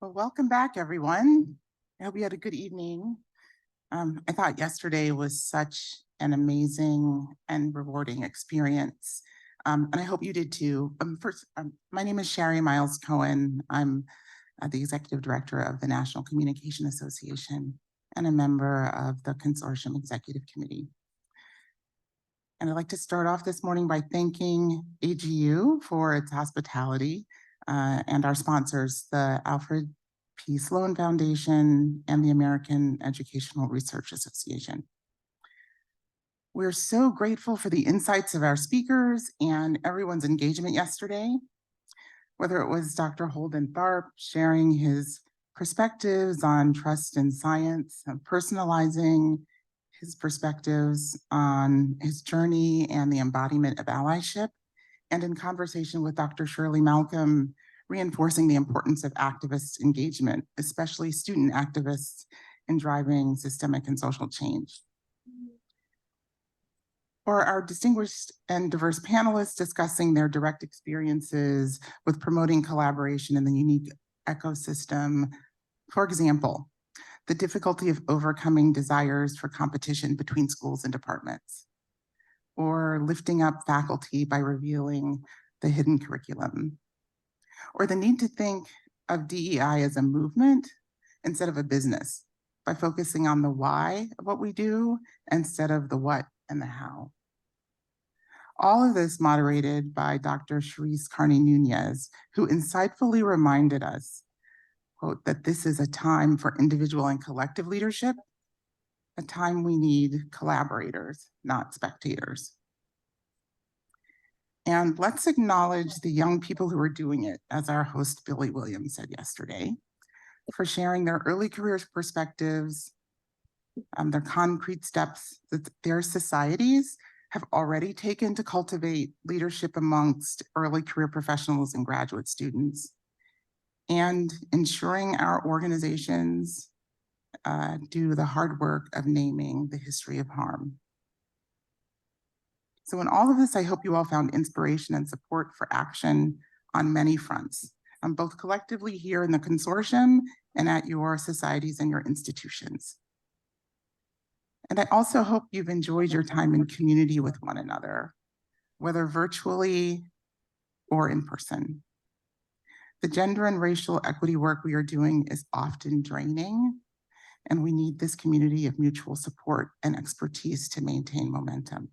Well, welcome back, everyone. I hope you had a good evening. I thought yesterday was such an amazing and rewarding experience, and I hope you did too. My name is Sherry Miles Cohen. I'm the executive director of the National Communication Association and a member of the Consortium Executive Committee. And I'd like to start off this morning by thanking AGU for its hospitality and our sponsors, the Alfred P. Sloan Foundation and the American Educational Research Association. We're so grateful for the insights of our speakers and everyone's engagement yesterday, whether it was Dr. Holden Tharp sharing his perspectives on trust in science, and personalizing his perspectives on his journey and the embodiment of allyship, and in conversation with Dr. Shirley Malcolm, reinforcing the importance of activist engagement, especially student activists in driving systemic and social change. Or our distinguished and diverse panelists discussing their direct experiences with promoting collaboration in the unique ecosystem. For example, the difficulty of overcoming desires for competition between schools and departments, or lifting up faculty by revealing the hidden curriculum, or the need to think of DEI as a movement instead of a business by focusing on the why of what we do instead of the what and the how. All of this moderated by Dr. Sharice Carney-Nunez, who insightfully reminded us, quote, that this is a time for individual and collective leadership, a time we need collaborators, not spectators. And let's acknowledge the young people who are doing it, as our host Billy Williams said yesterday, for sharing their early career perspectives, their concrete steps that their societies have already taken to cultivate leadership amongst early career professionals and graduate students, and ensuring our organizations do the hard work of naming the history of harm. So in all of this, I hope you all found inspiration and support for action on many fronts, both collectively here in the consortium and at your societies and your institutions. And I also hope you've enjoyed your time in community with one another, whether virtually or in person. The gender and racial equity work we are doing is often draining, and we need this community of mutual support and expertise to maintain momentum.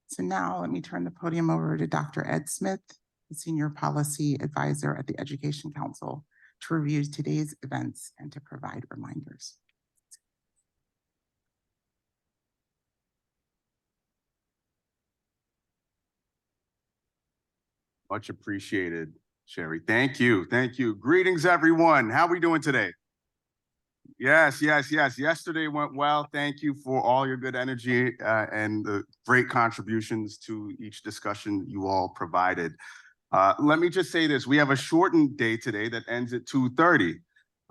So now let me turn the podium over to Dr. Ed Smith, the Senior Policy Advisor at the Education Council, to review today's events and to provide reminders. Much appreciated, Sherry. Thank you. Thank you. Greetings, everyone. How are we doing today? Yes. Yesterday went well. Thank you for all your good energy and the great contributions to each discussion you all provided. Let me just say this. We have a shortened day today that ends at 2:30.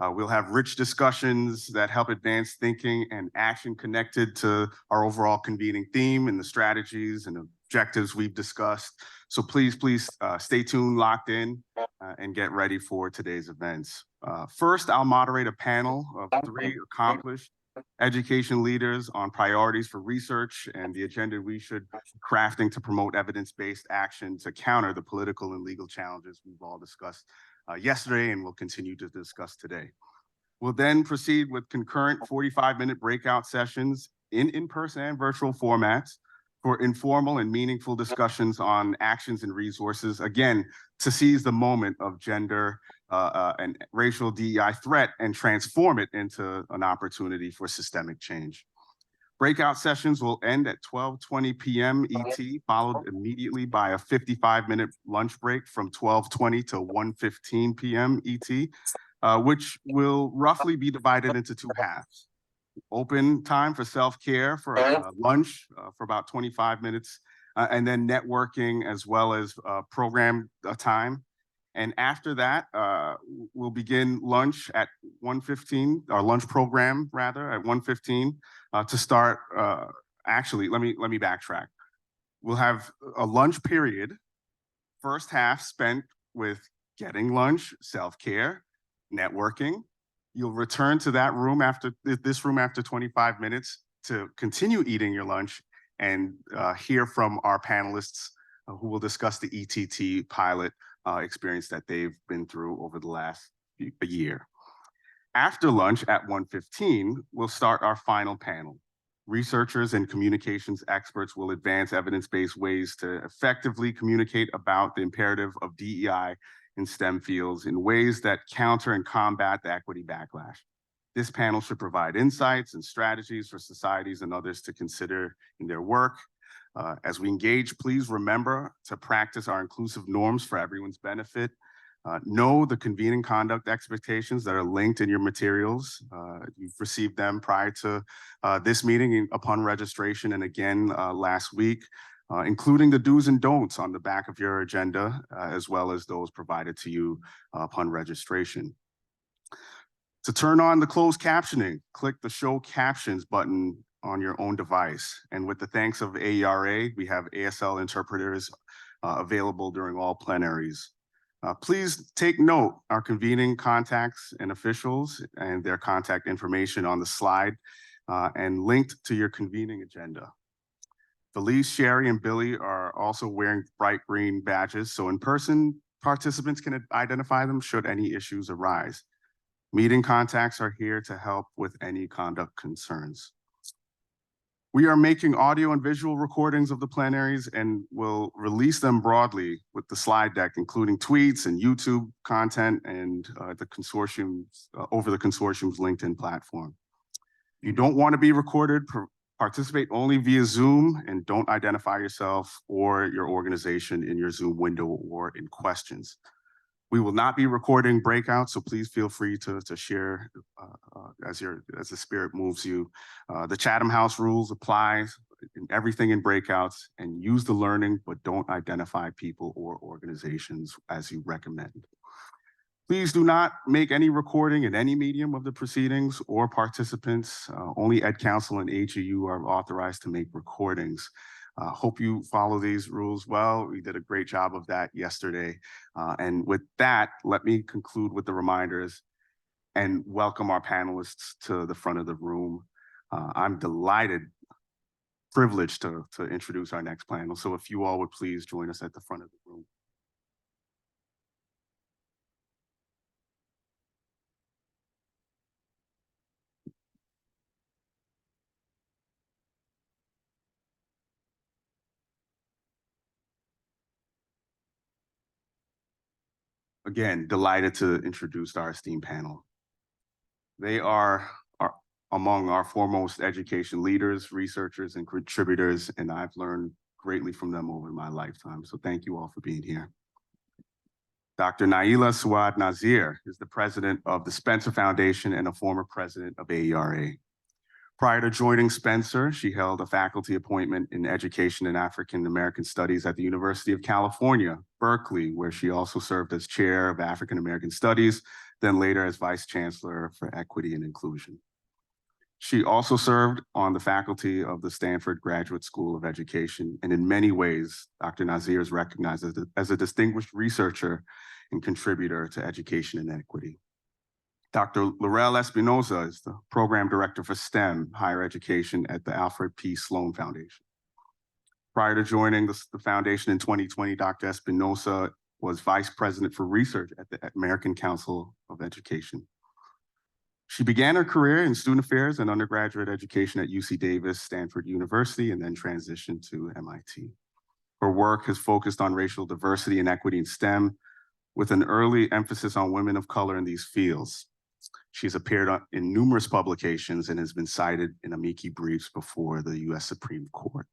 We'll have rich discussions that help advance thinking and action connected to our overall convening theme and the strategies and objectives we've discussed. So please stay tuned, locked in, and get ready for today's events. First, I'll moderate a panel of 3 accomplished education leaders on priorities for research and the agenda we should be crafting to promote evidence-based action to counter the political and legal challenges we've all discussed yesterday and will continue to discuss today. We'll then proceed with concurrent 45-minute breakout sessions in-person and virtual formats for informal and meaningful discussions on actions and resources, again, to seize the moment of gender and racial DEI threat and transform it into an opportunity for systemic change. Breakout sessions will end at 12:20 p.m. ET, followed immediately by a 55-minute lunch break from 12:20 to 1:15 p.m. ET, which will roughly be divided into 2 halves. Open time for self-care for lunch for about 25 minutes, and then networking as well as program time. And after that, we'll begin lunch at 1:15, our lunch program rather, at 1:15 to start. Actually, let me backtrack. We'll have a lunch period, first half spent with getting lunch, self-care, networking. You'll return to that room after this room after 25 minutes to continue eating your lunch and hear from our panelists who will discuss the ETT pilot experience that they've been through over the last year. After lunch at 1:15, we'll start our final panel. Researchers and communications experts will advance evidence-based ways to effectively communicate about the imperative of DEI in STEM fields in ways that counter and combat the equity backlash. This panel should provide insights and strategies for societies and others to consider in their work. As we engage, please remember to practice our inclusive norms for everyone's benefit. Know the convening conduct expectations that are linked in your materials. You've received them prior to this meeting upon registration and again last week, including the do's and don'ts on the back of your agenda, as well as those provided to you upon registration. To turn on the closed captioning, click the Show Captions button on your own device. And with the thanks of AERA, we have ASL interpreters available during all plenaries. Please take note, our convening contacts and officials and their contact information on the slide and linked to your convening agenda. Felice, Sherry, and Billy are also wearing bright green badges, so in-person participants can identify them should any issues arise. Meeting contacts are here to help with any conduct concerns. We are making audio and visual recordings of the plenaries and will release them broadly with the slide deck, including tweets and YouTube content and the consortium's over the consortium's LinkedIn platform. If you don't want to be recorded, participate only via Zoom and don't identify yourself or your organization in your Zoom window or in questions. We will not be recording breakouts, so please feel free to share as the spirit moves you. The Chatham House rules apply in everything in breakouts, and use the learning, but don't identify people or organizations as you recommend. Please do not make any recording in any medium of the proceedings or participants. Only Ed Council and AGU are authorized to make recordings. Hope you follow these rules well. We did a great job of that yesterday. And with that, let me conclude with the reminders and welcome our panelists to the front of the room. I'm delighted, privileged to introduce our next panel. So if you all would please join us at the front of the room. Again, delighted to introduce our esteemed panel. They are among our foremost education leaders, researchers, and contributors, and I've learned greatly from them over my lifetime. So thank you all for being here. Dr. Naila Suad Nazir is the president of the Spencer Foundation and a former president of AERA. Prior to joining Spencer, she held a faculty appointment in education and African American studies at the University of California, Berkeley, where she also served as chair of African American studies, then later as vice chancellor for equity and inclusion. She also served on the faculty of the Stanford Graduate School of Education, and in many ways, Dr. Nazir is recognized as a distinguished researcher and contributor to education and equity. Dr. Laurel Espinosa is the program director for STEM, higher education at the Alfred P. Sloan Foundation. Prior to joining the foundation in 2020, Dr. Espinosa was vice president for research at the American Council of Education. She began her career in student affairs and undergraduate education at UC Davis, Stanford University, and then transitioned to MIT. Her work has focused on racial diversity and equity in STEM, with an early emphasis on women of color in these fields. She's appeared in numerous publications and has been cited in amici briefs before the US Supreme Court.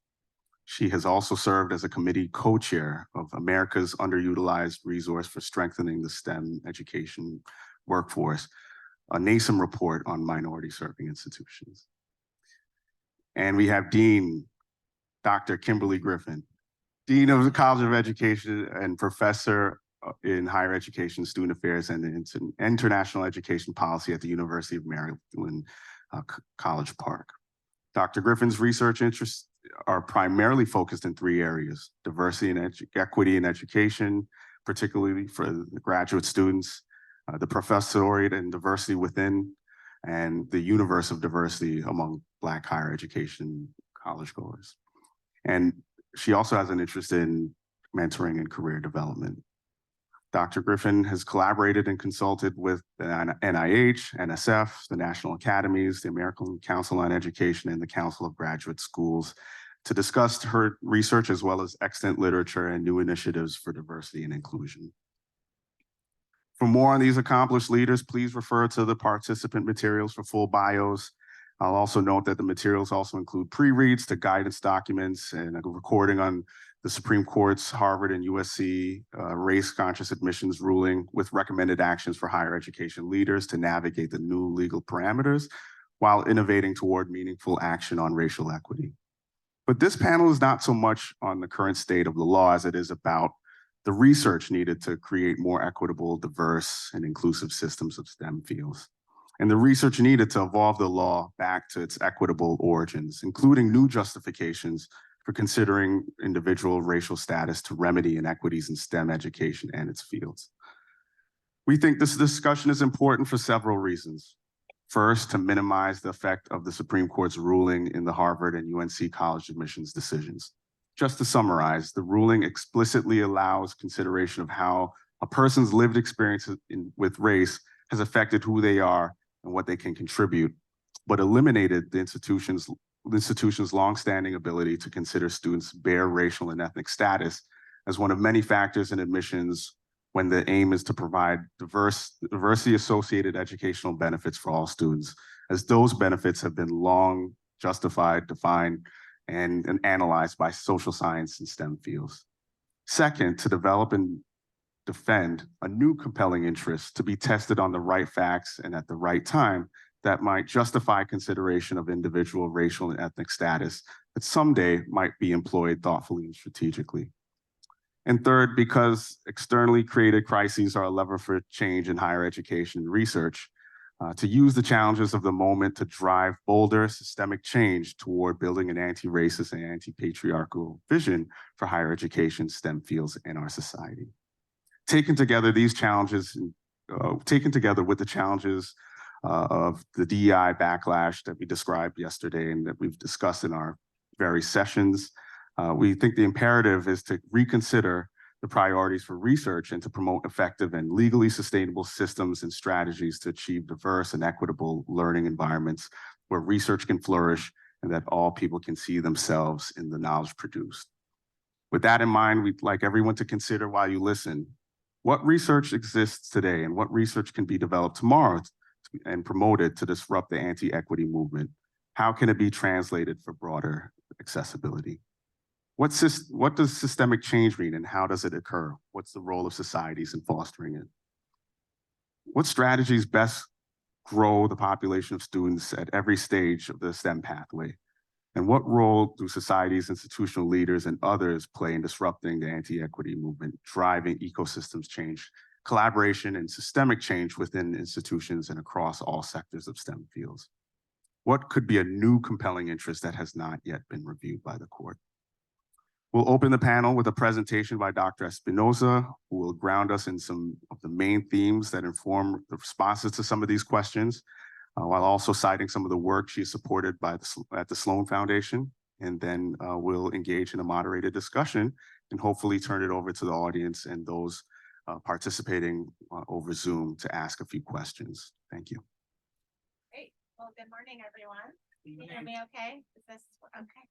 She has also served as a committee co-chair of America's Underutilized Resource for Strengthening the STEM Education Workforce, a NASM report on minority serving institutions. And we have Dean, Dr. Kimberly Griffin, Dean of the College of Education and professor in higher education, student affairs, and international education policy at the University of Maryland, College Park. Dr. Griffin's research interests are primarily focused in three areas: diversity and equity in education, particularly for the graduate students, the professoriate and diversity within, and the universe of diversity among Black higher education college goers. And she also has an interest in mentoring and career development. Dr. Griffin has collaborated and consulted with the NIH, NSF, the National Academies, the American Council on Education, and the Council of Graduate Schools to discuss her research as well as extant literature and new initiatives for diversity and inclusion. For more on these accomplished leaders, please refer to the participant materials for full bios. I'll also note that the materials also include pre-reads to guidance documents and a recording on the Supreme Court's Harvard and USC race-conscious admissions ruling with recommended actions for higher education leaders to navigate the new legal parameters while innovating toward meaningful action on racial equity. But this panel is not so much on the current state of the law as it is about the research needed to create more equitable, diverse, and inclusive systems of STEM fields, and the research needed to evolve the law back to its equitable origins, including new justifications for considering individual racial status to remedy inequities in STEM education and its fields. We think this discussion is important for several reasons. First, to minimize the effect of the Supreme Court's ruling in the Harvard and UNC college admissions decisions. Just to summarize, the ruling explicitly allows consideration of how a person's lived experience with race has affected who they are and what they can contribute, but eliminated the institution's longstanding ability to consider students' bare racial and ethnic status as one of many factors in admissions when the aim is to provide diversity-associated educational benefits for all students, as those benefits have been long justified, defined, and analyzed by social science and STEM fields. Second, to develop and defend a new compelling interest to be tested on the right facts and at the right time that might justify consideration of individual racial and ethnic status that someday might be employed thoughtfully and strategically. And third, because externally created crises are a lever for change in higher education research, to use the challenges of the moment to drive bolder systemic change toward building an anti-racist and anti-patriarchal vision for higher education, STEM fields, and our society. Taken together, these challenges, taken together with the challenges of the DEI backlash that we described yesterday and that we've discussed in our various sessions, we think the imperative is to reconsider the priorities for research and to promote effective and legally sustainable systems and strategies to achieve diverse and equitable learning environments where research can flourish and that all people can see themselves in the knowledge produced. With that in mind, we'd like everyone to consider while you listen, what research exists today and what research can be developed tomorrow and promoted to disrupt the anti-equity movement? How can it be translated for broader accessibility? What does systemic change mean and how does it occur? What's the role of societies in fostering it? What strategies best grow the population of students at every stage of the STEM pathway? And what role do societies, institutional leaders, and others play in disrupting the anti-equity movement, driving ecosystems change, collaboration, and systemic change within institutions and across all sectors of STEM fields? What could be a new compelling interest that has not yet been reviewed by the court? We'll open the panel with a presentation by Dr. Espinosa, who will ground us in some of the main themes that inform the responses to some of these questions, while also citing some of the work she's supported by at the Sloan Foundation. And then we'll engage in a moderated discussion and hopefully turn it over to the audience and those participating over Zoom to ask a few questions. Thank you. Great. Well, good morning, everyone. Can you hear me okay? Is this okay?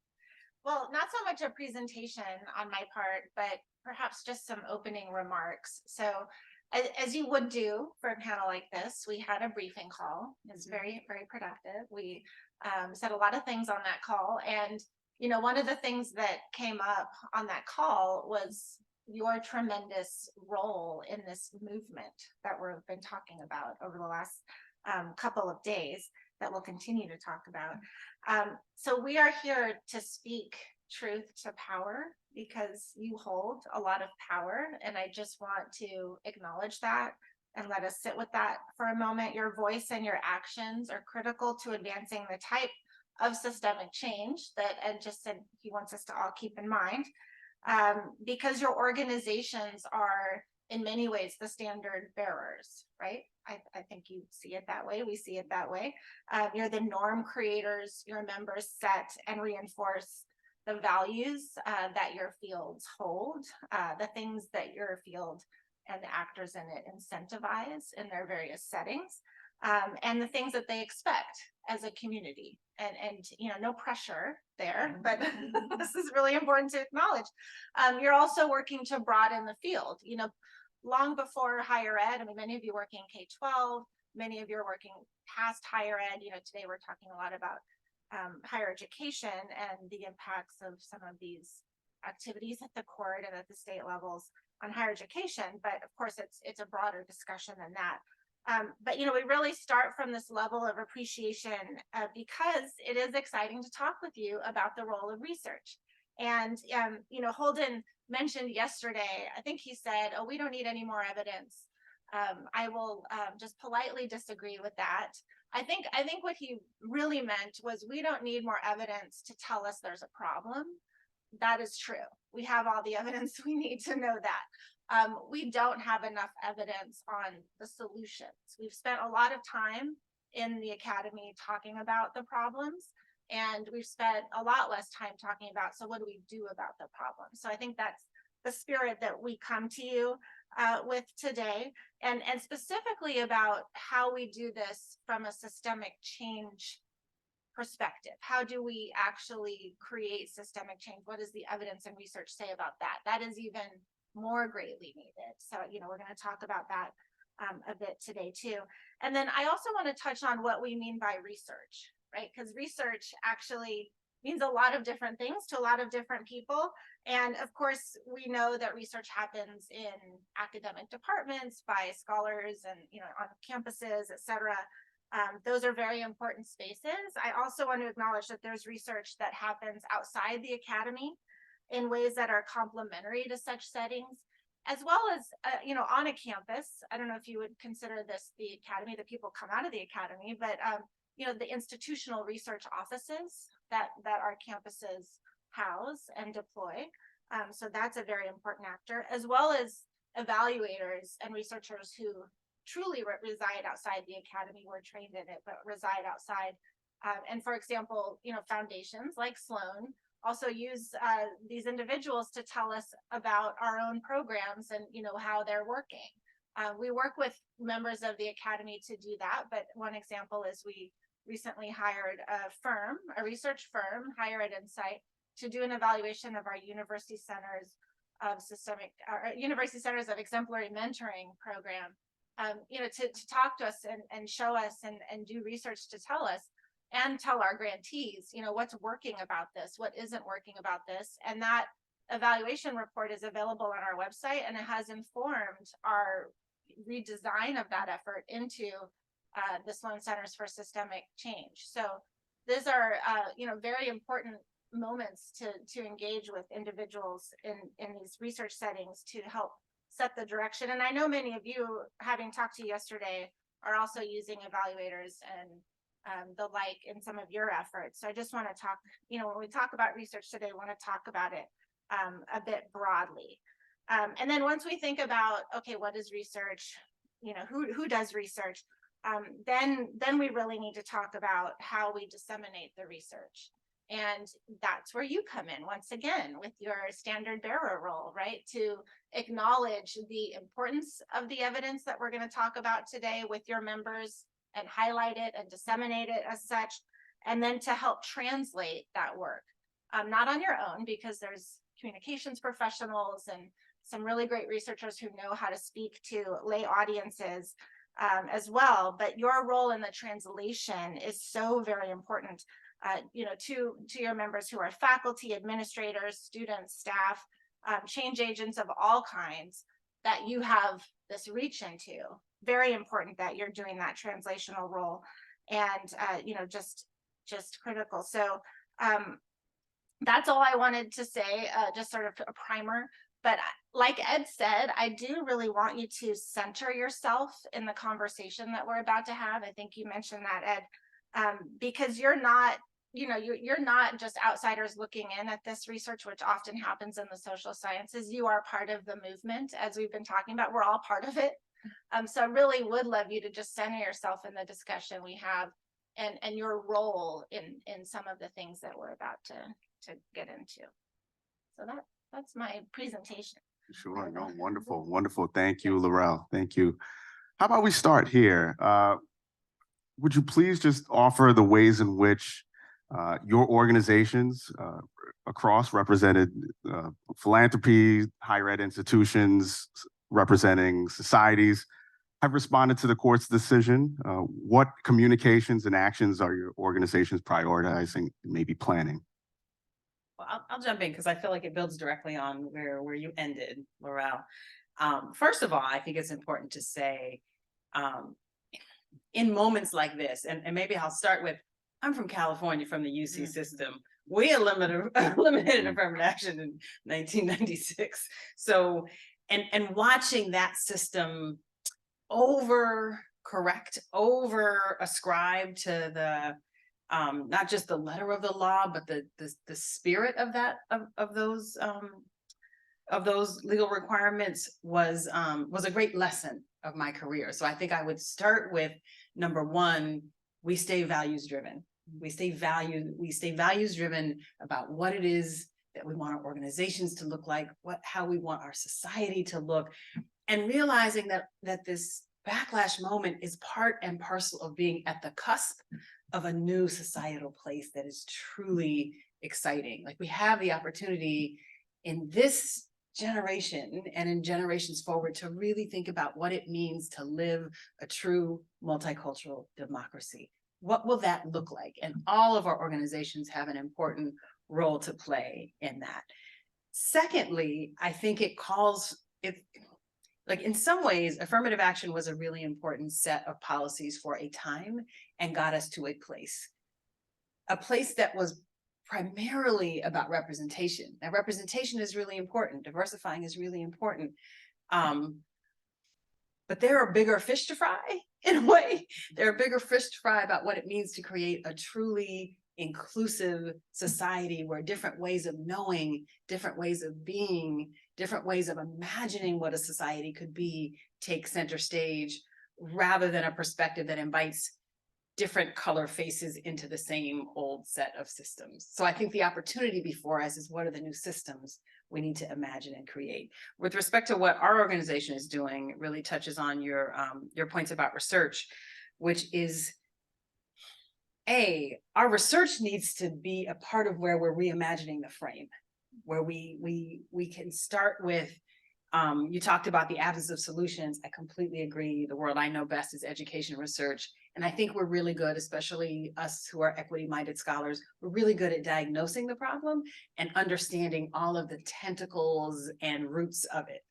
Well, not so much a presentation on my part, but perhaps just some opening remarks. So as you would do for a panel like this, we had a briefing call. It's very, very productive. We said a lot of things on that call. And, you know, one of the things that came up on that call was your tremendous role in this movement that we've been talking about over the last couple of days that we'll continue to talk about. So we are here to speak truth to power because you hold a lot of power, and I just want to acknowledge that and let us sit with that for a moment. Your voice and your actions are critical to advancing the type of systemic change that Ed just said he wants us to all keep in mind, because your organizations are in many ways the standard bearers, right? I think you see it that way. We see it that way. You're the norm creators. Your members set and reinforce the values that your fields hold, the things that your field and the actors in it incentivize in their various settings, and the things that they expect as a community. And you know, no pressure there, but this is really important to acknowledge. You're also working to broaden the field. You know, long before higher ed, I mean, many of you working K-12, many of you are working past higher ed. You know, today we're talking a lot about higher education and the impacts of some of these activities at the court and at the state levels on higher education. But of course, it's a broader discussion than that. But, you know, we really start from this level of appreciation because it is exciting to talk with you about the role of research. And, you know, Holden mentioned yesterday, I think he said, oh, we don't need any more evidence. I will just politely disagree with that. I think what he really meant was we don't need more evidence to tell us there's a problem. That is true. We have all the evidence we need to know that. We don't have enough evidence on the solutions. We've spent a lot of time in the academy talking about the problems, and we've spent a lot less time talking about, so what do we do about the problem? So I think that's the spirit that we come to you with today, and specifically about how we do this from a systemic change perspective. How do we actually create systemic change? What does the evidence and research say about that? That is even more greatly needed. So, you know, we're going to talk about that a bit today too. And then I also want to touch on what we mean by research, right? Because research actually means a lot of different things to a lot of different people. And of course, we know that research happens in academic departments by scholars and, you know, on campuses, et cetera. Those are very important spaces. I also want to acknowledge that there's research that happens outside the academy in ways that are complementary to such settings, as well as, you know, on a campus. I don't know if you would consider this the academy, the people come out of the academy, but, you know, the institutional research offices that our campuses house and deploy. So that's a very important actor, as well as evaluators and researchers who truly reside outside the academy. We're trained in it, but reside outside. And for example, you know, foundations like Sloan also use these individuals to tell us about our own programs and, you know, how they're working. We work with members of the academy to do that, but one example is we recently hired a research firm, Higher Ed Insight, to do an evaluation of our University Centers of University Centers of Exemplary Mentoring program. You know, to talk to us and show us and do research to tell us and tell our grantees, you know, what's working about this, what isn't working about this. And that evaluation report is available on our website, and it has informed our redesign of that effort into the Sloan Centers for Systemic Change. So these are, you know, very important moments to engage with individuals in these research settings to help set the direction. And I know many of you, having talked to you yesterday, are also using evaluators and the like in some of your efforts. So I just want to talk, you know, when we talk about research today, I want to talk about it a bit broadly. And then once we think about, okay, what is research? You know, who does research? Then we really need to talk about how we disseminate the research. And that's where you come in once again with your standard bearer role, right? To acknowledge the importance of the evidence that we're going to talk about today with your members and highlight it and disseminate it as such, and then to help translate that work. Not on your own, because there's communications professionals and some really great researchers who know how to speak to lay audiences as well, but your role in the translation is so very important. You know, to your members who are faculty, administrators, students, staff, change agents of all kinds that you have this reach into. Very important that you're doing that translational role, and you know, just critical. So that's all I wanted to say, just sort of a primer. But like Ed said, I do really want you to center yourself in the conversation that we're about to have. I think you mentioned that, Ed, because you're not you're not just outsiders looking in at this research, which often happens in the social sciences. You are part of the movement, as we've been talking about. We're all part of it. So I really would love you to just center yourself in the discussion we have and your role in some of the things that we're about to get into. So that's my presentation. Sure. No, wonderful, wonderful. Thank you, Laurel. Thank you. How about we start here? Would you please just offer the ways in which your organizations across represented philanthropy, higher ed institutions, representing societies have responded to the court's decision? What communications and actions are your organizations prioritizing, maybe planning? Well, I'll jump in because I feel like it builds directly on where you ended, Laurel. First of all, I think it's important to say, in moments like this, and maybe I'll start with, I'm from California, from the UC system. We eliminated affirmative action in 1996. So, and watching that system over-correct, over-ascribe to the not just the letter of the law, but the spirit of that of those legal requirements was a great lesson of my career. So I think I would start with number one: we stay values driven. We stay values driven about what it is that we want our organizations to look like, how we want our society to look, and realizing that this backlash moment is part and parcel of being at the cusp of a new societal place that is truly exciting. Like, we have the opportunity in this generation and in generations forward to really think about what it means to live a true multicultural democracy. What will that look like? And all of our organizations have an important role to play in that. Secondly, I think it like, in some ways, affirmative action was a really important set of policies for a time and got us to a place that was primarily about representation. Now, representation is really important. Diversifying is really important. But there are bigger fish to fry, in a way. There are bigger fish to fry about what it means to create a truly inclusive society where different ways of knowing, different ways of being, different ways of imagining what a society could be take center stage, rather than a perspective that invites different color faces into the same old set of systems. So I think the opportunity before us is, what are the new systems we need to imagine and create? With respect to what our organization is doing, it really touches on your points about research, which is, our research needs to be a part of where we're reimagining the frame, where we can start with, you talked about the absence of solutions. I completely agree. The world I know best is education and research. And I think we're really good, especially us who are equity-minded scholars, we're really good at diagnosing the problem and understanding all of the tentacles and roots of it.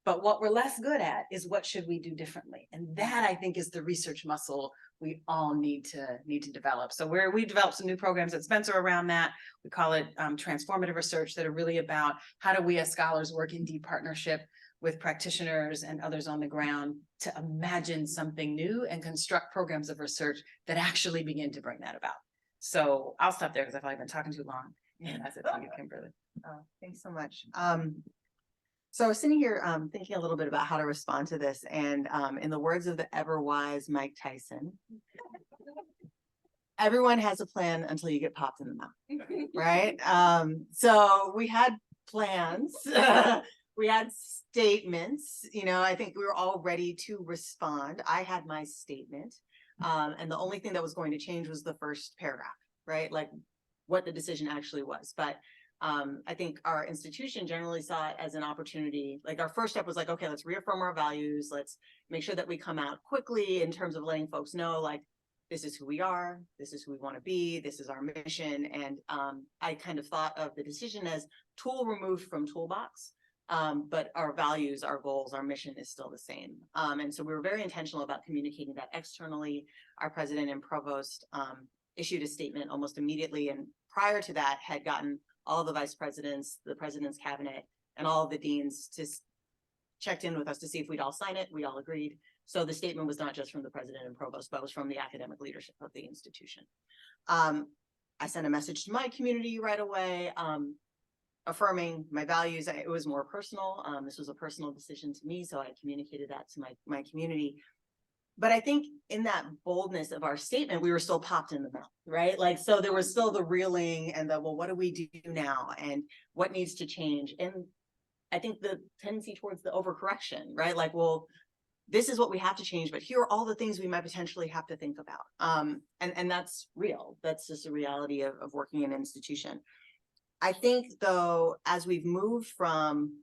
But what we're less good at is, what should we do differently? And that, I think, is the research muscle we all need to develop. So we developed some new programs at Spencer around that. We call it transformative research, that are really about how do we as scholars work in deep partnership with practitioners and others on the ground to imagine something new and construct programs of research that actually begin to bring that about. So I'll stop there because I feel like I've been talking too long. And that's it for you, Kimberly. Thanks so much. So I was sitting here thinking a little bit about how to respond to this, and in the words of the ever wise Mike Tyson, everyone has a plan until you get popped in the mouth, right? So we had plans, we had statements. I think we were all ready to respond. I had my statement, and the only thing that was going to change was the first paragraph, right? Like, what the decision actually was. But I think our institution generally saw it as an opportunity. Like, our first step was like, okay, let's reaffirm our values. Let's make sure that we come out quickly in terms of letting folks know, like, this is who we are, this is who we want to be, this is our mission. And I kind of thought of the decision as tool removed from toolbox, but our values, our goals, our mission is still the same. And so we were very intentional about communicating that externally. Our president and provost issued a statement almost immediately, and prior to that had gotten all the vice presidents, the president's cabinet, and all of the deans to checked in with us to see if we'd all sign it. We all agreed. So the statement was not just from the president and provost, but was from the academic leadership of the institution. I sent a message to my community right away, affirming my values. It was more personal. This was a personal decision to me, so I communicated that to my community. But I think in that boldness of our statement, we were still popped in the mouth, right? Like, so there was still the reeling and the, well, what do we do now? And what needs to change? And I think the tendency towards the overcorrection, right? Like, well, this is what we have to change, but here are all the things we might potentially have to think about. And that's real. That's just a reality of working in an institution. I think though, as we've moved from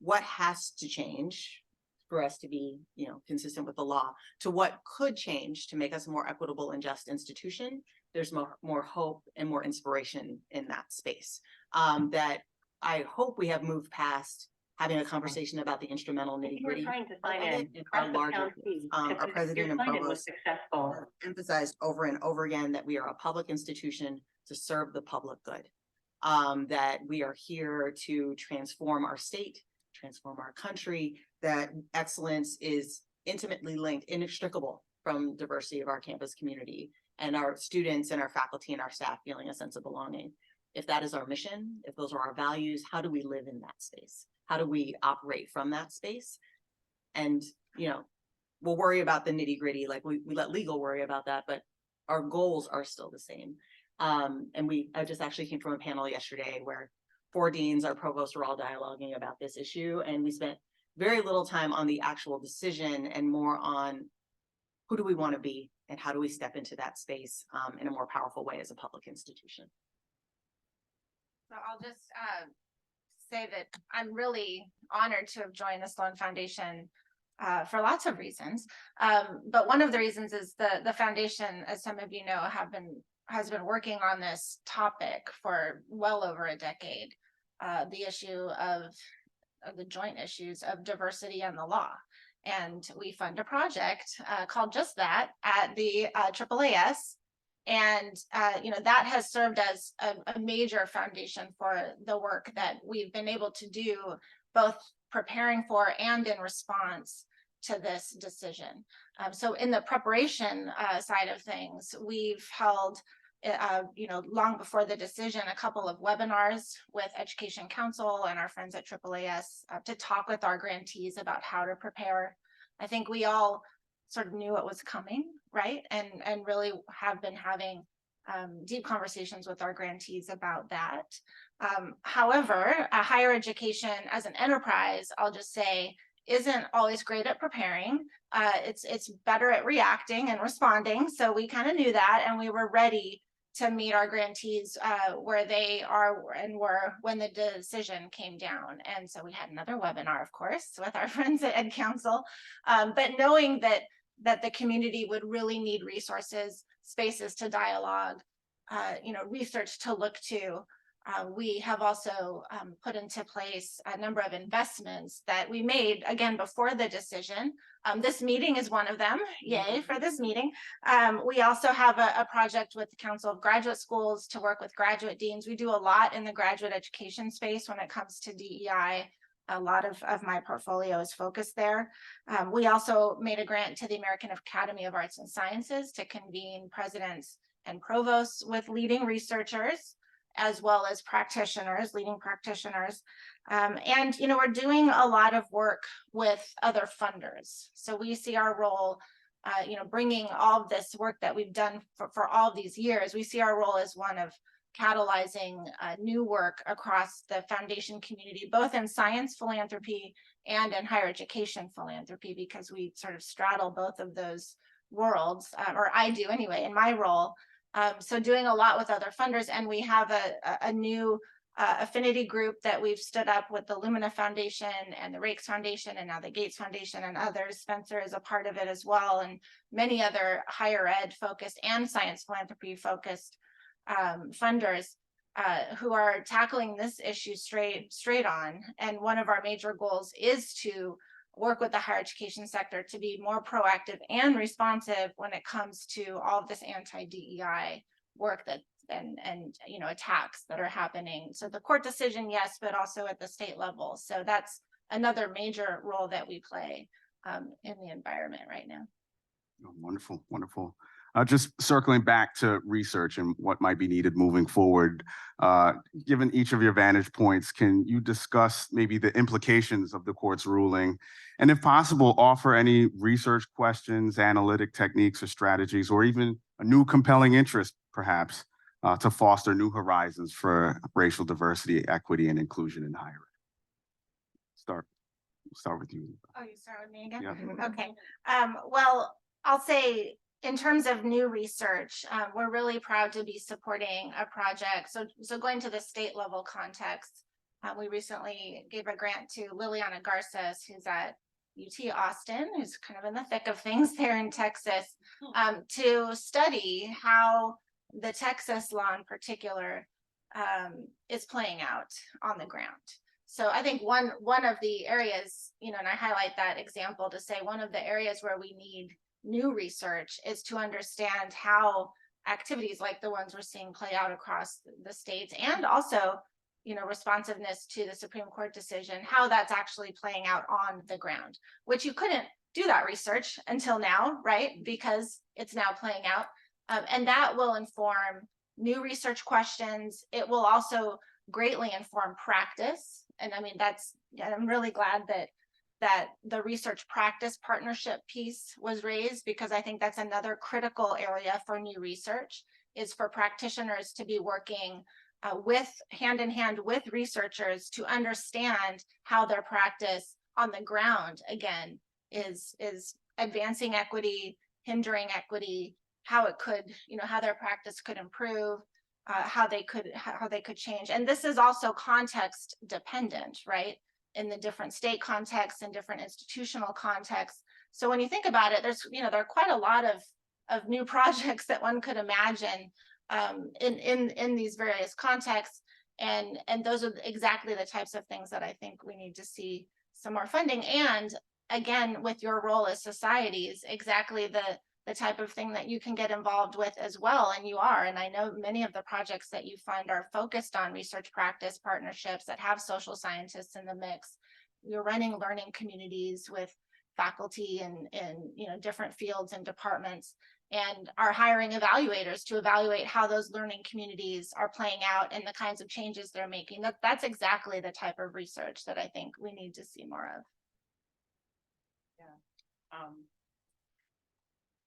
what has to change for us to be, you know, consistent with the law to what could change to make us a more equitable and just institution, there's more hope and more inspiration in that space. That I hope we have moved past having a conversation about the instrumental nitty-gritty. Our president and provost emphasized over and over again that we are a public institution to serve the public good. That we are here to transform our state, transform our country, that excellence is intimately linked, inextricable from diversity of our campus community and our students and our faculty and our staff feeling a sense of belonging. If that is our mission, if those are our values, how do we live in that space? How do we operate from that space? And, you know, we'll worry about the nitty gritty, like we let legal worry about that, but our goals are still the same. I just actually came from a panel yesterday where 4 deans, our provosts were all dialoguing about this issue. And we spent very little time on the actual decision and more on who do we want to be and how do we step into that space in a more powerful way as a public institution. So I'll just say that I'm really honored to have joined the Sloan Foundation for lots of reasons. But one of the reasons is the foundation, as some of you know, has been working on this topic for well over a decade. The issue of the joint issues of diversity and the law. And we fund a project called just that at the AAAS. And, you know, that has served as a major foundation for the work that we've been able to do, both preparing for and in response to this decision. So in the preparation side of things, we've held, you know, long before the decision, a couple of webinars with Education Council and our friends at AAAS to talk with our grantees about how to prepare. I think we all sort of knew it was coming, right? And really have been having deep conversations with our grantees about that. However, higher education as an enterprise, I'll just say, isn't always great at preparing. It's better at reacting and responding. So we kind of knew that, and we were ready to meet our grantees where they are and were when the decision came down. And so we had another webinar, of course, with our friends at Ed Council, but knowing that the community would really need resources, spaces to dialogue, you know, research to look to. We have also put into place a number of investments that we made, again, before the decision. This meeting is one of them. Yay for this meeting. We also have a project with the Council of Graduate Schools to work with graduate deans. We do a lot in the graduate education space when it comes to DEI. A lot of my portfolio is focused there. We also made a grant to the American Academy of Arts and Sciences to convene presidents and provosts with leading researchers, as well as practitioners, leading practitioners. And, you know, we're doing a lot of work with other funders. So we see our role, you know, bringing all of this work that we've done for all of these years, we see our role as one of catalyzing new work across the foundation community, both in science philanthropy and in higher education philanthropy, because we sort of straddle both of those worlds, or I do anyway, in my role. So doing a lot with other funders, and we have a new affinity group that we've stood up with the Lumina Foundation and the Rakes Foundation and now the Gates Foundation and others. Spencer is a part of it as well, and many other higher ed focused and science philanthropy focused funders who are tackling this issue straight on. And one of our major goals is to work with the higher education sector to be more proactive and responsive when it comes to all of this anti-DEI work that and you know, attacks that are happening. So the court decision, yes, but also at the state level. So that's another major role that we play in the environment right now. Oh, wonderful, wonderful. Just circling back to research and what might be needed moving forward, given each of your vantage points, can you discuss maybe the implications of the court's ruling? And if possible, offer any research questions, analytic techniques or strategies, or even a new compelling interest, perhaps, to foster new horizons for racial diversity, equity, and inclusion in higher ed. Start with you. Oh, you start with me again? Yeah. Okay. Well, I'll say in terms of new research, we're really proud to be supporting a project. So going to the state level context, we recently gave a grant to Liliana Garces, who's at UT Austin, who's kind of in the thick of things there in Texas, to study how the Texas law in particular is playing out on the ground. So I think one of the areas, you know, and I highlight that example to say one of the areas where we need new research is to understand how activities like the ones we're seeing play out across the states, and also, you know, responsiveness to the Supreme Court decision, how that's actually playing out on the ground, which you couldn't do that research until now, right? Because it's now playing out. And that will inform new research questions. It will also greatly inform practice. And I mean, I'm really glad that the research practice partnership piece was raised, because I think that's another critical area for new research, is for practitioners to be working with hand in hand with researchers to understand how their practice on the ground, again, is advancing equity, hindering equity, how it could, you know, how their practice could improve, how they could change. And this is also context dependent, right? In the different state contexts and different institutional contexts. So when you think about it, there are quite a lot of new projects that one could imagine in these various contexts. And those are exactly the types of things that I think we need to see some more funding. And again, with your role as societies, exactly the type of thing that you can get involved with as well. And you are, and I know many of the projects that you fund are focused on research practice partnerships that have social scientists in the mix. You're running learning communities with faculty and you know, different fields and departments, and are hiring evaluators to evaluate how those learning communities are playing out and the kinds of changes they're making. That's exactly the type of research that I think we need to see more of. Yeah.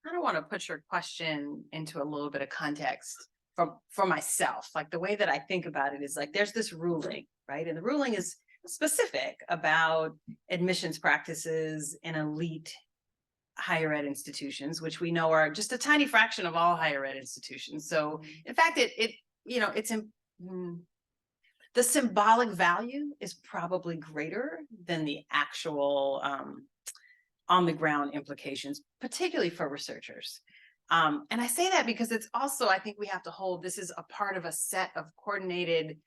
I don't want to put your question into a little bit of context for myself. Like, the way that I think about it is like, there's this ruling, right? And the ruling is specific about admissions practices in elite higher ed institutions, which we know are just a tiny fraction of all higher ed institutions. So in fact, the symbolic value is probably greater than the actual on the ground implications, particularly for researchers. And I say that because it's also, I think we have to hold, this is a part of a set of coordinated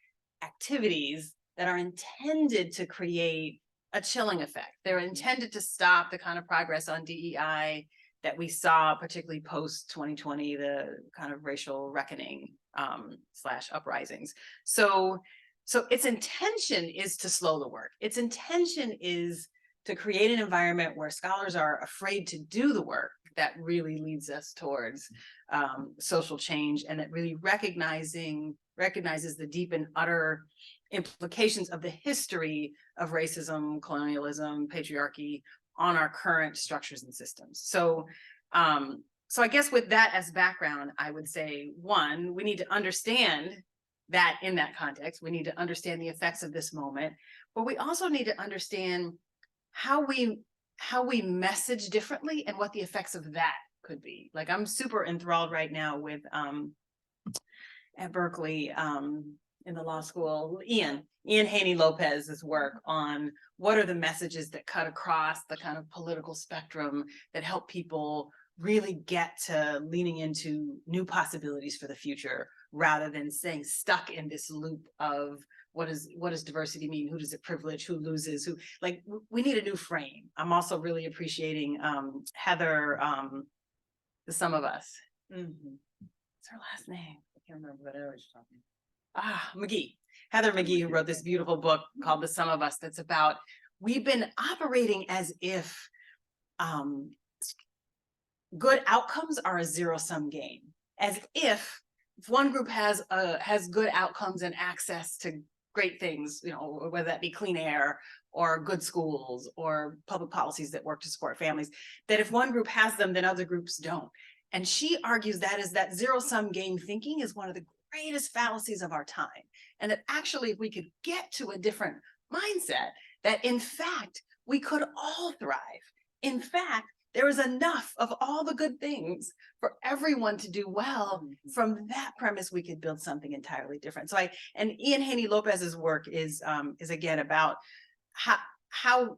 activities that are intended to create a chilling effect. They're intended to stop the kind of progress on DEI that we saw, particularly post 2020, the kind of racial reckoning / uprisings. So its intention is to slow the work. Its intention is to create an environment where scholars are afraid to do the work that really leads us towards social change, and that really recognizes the deep and utter implications of the history of racism, colonialism, patriarchy on our current structures and systems. So I guess with that as background, I would say, one, we need to understand that in that context, we need to understand the effects of this moment, but we also need to understand how we message differently and what the effects of that could be. Like, I'm super enthralled right now with at Berkeley in the law school, Ian Haney Lopez's work on what are the messages that cut across the kind of political spectrum that help people really get to leaning into new possibilities for the future, rather than staying stuck in this loop of what does diversity mean? Who does it privilege? Who loses? Who, like, we need a new frame. I'm also really appreciating Heather, the Sum of Us. What's her last name? I can't remember what I was talking. McGee. Heather McGee, who wrote this beautiful book called The Sum of Us, that's about, we've been operating as if good outcomes are a zero-sum game, as if one group has good outcomes and access to great things, you know, whether that be clean air or good schools or public policies that work to support families, that if one group has them, then other groups don't. And she argues that is that zero-sum game thinking is one of the greatest fallacies of our time. And that actually, if we could get to a different mindset, that in fact, we could all thrive. In fact, there is enough of all the good things for everyone to do well. From that premise, we could build something entirely different. So and Ian Haney Lopez's work is again about how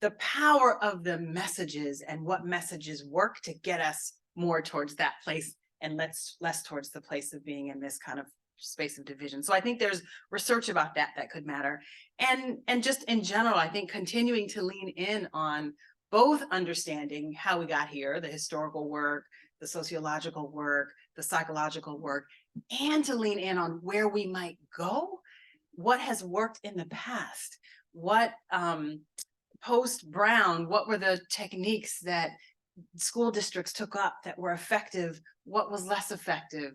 the power of the messages and what messages work to get us more towards that place and less towards the place of being in this kind of space of division. So I think there's research about that could matter. And just in general, I think continuing to lean in on both understanding how we got here, the historical work, the sociological work, the psychological work, and to lean in on where we might go, what has worked in the past, what post-Brown, what were the techniques that school districts took up that were effective, what was less effective,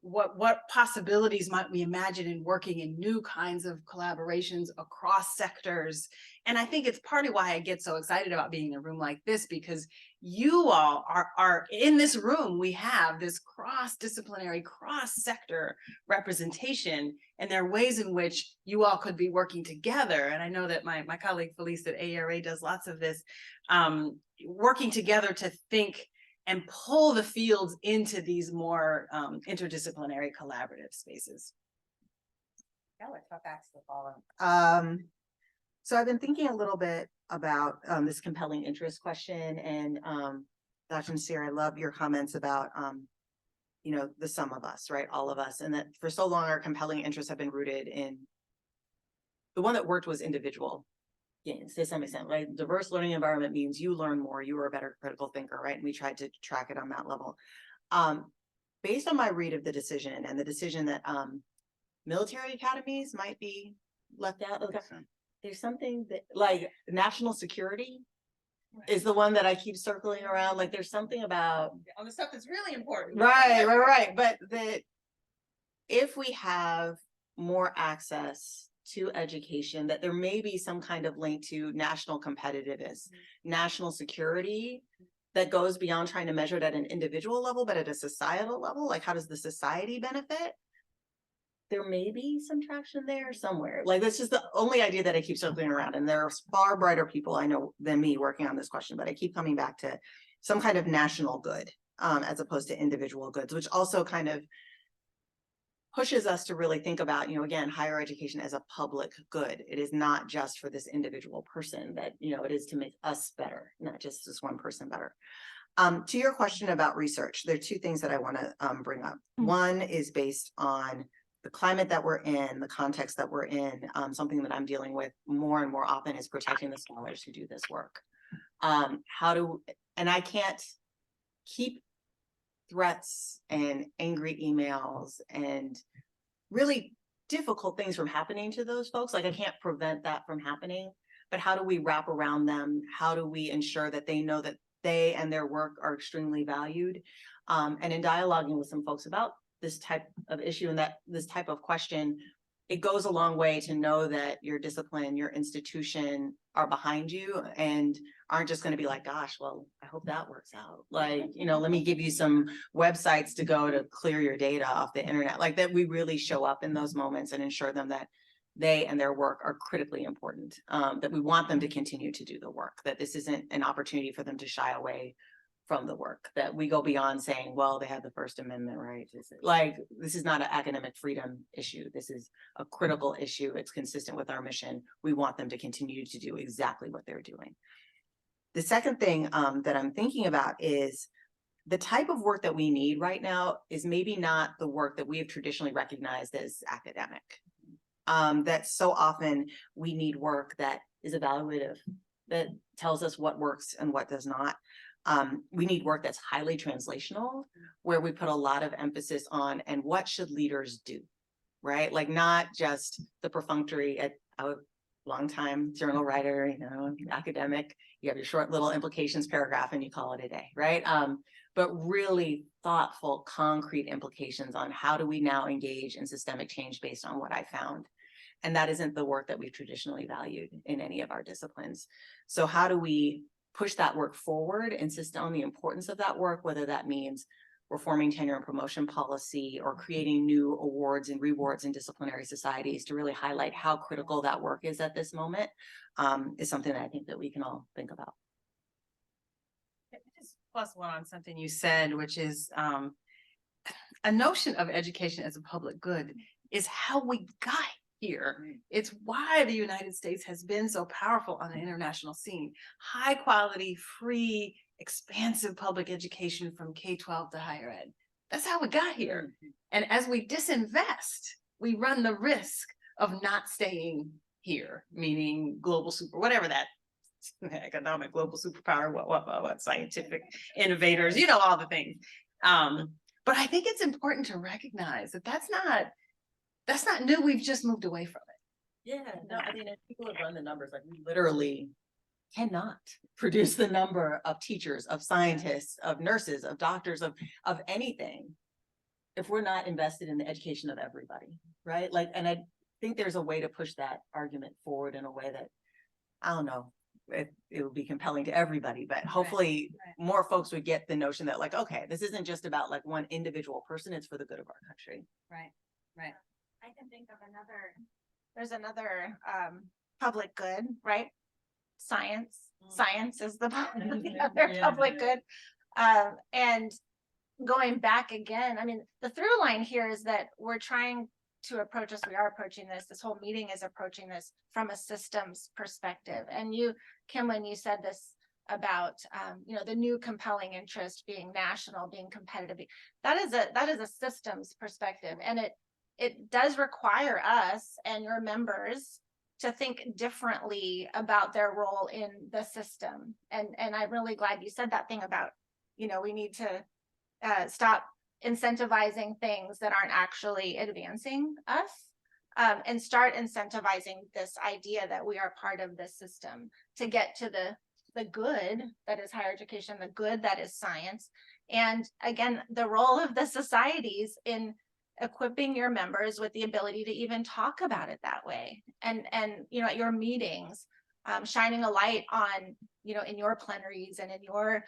what possibilities might we imagine in working in new kinds of collaborations across sectors. And I think it's partly why I get so excited about being in a room like this, because you all are in this room. We have this cross-disciplinary, cross-sector representation, and there are ways in which you all could be working together. And I know that my colleague Felice at AERA does lots of this, working together to think and pull the fields into these more interdisciplinary collaborative spaces. Yeah, let's talk back to the following. So I've been thinking a little bit about this compelling interest question, and Dr. Nasir, I love your comments about you know, the sum of us, right? All of us, and that for so long our compelling interests have been rooted in the one that worked was individual gains to some extent, right? Diverse learning environment means you learn more, you are a better critical thinker, right? And we tried to track it on that level. Based on my read of the decision and the decision that military academies might be left out, there's something that like national security is the one that I keep circling around. Like there's something about On the stuff that's really important. right. But that if we have more access to education, that there may be some kind of link to national competitiveness, national security that goes beyond trying to measure it at an individual level, but at a societal level. Like, how does the society benefit? There may be some traction there somewhere. Like, that's just the only idea that I keep circling around. And there are far brighter people I know than me working on this question, but I keep coming back to some kind of national good as opposed to individual goods, which also kind of pushes us to really think about, you know, again, higher education as a public good. It is not just for this individual person, that, you know, it is to make us better, not just this one person better. To your question about research, there are two things that I want to bring up. One is based on the climate that we're in, the context that we're in. Something that I'm dealing with more and more often is protecting the scholars who do this work. And I can't keep threats and angry emails and really difficult things from happening to those folks. Like, I can't prevent that from happening, but how do we wrap around them? How do we ensure that they know that they and their work are extremely valued? And in dialoguing with some folks about this type of issue and that this type of question, it goes a long way to know that your discipline, your institution are behind you and aren't just going to be like, gosh, well, I hope that works out. Like, you know, let me give you some websites to go to clear your data off the internet. Like, that we really show up in those moments and ensure them that they and their work are critically important, that we want them to continue to do the work, that this isn't an opportunity for them to shy away from the work, that we go beyond saying, well, they had the First Amendment, right? Like, this is not an academic freedom issue. This is a critical issue. It's consistent with our mission. We want them to continue to do exactly what they're doing. The second thing that I'm thinking about is the type of work that we need right now is maybe not the work that we have traditionally recognized as academic. That so often we need work that is evaluative, that tells us what works and what does not. We need work that's highly translational, where we put a lot of emphasis on, and what should leaders do, right? Like, not just the perfunctory, longtime journal writer, you know, academic, you have your short little implications paragraph and you call it a day, right? But really thoughtful, concrete implications on how do we now engage in systemic change based on what I found. And that isn't the work that we've traditionally valued in any of our disciplines. So how do we push that work forward, insist on the importance of that work, whether that means reforming tenure and promotion policy or creating new awards and rewards in disciplinary societies to really highlight how critical that work is at this moment, is something that I think that we can all think about. Just plus one on something you said, which is a notion of education as a public good is how we got here. It's why the United States has been so powerful on the international scene. High quality, free, expansive public education from K-12 to higher ed. That's how we got here. And as we disinvest, we run the risk of not staying here, meaning global super, whatever that economic global superpower, what scientific innovators, you know, all the things. But I think it's important to recognize that that's not new. We've just moved away from it. Yeah, no, I mean, if people have run the numbers, like we literally cannot produce the number of teachers, of scientists, of nurses, of doctors, of anything if we're not invested in the education of everybody, right? Like, and I think there's a way to push that argument forward in a way that, I don't know, it would be compelling to everybody, but hopefully more folks would get the notion that like, okay, this isn't just about like one individual person, it's for the good of our country. Right. I can think of there's another public good, right? Science. Science is the other public good. And going back again, I mean, the through line here is that we're trying to approach this, we are approaching this whole meeting is approaching this from a systems perspective. And you, Kim, when you said this about you know, the new compelling interest being national, being competitive, that is a systems perspective. And it does require us and your members to think differently about their role in the system. And I'm really glad you said that thing about, you know, we need to stop incentivizing things that aren't actually advancing us, and start incentivizing this idea that we are part of this system to get to the good that is higher education, the good that is science. And again, the role of the societies in equipping your members with the ability to even talk about it that way. And you know, at your meetings, shining a light on, you know, in your plenaries and in your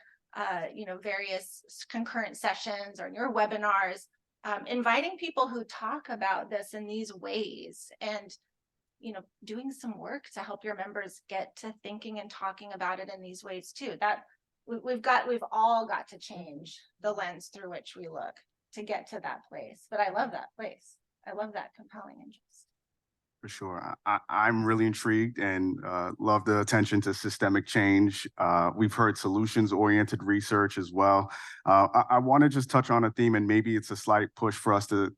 you know, various concurrent sessions or in your webinars, inviting people who talk about this in these ways and, you know, doing some work to help your members get to thinking and talking about it in these ways too. That we've all got to change the lens through which we look to get to that place. But I love that place. I love that compelling interest. For sure. I'm really intrigued and love the attention to systemic change. We've heard solutions-oriented research as well. I want to just touch on a theme, and maybe it's a slight push for us to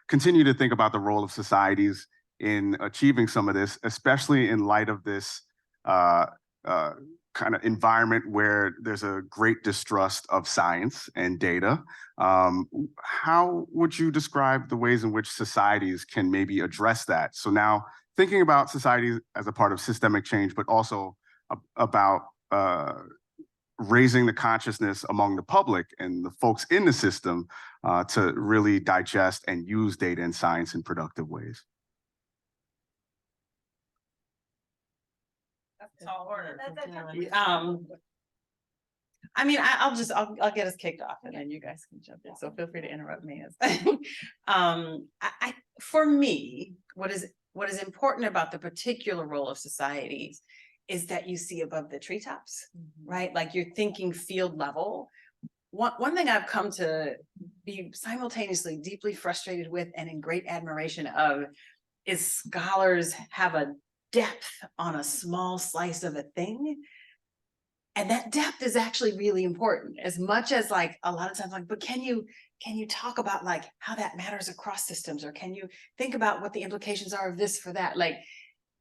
continue to think about the role of societies in achieving some of this, especially in light of this kind of environment where there's a great distrust of science and data. How would you describe the ways in which societies can maybe address that? So now thinking about societies as a part of systemic change, but also about raising the consciousness among the public and the folks in the system to really digest and use data and science in productive ways. Tall order. I mean, I'll get us kicked off and then you guys can jump in. So feel free to interrupt me. For me, what is important about the particular role of societies is that you see above the treetops, right? Like you're thinking field level. One thing I've come to be simultaneously deeply frustrated with and in great admiration of is scholars have a depth on a small slice of a thing. And that depth is actually really important, as much as like a lot of times like, but can you talk about like how that matters across systems, or can you think about what the implications are of this for that? Like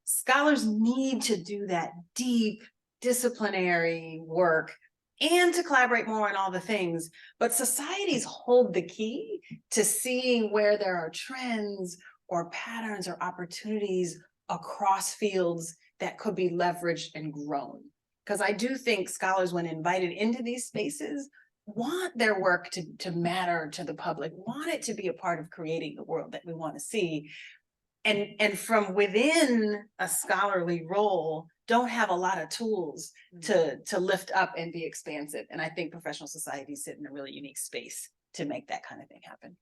scholars need to do that deep disciplinary work and to collaborate more on all the things, but societies hold the key to seeing where there are trends or patterns or opportunities across fields that could be leveraged and grown. Because I do think scholars, when invited into these spaces, want their work to matter to the public, want it to be a part of creating the world that we want to see. And from within a scholarly role, don't have a lot of tools to lift up and be expansive. And I think professional societies sit in a really unique space to make that kind of thing happen.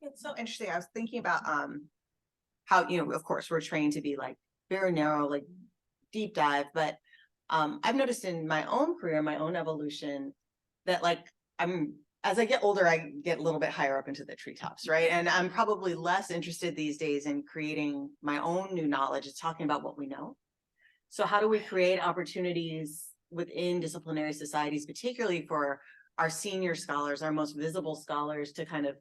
It's so interesting. I was thinking about how, you know, of course, we're trained to be like very narrow, like deep dive, but I've noticed in my own career, my own evolution, that like as I get older, I get a little bit higher up into the treetops, right? And I'm probably less interested these days in creating my own new knowledge. It's talking about what we know. So how do we create opportunities within disciplinary societies, particularly for our senior scholars, our most visible scholars, to kind of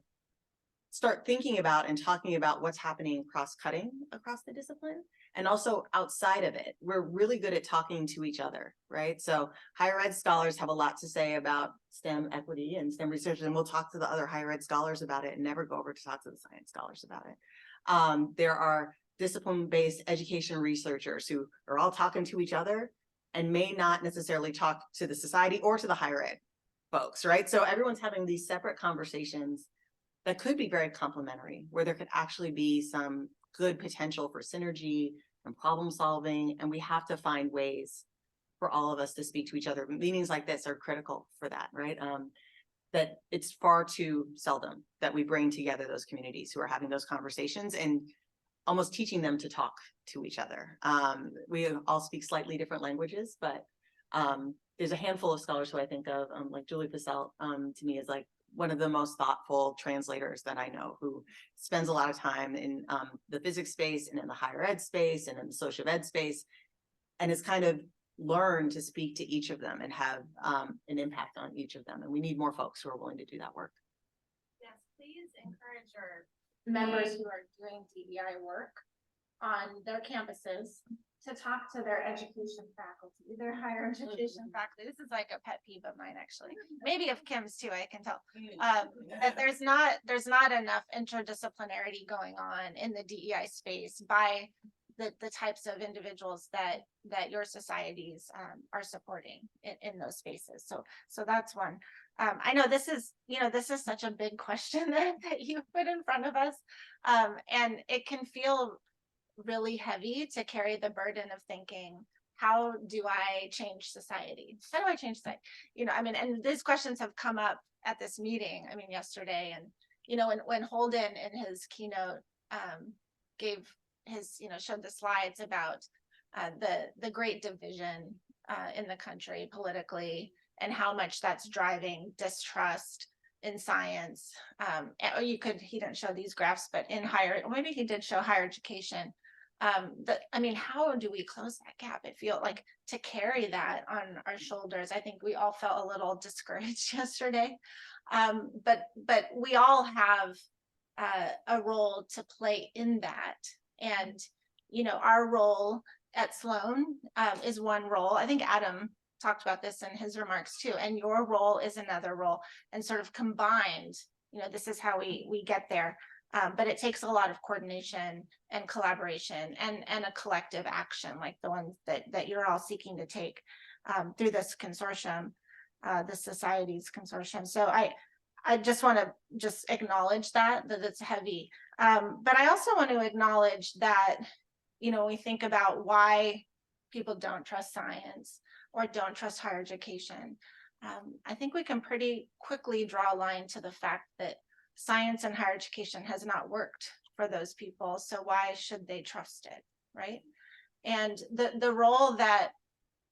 start thinking about and talking about what's happening cross-cutting across the discipline, and also outside of it. We're really good at talking to each other, right? So higher ed scholars have a lot to say about STEM equity and STEM research, and we'll talk to the other higher ed scholars about it and never go over to talk to the science scholars about it. There are discipline-based education researchers who are all talking to each other and may not necessarily talk to the society or to the higher ed folks, right? So everyone's having these separate conversations that could be very complementary, where there could actually be some good potential for synergy and problem solving. And we have to find ways for all of us to speak to each other. Meetings like this are critical for that, right? That it's far too seldom that we bring together those communities who are having those conversations and almost teaching them to talk to each other. We all speak slightly different languages, but there's a handful of scholars who I think of, like Julie Pissell, to me is like one of the most thoughtful translators that I know, who spends a lot of time in the physics space and in the higher ed space and in the social ed space, and has kind of learned to speak to each of them and have an impact on each of them. And we need more folks who are willing to do that work. Yes, please encourage your members who are doing DEI work on their campuses to talk to their education faculty, their higher education faculty. This is like a pet peeve of mine, actually. Maybe of Kim's too, I can tell. That there's not enough interdisciplinarity going on in the DEI space by the types of individuals that your societies are supporting in those spaces. So that's one. I know this is such a big question that you put in front of us. And it can feel really heavy to carry the burden of thinking, how do I change society? How do I change society? And these questions have come up at this meeting, yesterday. And, when Holden in his keynote gave his, showed the slides about the great division in the country politically, and how much that's driving distrust in science. He didn't show these graphs, but in maybe he did show higher education. How do we close that gap? It feels like to carry that on our shoulders. I think we all felt a little discouraged yesterday. But we all have a role to play in that. And, our role at Sloan is one role. I think Adam talked about this in his remarks too. And your role is another role, and sort of combined, this is how we get there. But it takes a lot of coordination and collaboration and a collective action, like the ones that you're all seeking to take through this consortium, the society's consortium. So I just want to acknowledge that it's heavy. But I also want to acknowledge that, when we think about why people don't trust science or don't trust higher education, I think we can pretty quickly draw a line to the fact that science and higher education has not worked for those people. So why should they trust it, right? And the role that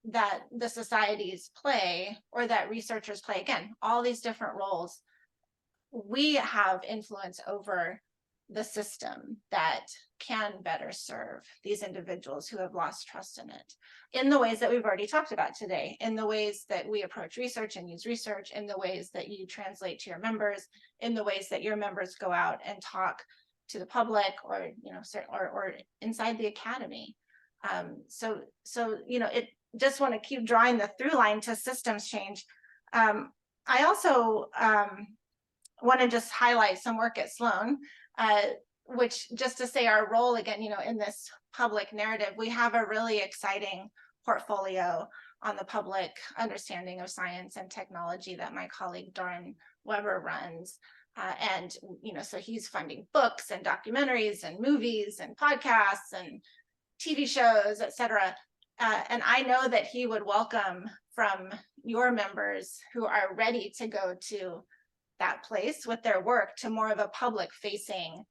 the societies play, or that researchers play, again, all these different roles, we have influence over the system that can better serve these individuals who have lost trust in it, in the ways that we've already talked about today, in the ways that we approach research and use research, in the ways that you translate to your members, in the ways that your members go out and talk to the public, or or inside the academy. So it just want to keep drawing the through line to systems change. I also want to just highlight some work at Sloan. which just to say our role again, in this public narrative, we have a really exciting portfolio on the public understanding of science and technology that my colleague Doran Weber runs. And, so he's funding books and documentaries and movies and podcasts and TV shows, et cetera. And I know that he would welcome from your members who are ready to go to that place with their work to more of a public facing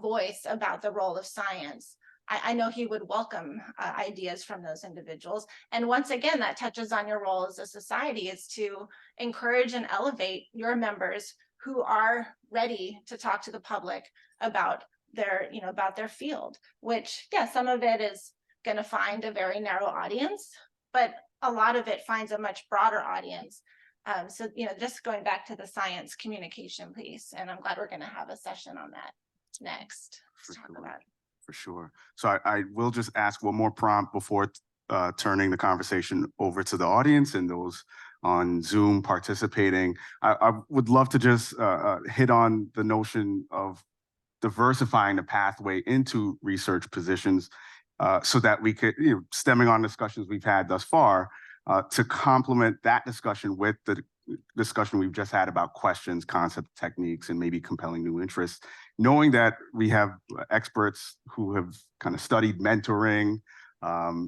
voice about the role of science. I know he would welcome ideas from those individuals. And once again, that touches on your role as a society, is to encourage and elevate your members who are ready to talk to the public about their, about their field, which, yeah, some of it is going to find a very narrow audience, but a lot of it finds a much broader audience. So, just going back to the science communication piece, and I'm glad we're going to have a session on that next. Let's talk about it. For sure. So I will just ask one more prompt before turning the conversation over to the audience and those on Zoom participating. I would love to just hit on the notion of diversifying the pathway into research positions so that we could, stemming on discussions we've had thus far, to complement that discussion with the discussion we've just had about questions, concept, techniques, and maybe compelling new interests, knowing that we have experts who have kind of studied mentoring,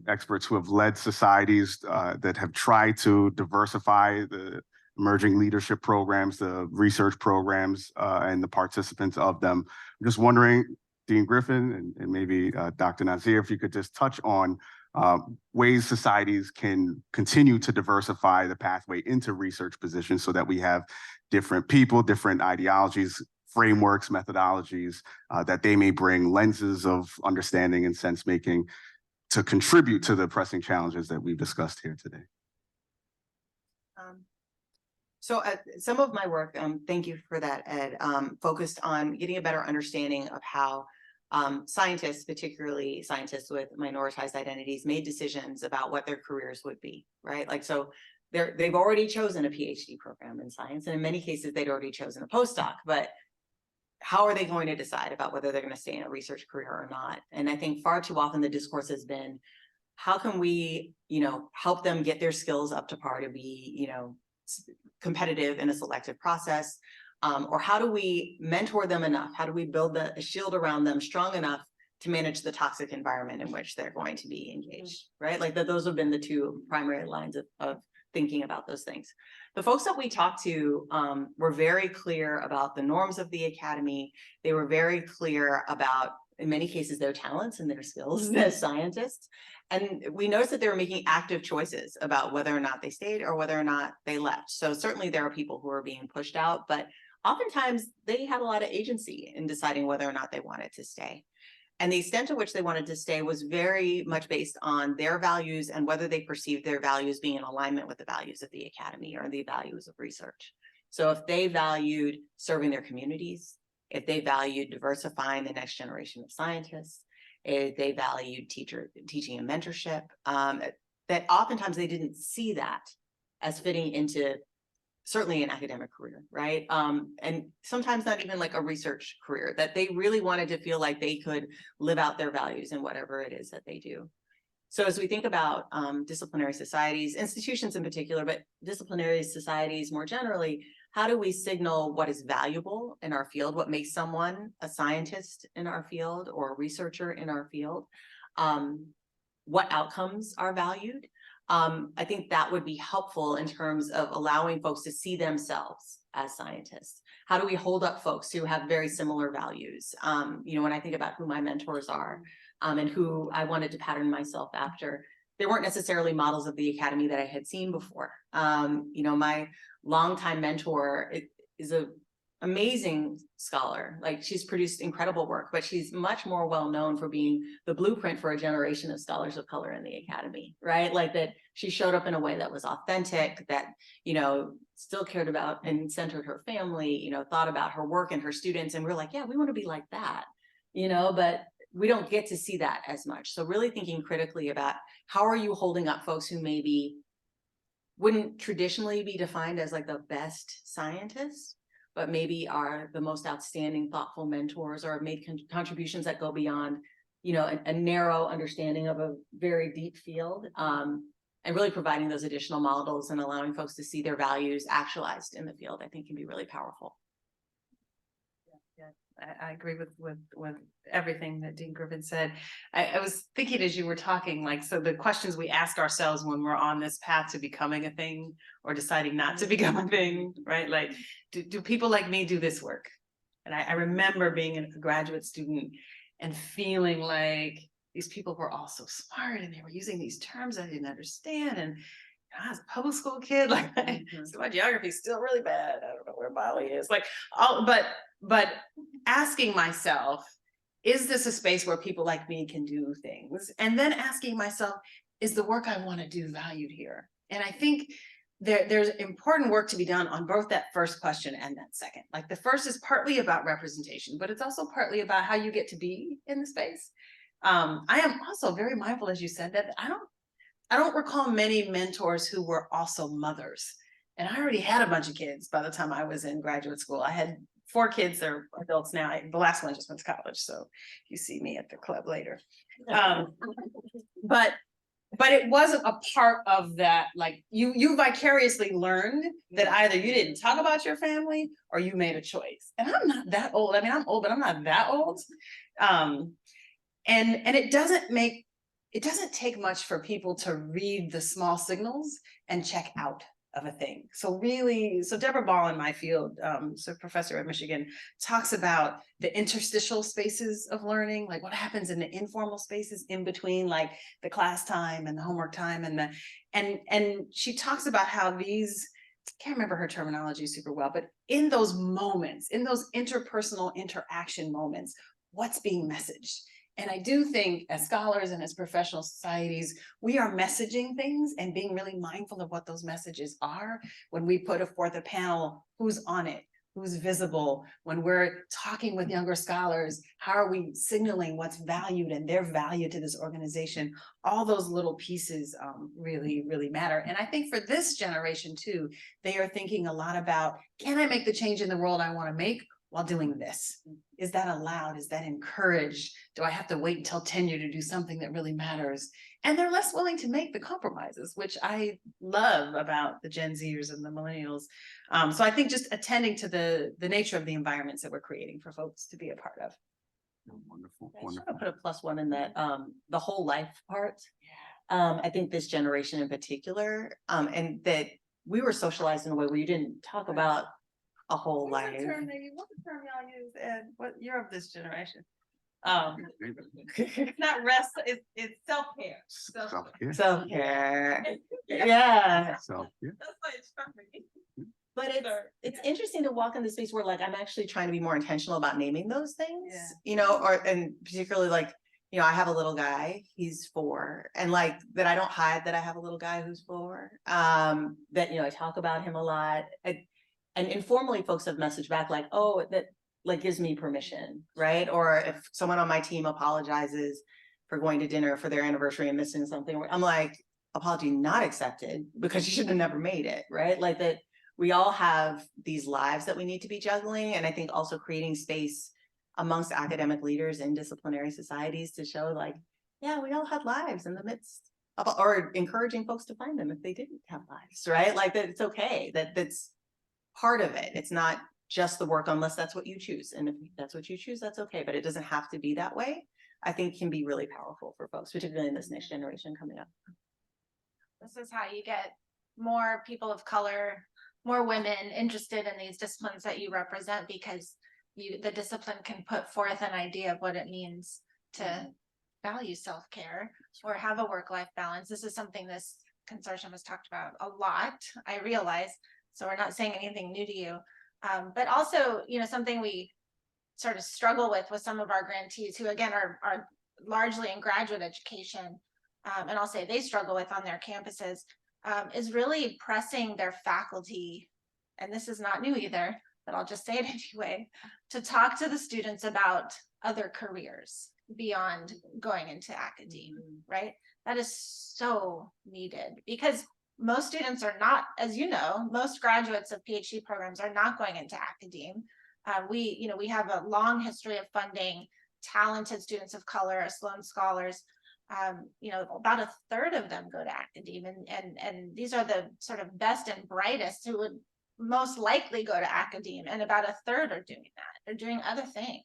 experts who have led societies that have tried to diversify the emerging leadership programs, the research programs, and the participants of them. I'm just wondering, Dean Griffin and maybe Dr. Nazir, if you could just touch on ways societies can continue to diversify the pathway into research positions so that we have different people, different ideologies, frameworks, methodologies that they may bring lenses of understanding and sense making to contribute to the pressing challenges that we've discussed here today. So some of my work, thank you for that, Ed, focused on getting a better understanding of how scientists, particularly scientists with minoritized identities, made decisions about what their careers would be, right? Like, so they've already chosen a PhD program in science, and in many cases, they'd already chosen a postdoc, but how are they going to decide about whether they're going to stay in a research career or not? And I think far too often the discourse has been, how can we, help them get their skills up to par to be, competitive in a selective process? Or how do we mentor them enough? How do we build a shield around them strong enough to manage the toxic environment in which they're going to be engaged, right? Like those have been the two primary lines of thinking about those things. The folks that we talked to were very clear about the norms of the academy. They were very clear about, in many cases, their talents and their skills as scientists. And we noticed that they were making active choices about whether or not they stayed or whether or not they left. So certainly there are people who are being pushed out, but oftentimes they had a lot of agency in deciding whether or not they wanted to stay. And the extent to which they wanted to stay was very much based on their values and whether they perceived their values being in alignment with the values of the academy or the values of research. So if they valued serving their communities, if they valued diversifying the next generation of scientists, if they valued teaching and mentorship, that oftentimes they didn't see that as fitting into certainly an academic career, right? And sometimes not even like a research career, that they really wanted to feel like they could live out their values in whatever it is that they do. So as we think about disciplinary societies, institutions in particular, but disciplinary societies more generally, how do we signal what is valuable in our field, what makes someone a scientist in our field or a researcher in our field, what outcomes are valued? I think that would be helpful in terms of allowing folks to see themselves as scientists. How do we hold up folks who have very similar values? When I think about who my mentors are and who I wanted to pattern myself after, they weren't necessarily models of the academy that I had seen before. My longtime mentor is an amazing scholar. Like, she's produced incredible work, but she's much more well known for being the blueprint for a generation of scholars of color in the academy, right? Like, that she showed up in a way that was authentic, that, still cared about and centered her family, thought about her work and her students. And we're like, yeah, we want to be like that, but we don't get to see that as much. So really thinking critically about how are you holding up folks who maybe wouldn't traditionally be defined as like the best scientists, but maybe are the most outstanding, thoughtful mentors or have made contributions that go beyond, you know, a narrow understanding of a very deep field. And really providing those additional models and allowing folks to see their values actualized in the field, I think can be really powerful. I agree with everything that Dean Griffin said. I was thinking as you were talking, like, so the questions we ask ourselves when we're on this path to becoming a thing or deciding not to become a thing, right? Like, do people like me do this work? And I remember being a graduate student and feeling like these people were all so smart and they were using these terms I didn't understand. And I was a public school kid, like, so my geography is still really bad. I don't know where Bali is. Like, but asking myself, is this a space where people like me can do things? And then asking myself, is the work I want to do valued here? And I think there's important work to be done on both that first question and that second. Like, the first is partly about representation, but it's also partly about how you get to be in the space. I am also very mindful, as you said, that I don't recall many mentors who were also mothers. And I already had a bunch of kids by the time I was in graduate school. I had 4 kids, they're adults now. The last one just went to college, so you see me at the club later. But it wasn't a part of that, like, you vicariously learned that either you didn't talk about your family or you made a choice. And I'm not that old. I mean, I'm old, but I'm not that old. And it doesn't take much for people to read the small signals and check out of a thing. So Deborah Ball in my field, so professor at Michigan, talks about the interstitial spaces of learning, like what happens in the informal spaces in between, like the class time and the homework time, and she talks about how these, I can't remember her terminology super well, but in those moments, in those interpersonal interaction moments, what's being messaged? And I do think as scholars and as professional societies, we are messaging things and being really mindful of what those messages are. When we put forth a panel, who's on it, who's visible? When we're talking with younger scholars, how are we signaling what's valued and their value to this organization? All those little pieces really, really matter. And I think for this generation too, they are thinking a lot about, can I make the change in the world I want to make while doing this? Is that allowed? Is that encouraged? Do I have to wait until tenure to do something that really matters? And they're less willing to make the compromises, which I love about the Gen Zers and the millennials. So I think just attending to the nature of the environments that we're creating for folks to be a part of. Wonderful, I wonderful. should put a +1 in that, the whole life part. I think this generation in particular, and that we were socialized in a way where you didn't talk about a whole life. What's the term y'all use, Ed? What, you're of this generation. It's not rest, it's self-care. Self-care. Self-care. Yeah. Self-care. That's why it's from me. But it's interesting to walk in the space where, like, I'm actually trying to be more intentional about naming those things, Yeah. you know, and particularly, like, you know, I have a little guy, he's 4, and like that I don't hide that I have a little guy who's 4, that, you know, I talk about him a lot. And informally folks have messaged back like, oh, that like gives me permission, right? Or if someone on my team apologizes for going to dinner for their anniversary and missing something, I'm like, apology not accepted, because you should have never made it, right? Like that we all have these lives that we need to be juggling. And I think also creating space amongst academic leaders in disciplinary societies to show like, yeah, we all had lives in the midst of, or encouraging folks to find them if they didn't have lives, right? Like that it's okay, that's part of it. It's not just the work unless that's what you choose. And if that's what you choose, that's okay, but it doesn't have to be that way. I think can be really powerful for folks, particularly in this next generation coming up. This is how you get more people of color, more women interested in these disciplines that you represent, because the discipline can put forth an idea of what it means to value self-care or have a work-life balance. This is something this consortium has talked about a lot, I realize. So we're not saying anything new to you, but also, you know, something we sort of struggle with some of our grantees who, again, are largely in graduate education, and I'll say they struggle with on their campuses, is really pressing their faculty, and this is not new either, but I'll just say it anyway, to talk to the students about other careers beyond going into academia, right? That is so needed, because most students are not, as you know, most graduates of PhD programs are not going into academe. We have a long history of funding talented students of color, Sloan scholars. About a third of them go to academe, and these are the sort of best and brightest who would most likely go to academe, and about a third are doing that. They're doing other things,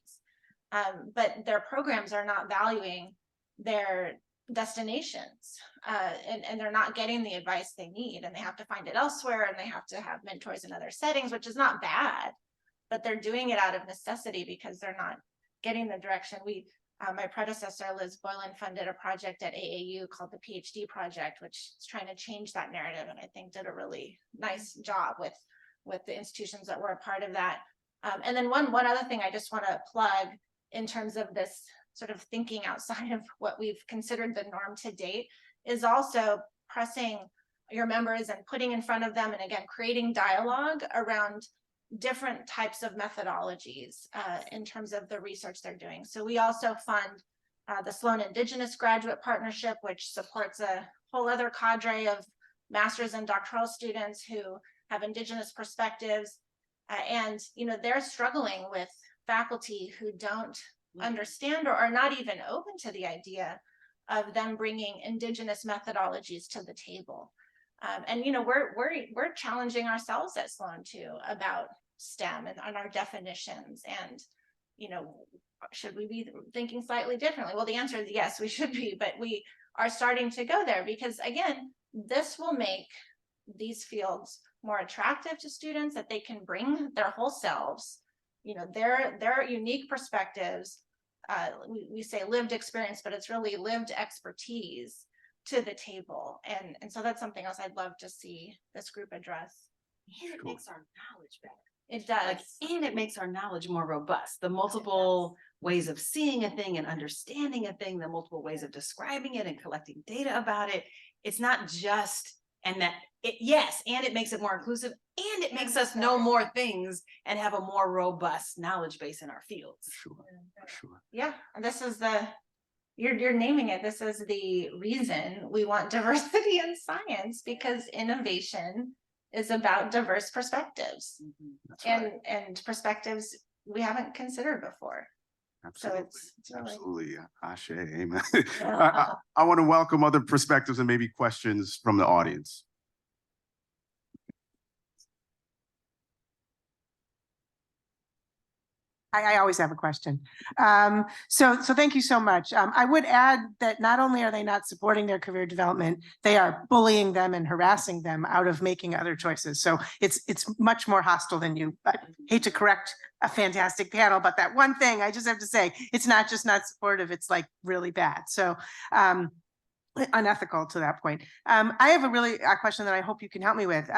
but their programs are not valuing their destinations, and they're not getting the advice they need, and they have to find it elsewhere, and they have to have mentors in other settings, which is not bad, but they're doing it out of necessity because they're not getting the direction. My predecessor, Liz Boylan, funded a project at AAU called the PhD Project, which is trying to change that narrative, and I think did a really nice job with the institutions that were a part of that. And then one other thing I just want to plug in terms of this sort of thinking outside of what we've considered the norm to date is also pressing your members and putting in front of them, and again, creating dialogue around different types of methodologies in terms of the research they're doing. So we also fund the Sloan Indigenous Graduate Partnership, which supports a whole other cadre of master's and doctoral students who have Indigenous perspectives. And they're struggling with faculty who don't understand or are not even open to the idea of them bringing Indigenous methodologies to the table. And we're challenging ourselves at Sloan too about STEM and our definitions, and should we be thinking slightly differently? Well, the answer is yes, we should be, but we are starting to go there because again, this will make these fields more attractive to students, that they can bring their whole selves, their unique perspectives. We say lived experience, but it's really lived expertise to the table, and so that's something else I'd love to see this group address. And it makes our knowledge better. It does. And it makes our knowledge more robust. The multiple ways of seeing a thing and understanding a thing, the multiple ways of describing it and collecting data about it. It's not just, and it makes it more inclusive, and it makes us know more things and have a more robust knowledge base in our fields. Sure. Yeah, and this is you're naming it. This is the reason we want diversity in science, because innovation is about diverse perspectives. That's right. and perspectives we haven't considered before. Absolutely. So it's really, Absolutely. Ashe, amen. I want to welcome other perspectives and maybe questions from the audience. I always have a question. So thank you so much. I would add that not only are they not supporting their career development, they are bullying them and harassing them out of making other choices. So it's much more hostile than you. I hate to correct a fantastic panel, but that one thing I just have to say, it's not just not supportive, it's like really bad. So unethical to that point. I have a question that I hope you can help me with.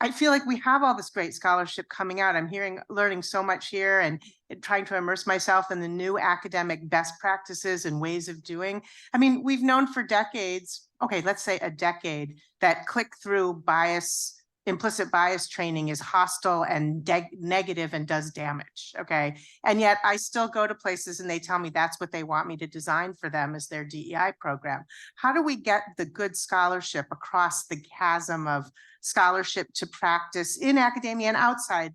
I feel like we have all this great scholarship coming out. I'm learning so much here and trying to immerse myself in the new academic best practices and ways of doing. I mean, we've known for decades, okay, let's say a decade, that click-through bias, implicit bias training is hostile and negative and does damage, okay? And yet I still go to places and they tell me that's what they want me to design for them as their DEI program. How do we get the good scholarship across the chasm of scholarship to practice in academia and outside,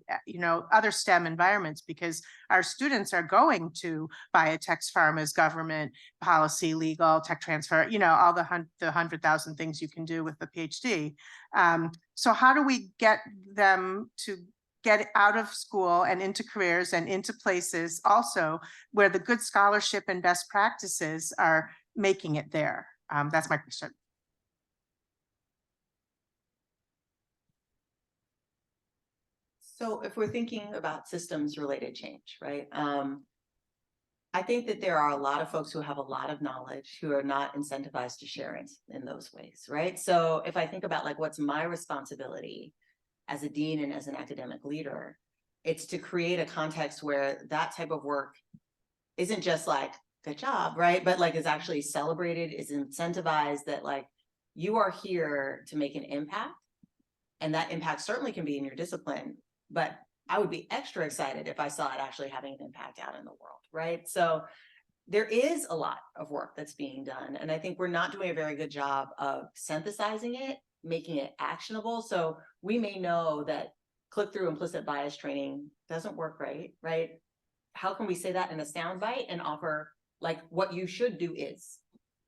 other STEM environments, because our students are going to biotechs, pharmas, government, policy, legal, tech transfer, all the 100,000 things you can do with a PhD. So how do we get them to get out of school and into careers and into places also where the good scholarship and best practices are making it there? That's my question. So if we're thinking about systems related change, right? I think that there are a lot of folks who have a lot of knowledge who are not incentivized to share it in those ways, right? So if I think about like what's my responsibility as a dean and as an academic leader, it's to create a context where that type of work isn't just like, good job, right? But like is actually celebrated, is incentivized, that like you are here to make an impact. And that impact certainly can be in your discipline, but I would be extra excited if I saw it actually having an impact out in the world, right? So there is a lot of work that's being done. And I think we're not doing a very good job of synthesizing it making it actionable. So we may know that click-through implicit bias training doesn't work right? How can we say that in a soundbite and offer like what you should do is,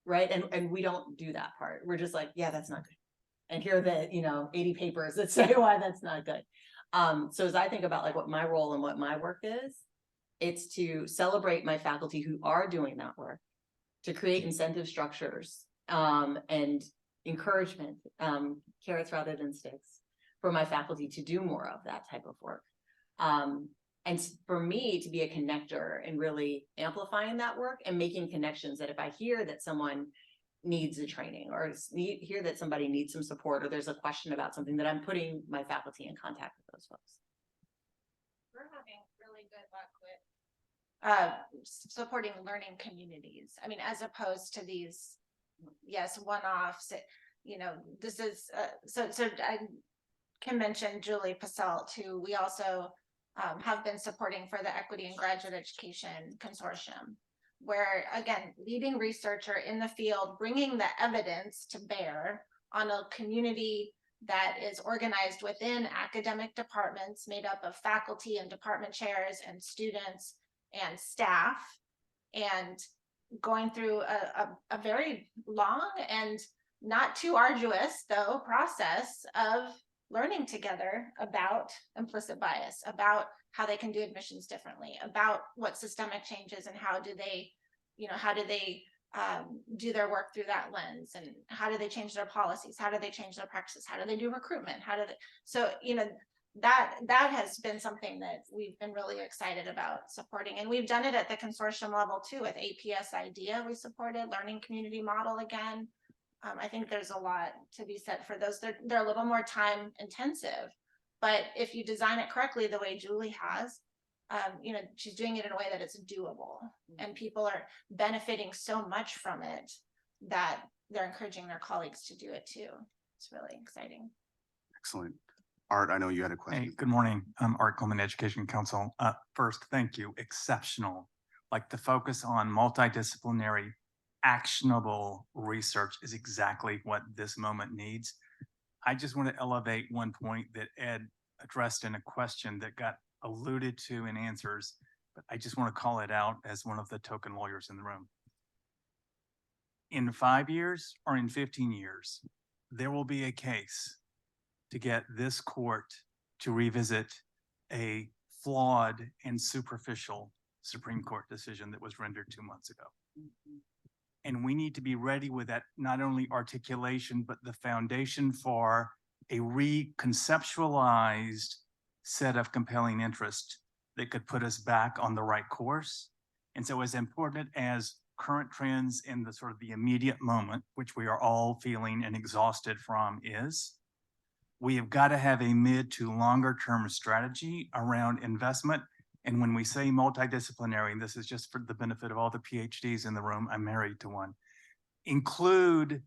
right? And we don't do that part. We're just like, yeah, that's not good. And here are the, 80 papers that say why that's not good. So as I think about like what my role and what my work is, it's to celebrate my faculty who are doing that work, to create incentive structures, and encouragement, carrots rather than sticks, for my faculty to do more of that type of work. And for me to be a connector and really amplifying that work and making connections, that if I hear that someone needs a training or hear that somebody needs some support or there's a question about something, that I'm putting my faculty in contact with those folks. We're having really good luck with supporting learning communities. I mean, as opposed to these, yes, one-offs, this is, so I can mention Julie Passelt, who we also have been supporting for the Equity in Graduate Education Consortium, where again, leading researcher in the field, bringing the evidence to bear on a community that is organized within academic departments made up of faculty and department chairs and students and staff, and going through a very long and not too arduous though process of learning together about implicit bias, about how they can do admissions differently, about what systemic changes and how do they do their work through that lens, and how do they change their policies, how do they change their practices, how do they do recruitment, that has been something that we've been really excited about supporting, and we've done it at the consortium level too. With APS IDEA, we supported learning community model again. I think there's a lot to be said for those. They're a little more time intensive, but if you design it correctly, the way Julie has, she's doing it in a way that it's doable, and people are benefiting so much from it that they're encouraging their colleagues to do it too. It's really exciting. Excellent. Art, I know you had a Hey, question. good morning. I'm Art Coleman, Education Council. First, thank you. Exceptional. Like the focus on multidisciplinary, actionable research is exactly what this moment needs. I just want to elevate one point that Ed addressed in a question that got alluded to in answers, but I just want to call it out as one of the token lawyers in the room. In 5 years or in 15 years, there will be a case to get this court to revisit a flawed and superficial Supreme Court decision that was rendered 2 months ago. And we need to be ready with that, not only articulation, but the foundation for a reconceptualized set of compelling interest that could put us back on the right course. And so as important as current trends in the sort of the immediate moment, which we are all feeling and exhausted from is, we have got to have a mid to longer term strategy around investment. And when we say multidisciplinary, and this is just for the benefit of all the PhDs in the room, I'm married to one, include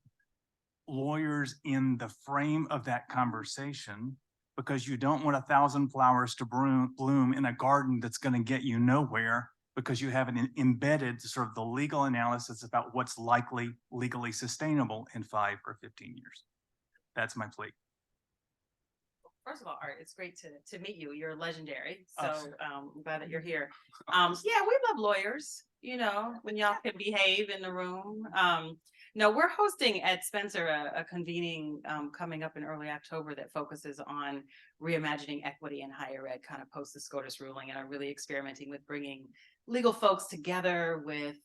lawyers in the frame of that conversation, because you don't want 1,000 flowers to bloom in a garden that's going to get you nowhere, because you haven't embedded sort of the legal analysis about what's likely legally sustainable in 5 or 15 years. That's my plea. First of all, Art, it's great to meet you. You're legendary. Oh. So I'm glad that you're here. Yeah, we love lawyers, when y'all can behave in the room. No, we're hosting at Spencer a convening coming up in early October that focuses on reimagining equity in higher ed, kind of post the SCOTUS ruling, and I'm really experimenting with bringing legal folks together with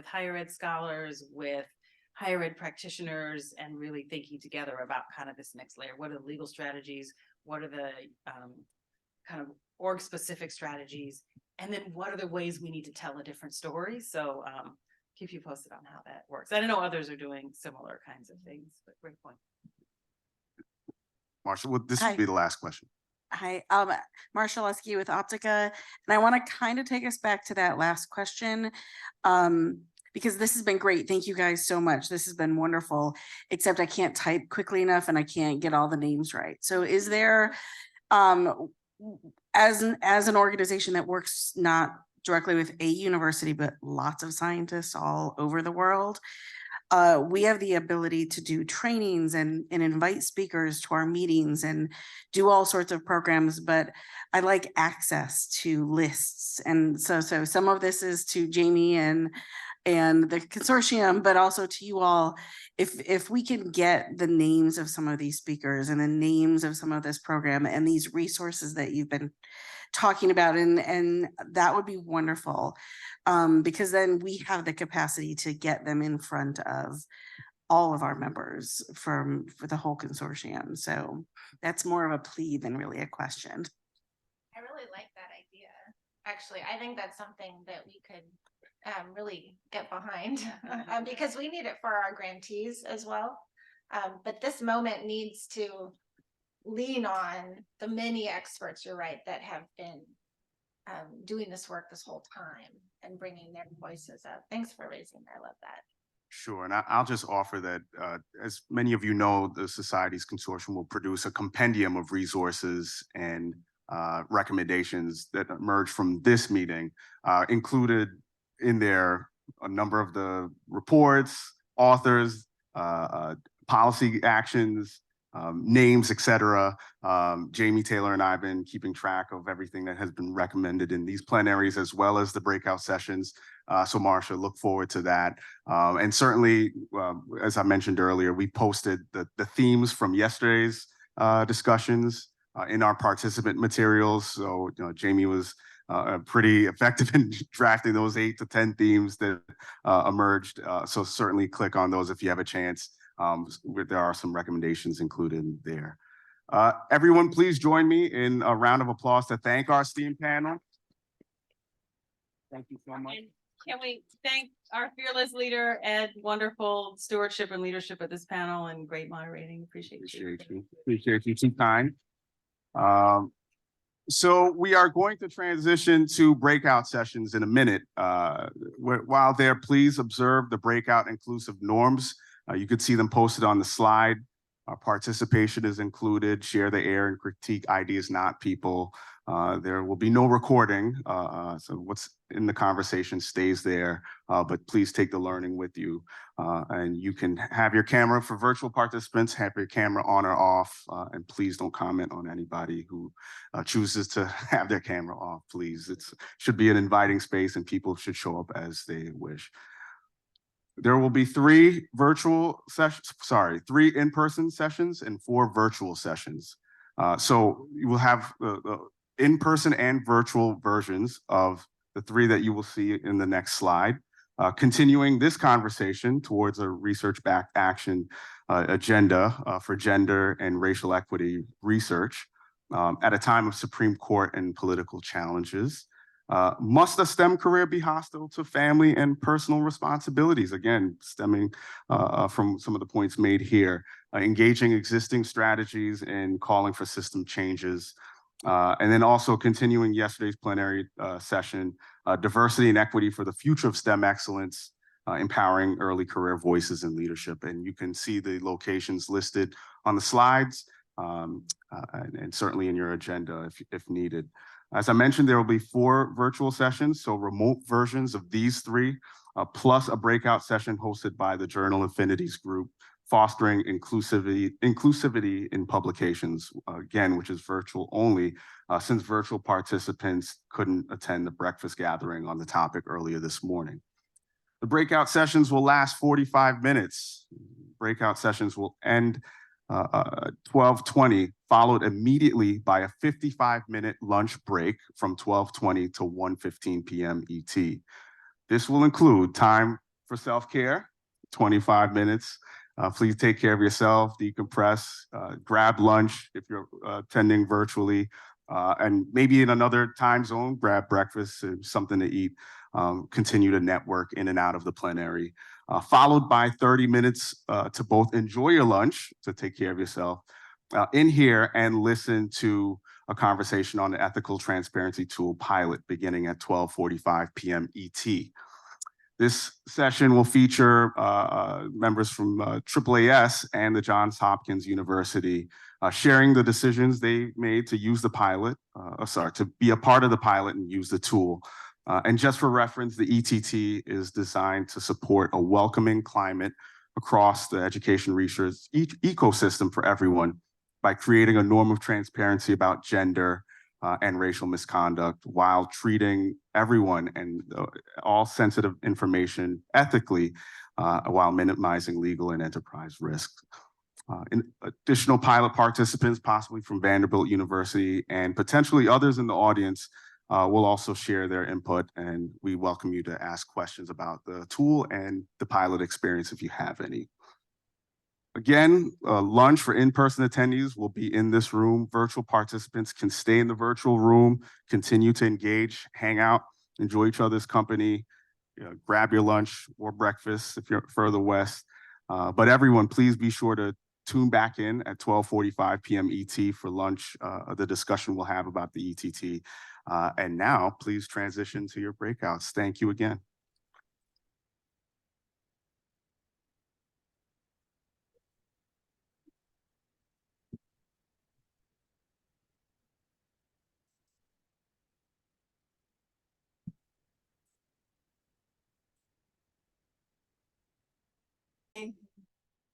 higher ed scholars, with higher ed practitioners, and really thinking together about kind of this next layer. What are the legal strategies? What are the kind of org specific strategies? And then what are the ways we need to tell a different story? So keep you posted on how that works. I don't know others are doing similar kinds of things, but great point. Marcia, well, this will Hi. be the last question. Hi, Marsha Lusky with Optica, and I want to kind of take us back to that last question, because this has been great. Thank you guys so much. This has been wonderful, except I can't type quickly enough and I can't get all the names right. So is there, as an organization that works not directly with a university, but lots of scientists all over the world, We have the ability to do trainings and invite speakers to our meetings and do all sorts of programs, but I like access to lists. And so some of this is to Jamie and the consortium, but also to you all. If we can get the names of some of these speakers and the names of some of this program and these resources that you've been talking about, and that would be wonderful. Because then we have the capacity to get them in front of all of our members for the whole consortium. So that's more of a plea than really a question. I really like that idea. Actually, I think that's something that we could really get behind because we need it for our grantees as well. But this moment needs to lean on the many experts, you're right, that have been doing this work this whole time and bringing their voices up. Thanks for raising that. I love that. Sure, and I'll just offer that, as many of you know, the Society's Consortium will produce a compendium of resources and recommendations that emerge from this meeting, included in there a number of the reports, authors, policy actions, names, etc. Jamie Taylor and I have been keeping track of everything that has been recommended in these plenaries as well as the breakout sessions. So Marcia, look forward to that. And certainly, as I mentioned earlier, we posted the themes from yesterday's discussions in our participant materials. So Jamie was pretty effective in drafting those 8 to 10 themes that emerged. So certainly click on those if you have a chance. There are some recommendations included there. Everyone, please join me in a round of applause to thank our esteemed panel. Thank you so much. And can we thank our fearless leader, Ed, wonderful stewardship and leadership of this panel and great moderating. Appreciate you. Appreciate you. Too kind. So we are going to transition to breakout sessions in a minute. While there, please observe the breakout inclusive norms. You could see them posted on the slide. Our participation is included. Share the air and critique ideas, not people. There will be no recording. So what's in the conversation stays there, but please take the learning with you. And you can have your camera for virtual participants, have your camera on or off, and please don't comment on anybody who chooses to have their camera off, please. It should be an inviting space and people should show up as they wish. There will be 3 in-person sessions and 4 virtual sessions. So you will have the in-person and virtual versions of the 3 that you will see in the next slide, continuing this conversation towards a research-backed action agenda for gender and racial equity research at a time of Supreme Court and political challenges. Must a STEM career be hostile to family and personal responsibilities? Again, stemming from some of the points made here, engaging existing strategies and calling for system changes. And then also continuing yesterday's plenary session, diversity and equity for the future of STEM excellence, empowering early career voices in leadership. And you can see the locations listed on the slides and certainly in your agenda if needed. As I mentioned, there will be 4 virtual sessions, so remote versions of these 3, plus a breakout session hosted by the Journal Affinities Group, fostering inclusivity in publications, again, which is virtual only, since virtual participants couldn't attend the breakfast gathering on the topic earlier this morning. The breakout sessions will last 45 minutes. Breakout sessions will end 12:20, followed immediately by a 55-minute lunch break from 12:20 to 1:15 p.m. ET. This will include time for self-care, 25 minutes. Please take care of yourself, decompress, grab lunch if you're attending virtually, and maybe in another time zone, grab breakfast, something to eat, continue to network in and out of the plenary. Followed by 30 minutes to both enjoy your lunch, to take care of yourself, in here and listen to a conversation on the ethical transparency tool pilot beginning at 12:45 p.m. ET. This session will feature members from AAAS and the Johns Hopkins University sharing the decisions they made to use the pilot, to be a part of the pilot and use the tool. And just for reference, the ETT is designed to support a welcoming climate across the education research ecosystem for everyone by creating a norm of transparency about gender and racial misconduct while treating everyone and all sensitive information ethically while minimizing legal and enterprise risks. Additional pilot participants, possibly from Vanderbilt University and potentially others in the audience, will also share their input, and we welcome you to ask questions about the tool and the pilot experience if you have any. Again, lunch for in-person attendees will be in this room. Virtual participants can stay in the virtual room, continue to engage, hang out, enjoy each other's company, grab your lunch or breakfast if you're further west. But everyone, please be sure to tune back in at 12:45 p.m. ET for lunch, the discussion we'll have about the ETT. And now, please transition to your breakouts. Thank you again.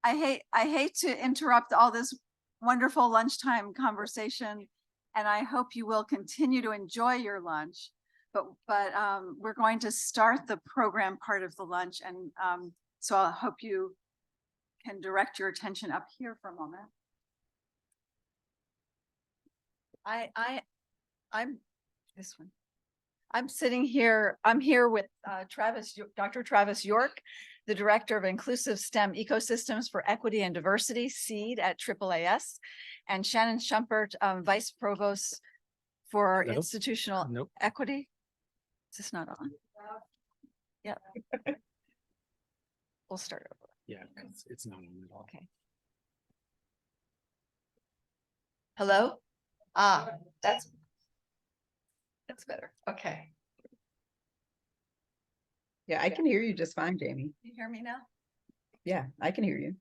I hate to interrupt all this wonderful lunchtime conversation, and I hope you will continue to enjoy your lunch. But we're going to start the program part of the lunch, and so I hope you can direct your attention up here for a moment. I'm this one. I'm sitting here, I'm here with Dr. Travis York, the Director of Inclusive STEM Ecosystems for Equity and Diversity, SEED at AAAS, and Shannon Schumpert, Vice Provost for Institutional Equity. Is this not on? Yeah. We'll start over. Yeah, it's not on at all. Okay. Hello? That's better. Okay. Yeah, I can hear you just fine, Jamie. Can you hear me now? Yeah, I can hear you.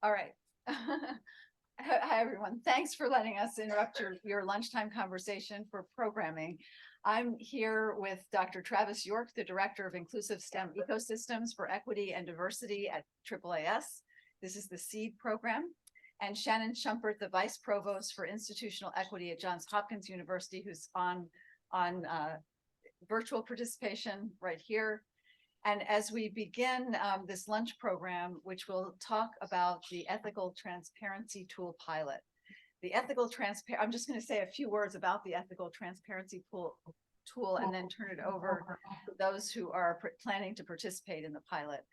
All right. Hi, everyone. Thanks for letting us interrupt your lunchtime conversation for programming. I'm here with Dr. Travis York, the Director of Inclusive STEM Ecosystems for Equity and Diversity at AAAS. This is the SEED program. And Shannon Schumpert, the Vice Provost for Institutional Equity at Johns Hopkins University, who's on virtual participation right here. And as we begin this lunch program, which will talk about the ethical transparency tool pilot. The ethical I'm just going to say a few words about the ethical transparency tool and then turn it over to those who are planning to participate in the pilot.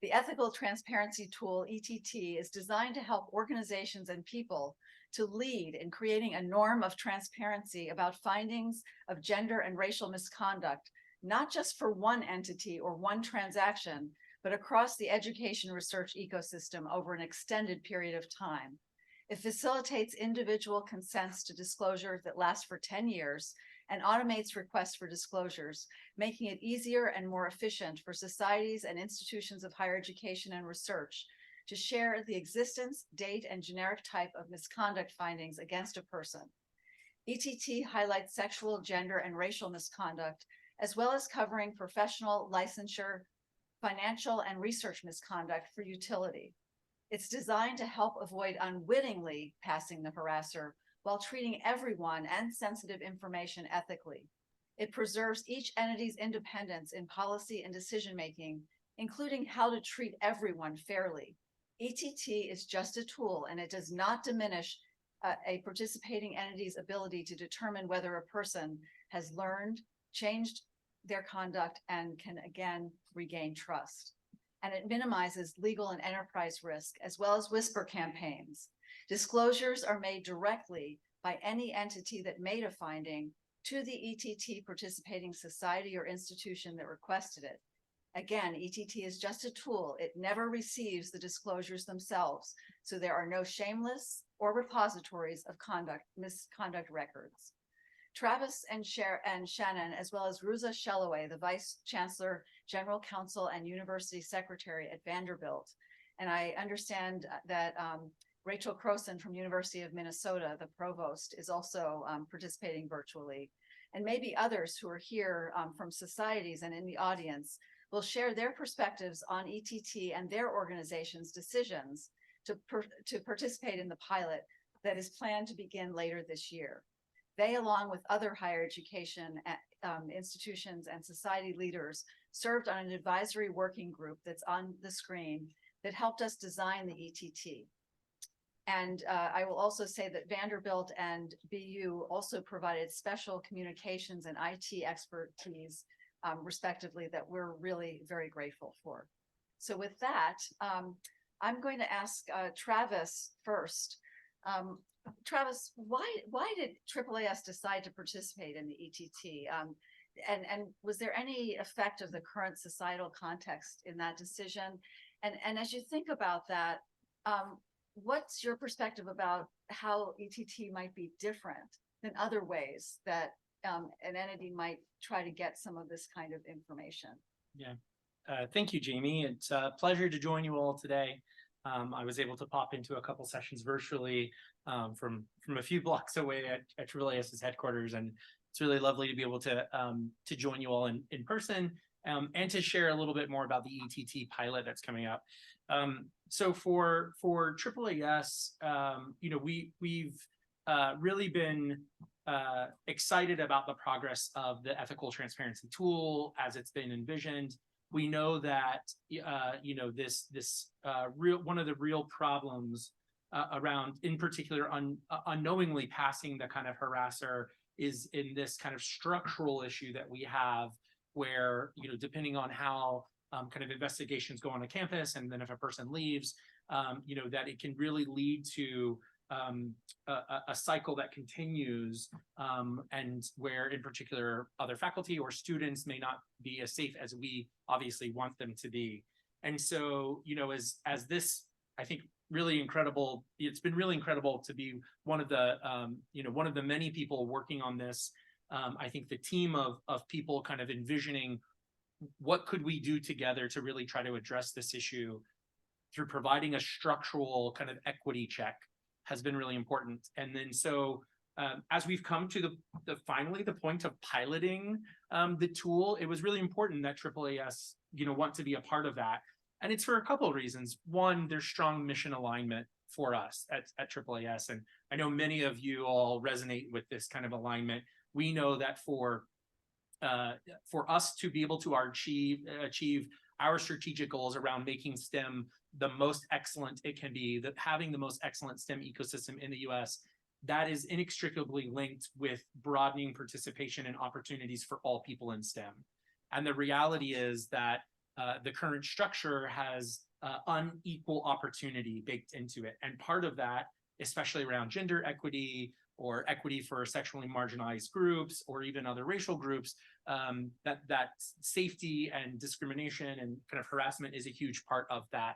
The ethical transparency tool, ETT, is designed to help organizations and people to lead in creating a norm of transparency about findings of gender and racial misconduct, not just for one entity or one transaction, but across the education research ecosystem over an extended period of time. It facilitates individual consents to disclosures that last for 10 years and automates requests for disclosures, making it easier and more efficient for societies and institutions of higher education and research to share the existence, date, and generic type of misconduct findings against a person. ETT highlights sexual, gender, and racial misconduct, as well as covering professional, licensure, financial, and research misconduct for utility. It's designed to help avoid unwittingly passing the harasser while treating everyone and sensitive information ethically. It preserves each entity's independence in policy and decision-making, including how to treat everyone fairly. ETT is just a tool, and it does not diminish a participating entity's ability to determine whether a person has learned, changed their conduct, and can again regain trust. And it minimizes legal and enterprise risk, as well as whisper campaigns. Disclosures are made directly by any entity that made a finding to the ETT participating society or institution that requested it. Again, ETT is just a tool. It never receives the disclosures themselves, so there are no shameless or repositories of misconduct records. Travis and Shannon, as well as Ruza Shellaway, the Vice Chancellor, General Counsel, and University Secretary at Vanderbilt. And I understand that Rachel Croson from University of Minnesota, the Provost, is also participating virtually. And maybe others who are here from societies and in the audience will share their perspectives on ETT and their organization's decisions to participate in the pilot that is planned to begin later this year. They, along with other higher education institutions and society leaders, served on an advisory working group that's on the screen that helped us design the ETT. And I will also say that Vanderbilt and BU also provided special communications and IT expertise, respectively, that we're really very grateful for. So with that, I'm going to ask Travis first. Travis, why did AAAS decide to participate in the ETT? And was there any effect of the current societal context in that decision? And as you think about that, what's your perspective about how ETT might be different than other ways that an entity might try to get some of this kind of information? Yeah. Thank you, Jamie. It's a pleasure to join you all today. I was able to pop into a couple sessions virtually from a few blocks away at AAAS's headquarters, and it's really lovely to be able to join you all in person and to share a little bit more about the ETT pilot that's coming up. So for AAAS, you know, we've really been excited about the progress of the ethical transparency tool as it's been envisioned. We know that you know, one of the real problems around, in particular, unknowingly passing the kind of harasser is in this kind of structural issue that we have, where, you know, depending on how kind of investigations go on a campus, and then if a person leaves, you know, that it can really lead to a cycle that continues, and where, in particular, other faculty or students may not be as safe as we obviously want them to be. And so, you know, as this, I think, really incredible, it's been really incredible to be one of the, you know, one of the many people working on this. I think the team of people kind of envisioning what could we do together to really try to address this issue through providing a structural kind of equity check has been really important. And then so as we've come to finally the point of piloting the tool, it was really important that AAAS, you know, want to be a part of that. And it's for a couple of reasons. One, there's strong mission alignment for us at AAAS. And I know many of you all resonate with this kind of alignment. We know that for us to be able to achieve our strategic goals around making STEM the most excellent it can be, that having the most excellent STEM ecosystem in the US, that is inextricably linked with broadening participation and opportunities for all people in STEM. And the reality is that the current structure has unequal opportunity baked into it. And part of that, especially around gender equity or equity for sexually marginalized groups or even other racial groups, that safety and discrimination and kind of harassment is a huge part of that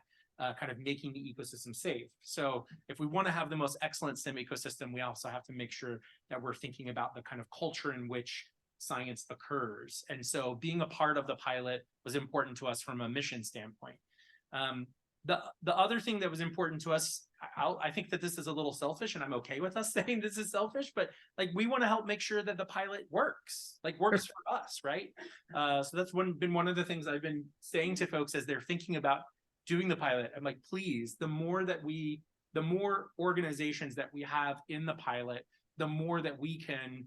kind of making the ecosystem safe. So if we want to have the most excellent STEM ecosystem, we also have to make sure that we're thinking about the kind of culture in which science occurs. And so being a part of the pilot was important to us from a mission standpoint. The other thing that was important to us, I think that this is a little selfish, and I'm okay with us saying this is selfish, but like, we want to help make sure that the pilot works for us, right? So that's been one of the things I've been saying to folks as they're thinking about doing the pilot. I'm like, please, the more organizations that we have in the pilot, the more that we can,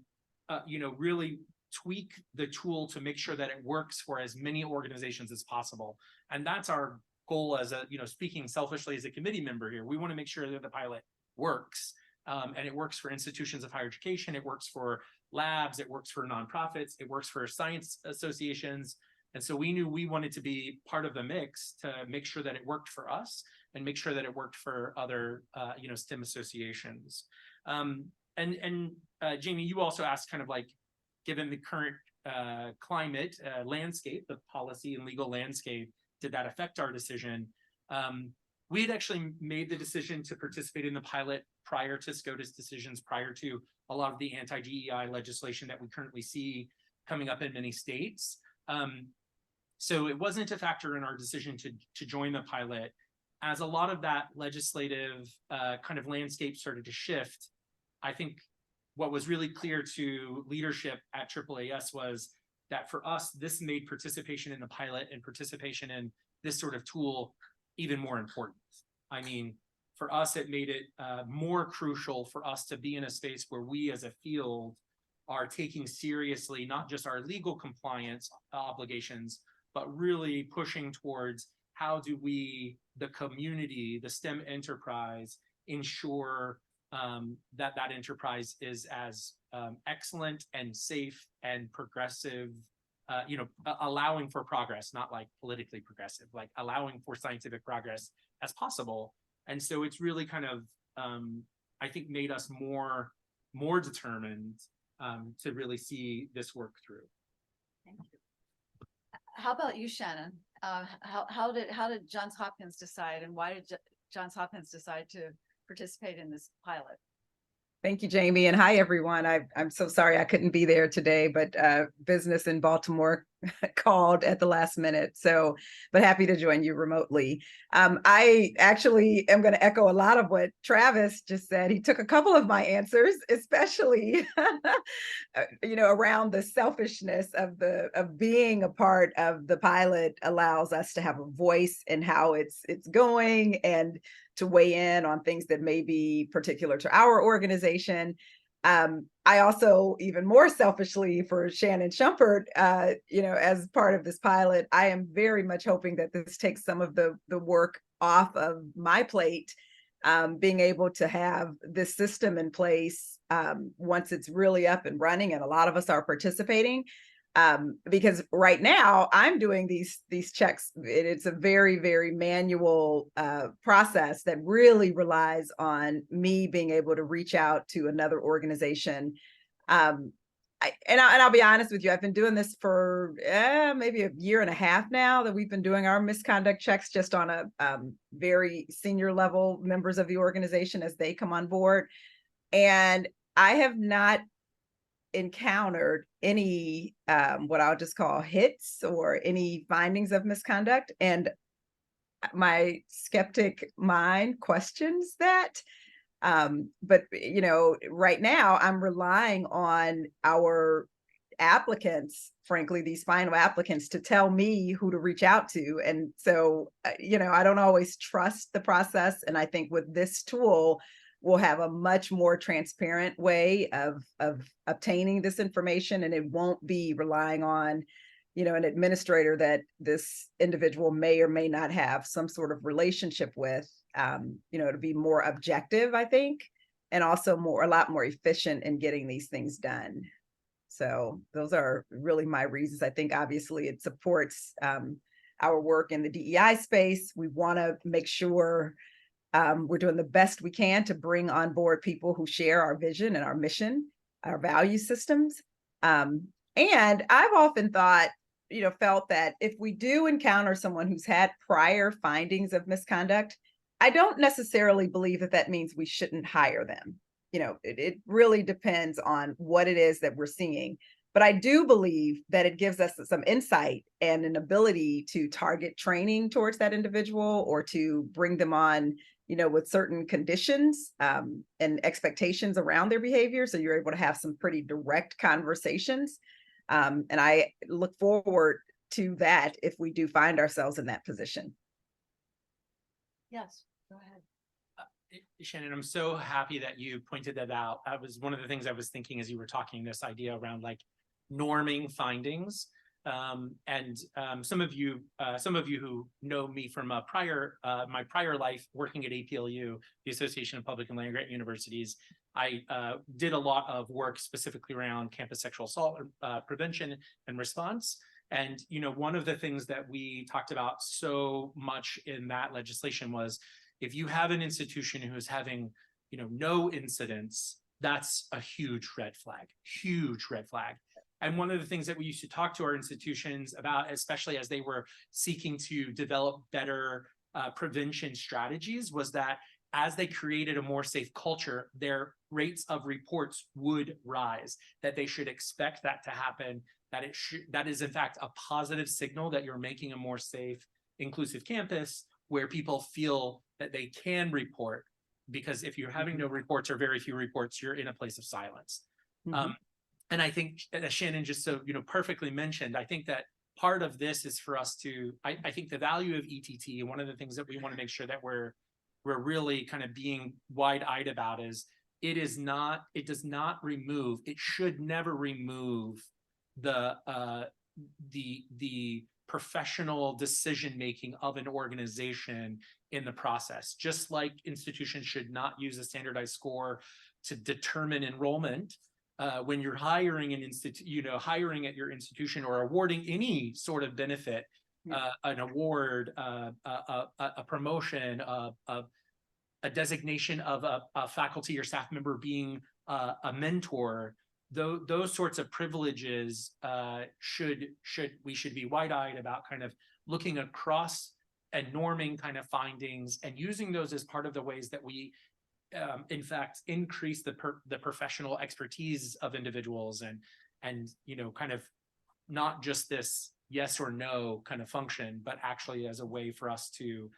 you know, really tweak the tool to make sure that it works for as many organizations as possible. And that's our goal as a, you know, speaking selfishly as a committee member here. We want to make sure that the pilot works, and it works for institutions of higher education, it works for labs, it works for nonprofits, it works for science associations. And so we knew we wanted to be part of the mix to make sure that it worked for us and make sure that it worked for other, you know, STEM associations. Jamie, you also asked kind of like, given the current climate landscape, the policy and legal landscape, did that affect our decision? We had actually made the decision to participate in the pilot prior to SCOTUS decisions, prior to a lot of the anti-DEI legislation that we currently see coming up in many states. So it wasn't a factor in our decision to join the pilot. As a lot of that legislative kind of landscape started to shift, I think what was really clear to leadership at AAAS was that for us, this made participation in the pilot and participation in this sort of tool even more important. I mean, for us, it made it more crucial for us to be in a space where we as a field are taking seriously not just our legal compliance obligations, but really pushing towards how do we, the community, the STEM enterprise, ensure that that enterprise is as excellent and safe and progressive, allowing for progress, not like politically progressive, like allowing for scientific progress as possible. And so it's really kind of, I think, made us more determined to really see this work through. Thank you. How about you, Shannon? How did Johns Hopkins decide, and why did Johns Hopkins decide to participate in this pilot? Thank you, Jamie. And hi, everyone. I'm so sorry I couldn't be there today, but business in Baltimore called at the last minute. So, but happy to join you remotely. I actually am going to echo a lot of what Travis just said. He took a couple of my answers, especially, around the selfishness of being a part of the pilot allows us to have a voice in how it's going and to weigh in on things that may be particular to our organization. I also, even more selfishly for Shannon Shumpert, as part of this pilot, I am very much hoping that this takes some of the work off of my plate, being able to have this system in place once it's really up and running, and a lot of us are participating. Because right now I'm doing these checks. It's a very, very manual process that really relies on me being able to reach out to another organization. I'll be honest with you, I've been doing this for maybe a year and a half now, that we've been doing our misconduct checks just on a very senior level members of the organization as they come on board. And I have not encountered any what I'll just call hits or any findings of misconduct, and my skeptic mind questions that. But right now I'm relying on our applicants, frankly, these final applicants, to tell me who to reach out to. And so I don't always trust the process, and I think with this tool we'll have a much more transparent way of obtaining this information, and it won't be relying on, an administrator that this individual may or may not have some sort of relationship with. To be more objective, I think, and also a lot more efficient in getting these things done. So those are really my reasons. I think obviously it supports our work in the DEI space. We want to make sure we're doing the best we can to bring on board people who share our vision and our mission, our value systems. And I've often felt that if we do encounter someone who's had prior findings of misconduct, I don't necessarily believe that means we shouldn't hire them. It really depends on what it is that we're seeing. But I do believe that it gives us some insight and an ability to target training towards that individual, or to bring them on with certain conditions and expectations around their behavior. So you're able to have some pretty direct conversations. And I look forward to that if we do find ourselves in that position. Yes, go ahead. Shannon, I'm so happy that you pointed that out. That was one of the things I was thinking as you were talking, this idea around like norming findings. Some of you who know me from my prior life working at APLU, the Association of Public and Land Grant Universities, I did a lot of work specifically around campus sexual assault prevention and response. And one of the things that we talked about so much in that legislation was, if you have an institution who is having no incidents, that's a huge red flag. And one of the things that we used to talk to our institutions about, especially as they were seeking to develop better prevention strategies, was that as they created a more safe culture, their rates of reports would rise, that they should expect that to happen, that is in fact a positive signal that you're making a more safe, inclusive campus where people feel that they can report. Because if you're having no reports or very few reports, you're in a place of silence. And I think, as Shannon just so, perfectly mentioned, I think that part of this is for us to, I think the value of ETT, and one of the things that we want to make sure that we're really kind of being wide-eyed about is it does not remove, it should never remove the professional decision-making of an organization in the process. Just like institutions should not use a standardized score to determine enrollment, when you're hiring an hiring at your institution or awarding any sort of benefit, an award, a promotion, a designation of a faculty or staff member being a mentor, those sorts of privileges we should be wide-eyed about kind of looking across and norming kind of findings and using those as part of the ways that we in fact increase the professional expertise of individuals and kind of not just this yes or no kind of function, but actually as a way for us to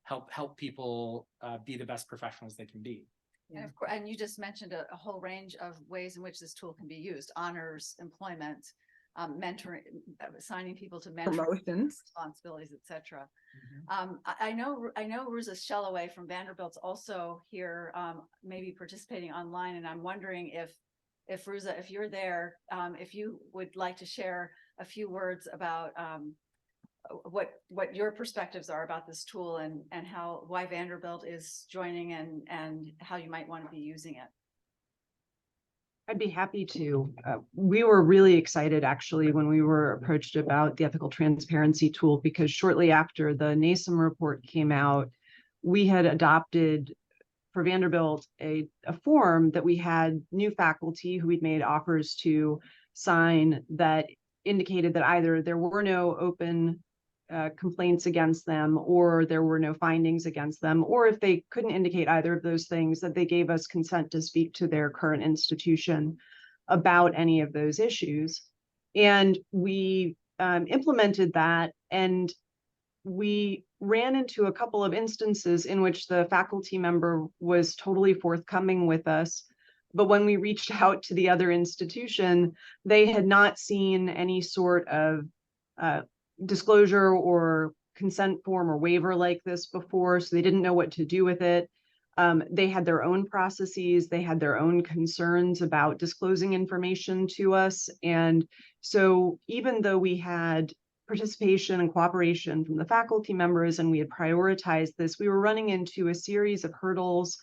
help people be the best professionals they can be. And of course, and you just mentioned a whole range of ways in which this tool can be used: honors, employment, mentoring, assigning people to mentoring Promotions. responsibilities, etc. I know Ruza Shellaway from Vanderbilt's also here, maybe participating online, and I'm wondering if Ruza, if you're there, if you would like to share a few words about what your perspectives are about this tool and why Vanderbilt is joining and how you might want to be using it. I'd be happy to. We were really excited actually when we were approached about the ethical transparency tool, because shortly after the NASM report came out, we had adopted for Vanderbilt a form that we had new faculty who we'd made offers to sign that indicated that either there were no open complaints against them, or there were no findings against them, or if they couldn't indicate either of those things, that they gave us consent to speak to their current institution about any of those issues. And we implemented that, and we ran into a couple of instances in which the faculty member was totally forthcoming with us. But when we reached out to the other institution, they had not seen any sort of disclosure or consent form or waiver like this before, so they didn't know what to do with it. They had their own processes, they had their own concerns about disclosing information to us. And so even though we had participation and cooperation from the faculty members and we had prioritized this, we were running into a series of hurdles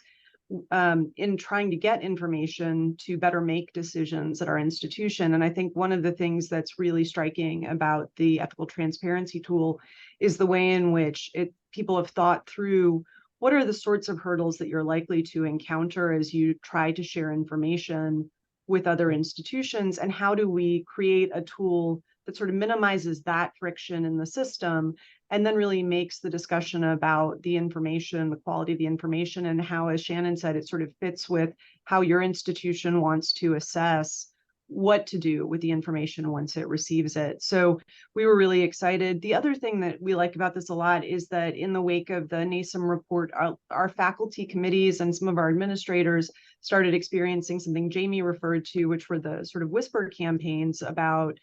in trying to get information to better make decisions at our institution. And I think one of the things that's really striking about the ethical transparency tool is the way in which people have thought through what are the sorts of hurdles that you're likely to encounter as you try to share information with other institutions, and how do we create a tool that sort of minimizes that friction in the system, and then really makes the discussion about the information, the quality of the information, and how, as Shannon said, it sort of fits with how your institution wants to assess what to do with the information once it receives it. So we were really excited. The other thing that we like about this a lot is that in the wake of the NASM report, our faculty committees and some of our administrators started experiencing something Jamie referred to, which were the sort of whisper campaigns about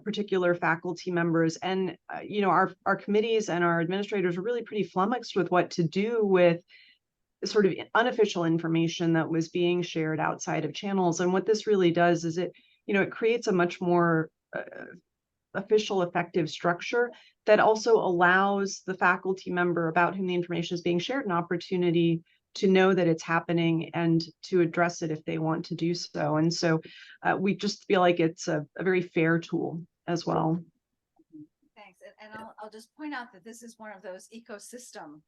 particular faculty members. And our committees and our administrators were really pretty flummoxed with what to do with sort of unofficial information that was being shared outside of channels. And what this really does is it creates a much more official, effective structure that also allows the faculty member about whom the information is being shared an opportunity to know that it's happening and to address it if they want to do so. And so we just feel like it's a very fair tool as well. Thanks. And I'll just point out that this is one of those ecosystem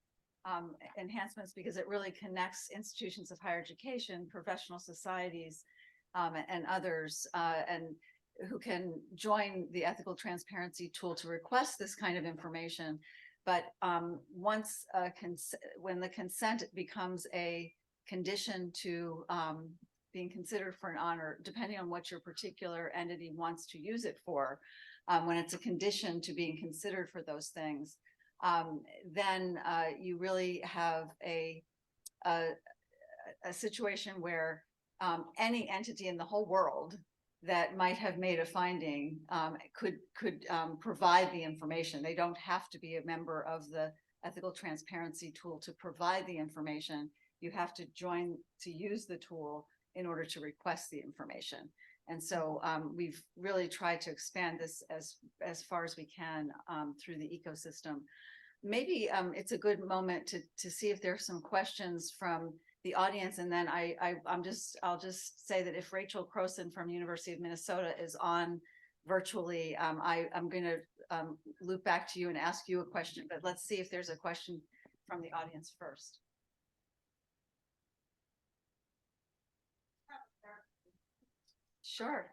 enhancements, because it really connects institutions of higher education, professional societies, and others, and who can join the ethical transparency tool to request this kind of information. But once when the consent becomes a condition to being considered for an honor, depending on what your particular entity wants to use it for, when it's a condition to being considered for those things, then you really have a situation where any entity in the whole world that might have made a finding could provide the information. They don't have to be a member of the ethical transparency tool to provide the information. You have to join to use the tool in order to request the information. And so we've really tried to expand this as far as we can through the ecosystem. Maybe it's a good moment to see if there's some questions from the audience, and then I'll just say that if Rachel Croson from University of Minnesota is on virtually, I'm going to loop back to you and ask you a question. But let's see if there's a question from the audience first. Sure.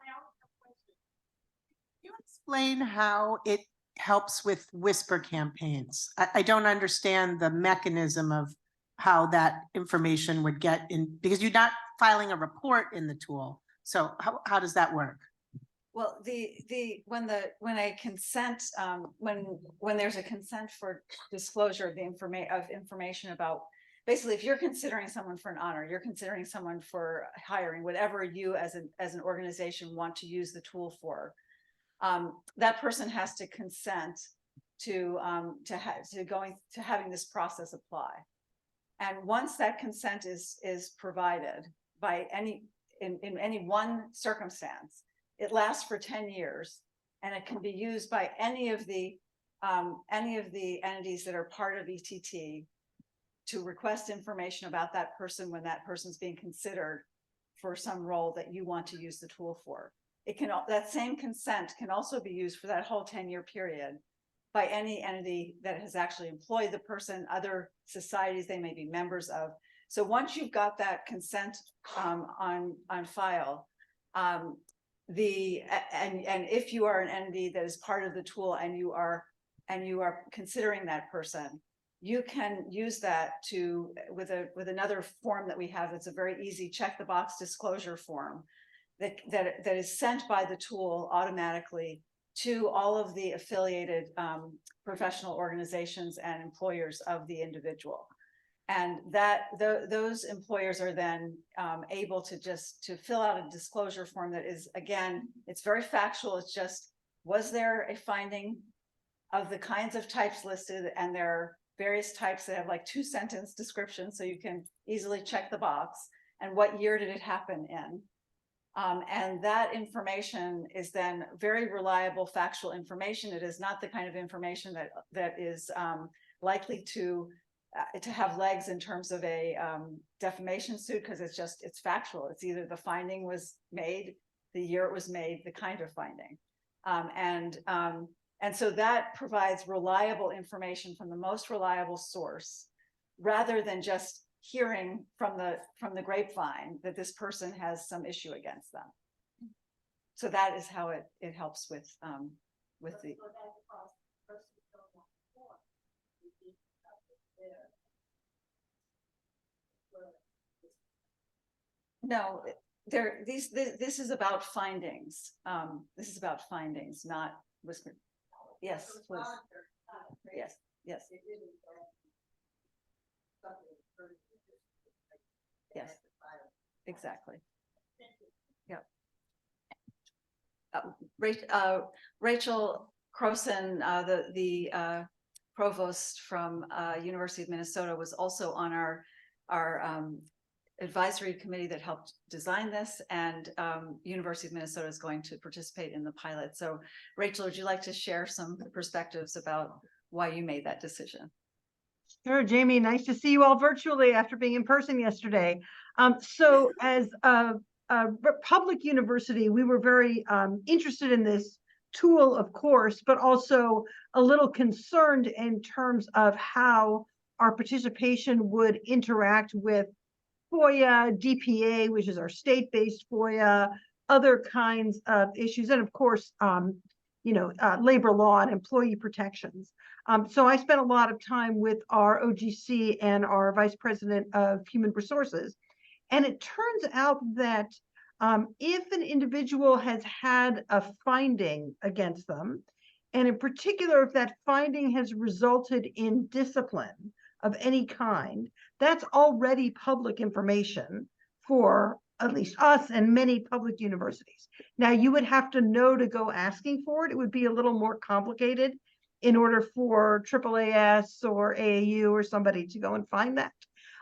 Can you explain how it helps with whisper campaigns? I don't understand the mechanism of how that information would get in, because you're not filing a report in the tool. So how does that work? Well, when a consent, when there's a consent for disclosure of the information about, basically, if you're considering someone for an honor, you're considering someone for hiring, whatever you as an organization want to use the tool for, that person has to consent to having this process apply. And once that consent is provided by in any one circumstance, it lasts for 10 years, and it can be used by any of the entities that are part of ETT to request information about that person when that person's being considered for some role that you want to use the tool for. That same consent can also be used for that whole 10-year period by any entity that has actually employed the person, other societies they may be members of. So once you've got that consent on file, and if you are an entity that is part of the tool and you are considering that person, you can use that with another form that we have that's a very easy check the box disclosure form that is sent by the tool automatically to all of the affiliated professional organizations and employers of the individual. And those employers are then able to fill out a disclosure form that is, again, it's very factual. It's just, was there a finding of the kinds of types listed? And there are various types that have like 2-sentence descriptions, so you can easily check the box. And what year did it happen in? And that information is then very reliable, factual information. It is not the kind of information that is likely to have legs in terms of a defamation suit, because it's factual. It's either the finding was made, the year it was made, the kind of finding. And so that provides reliable information from the most reliable source, rather than just hearing from the grapevine that this person has some issue against them. So that is how it helps with the. No, this is about findings. This is about findings, not whisper. Yes, please. Yes, yes. Yes, exactly. Yep. Rachel Croson, the provost from University of Minnesota, was also on our advisory committee that helped design this, and University of Minnesota is going to participate in the pilot. So Rachel, would you like to share some perspectives about why you made that decision? Sure, Jamie, nice to see you all virtually after being in person yesterday. So as a public university, we were very interested in this tool, of course, but also a little concerned in terms of how our participation would interact with FOIA, DPA, which is our state-based FOIA, other kinds of issues, and of course, labor law and employee protections. So I spent a lot of time with our OGC and our Vice President of Human Resources. And it turns out that if an individual has had a finding against them, and in particular, if that finding has resulted in discipline of any kind, that's already public information for at least us and many public universities. Now, you would have to know to go asking for it. It would be a little more complicated in order for AAAS or AAU or somebody to go and find that.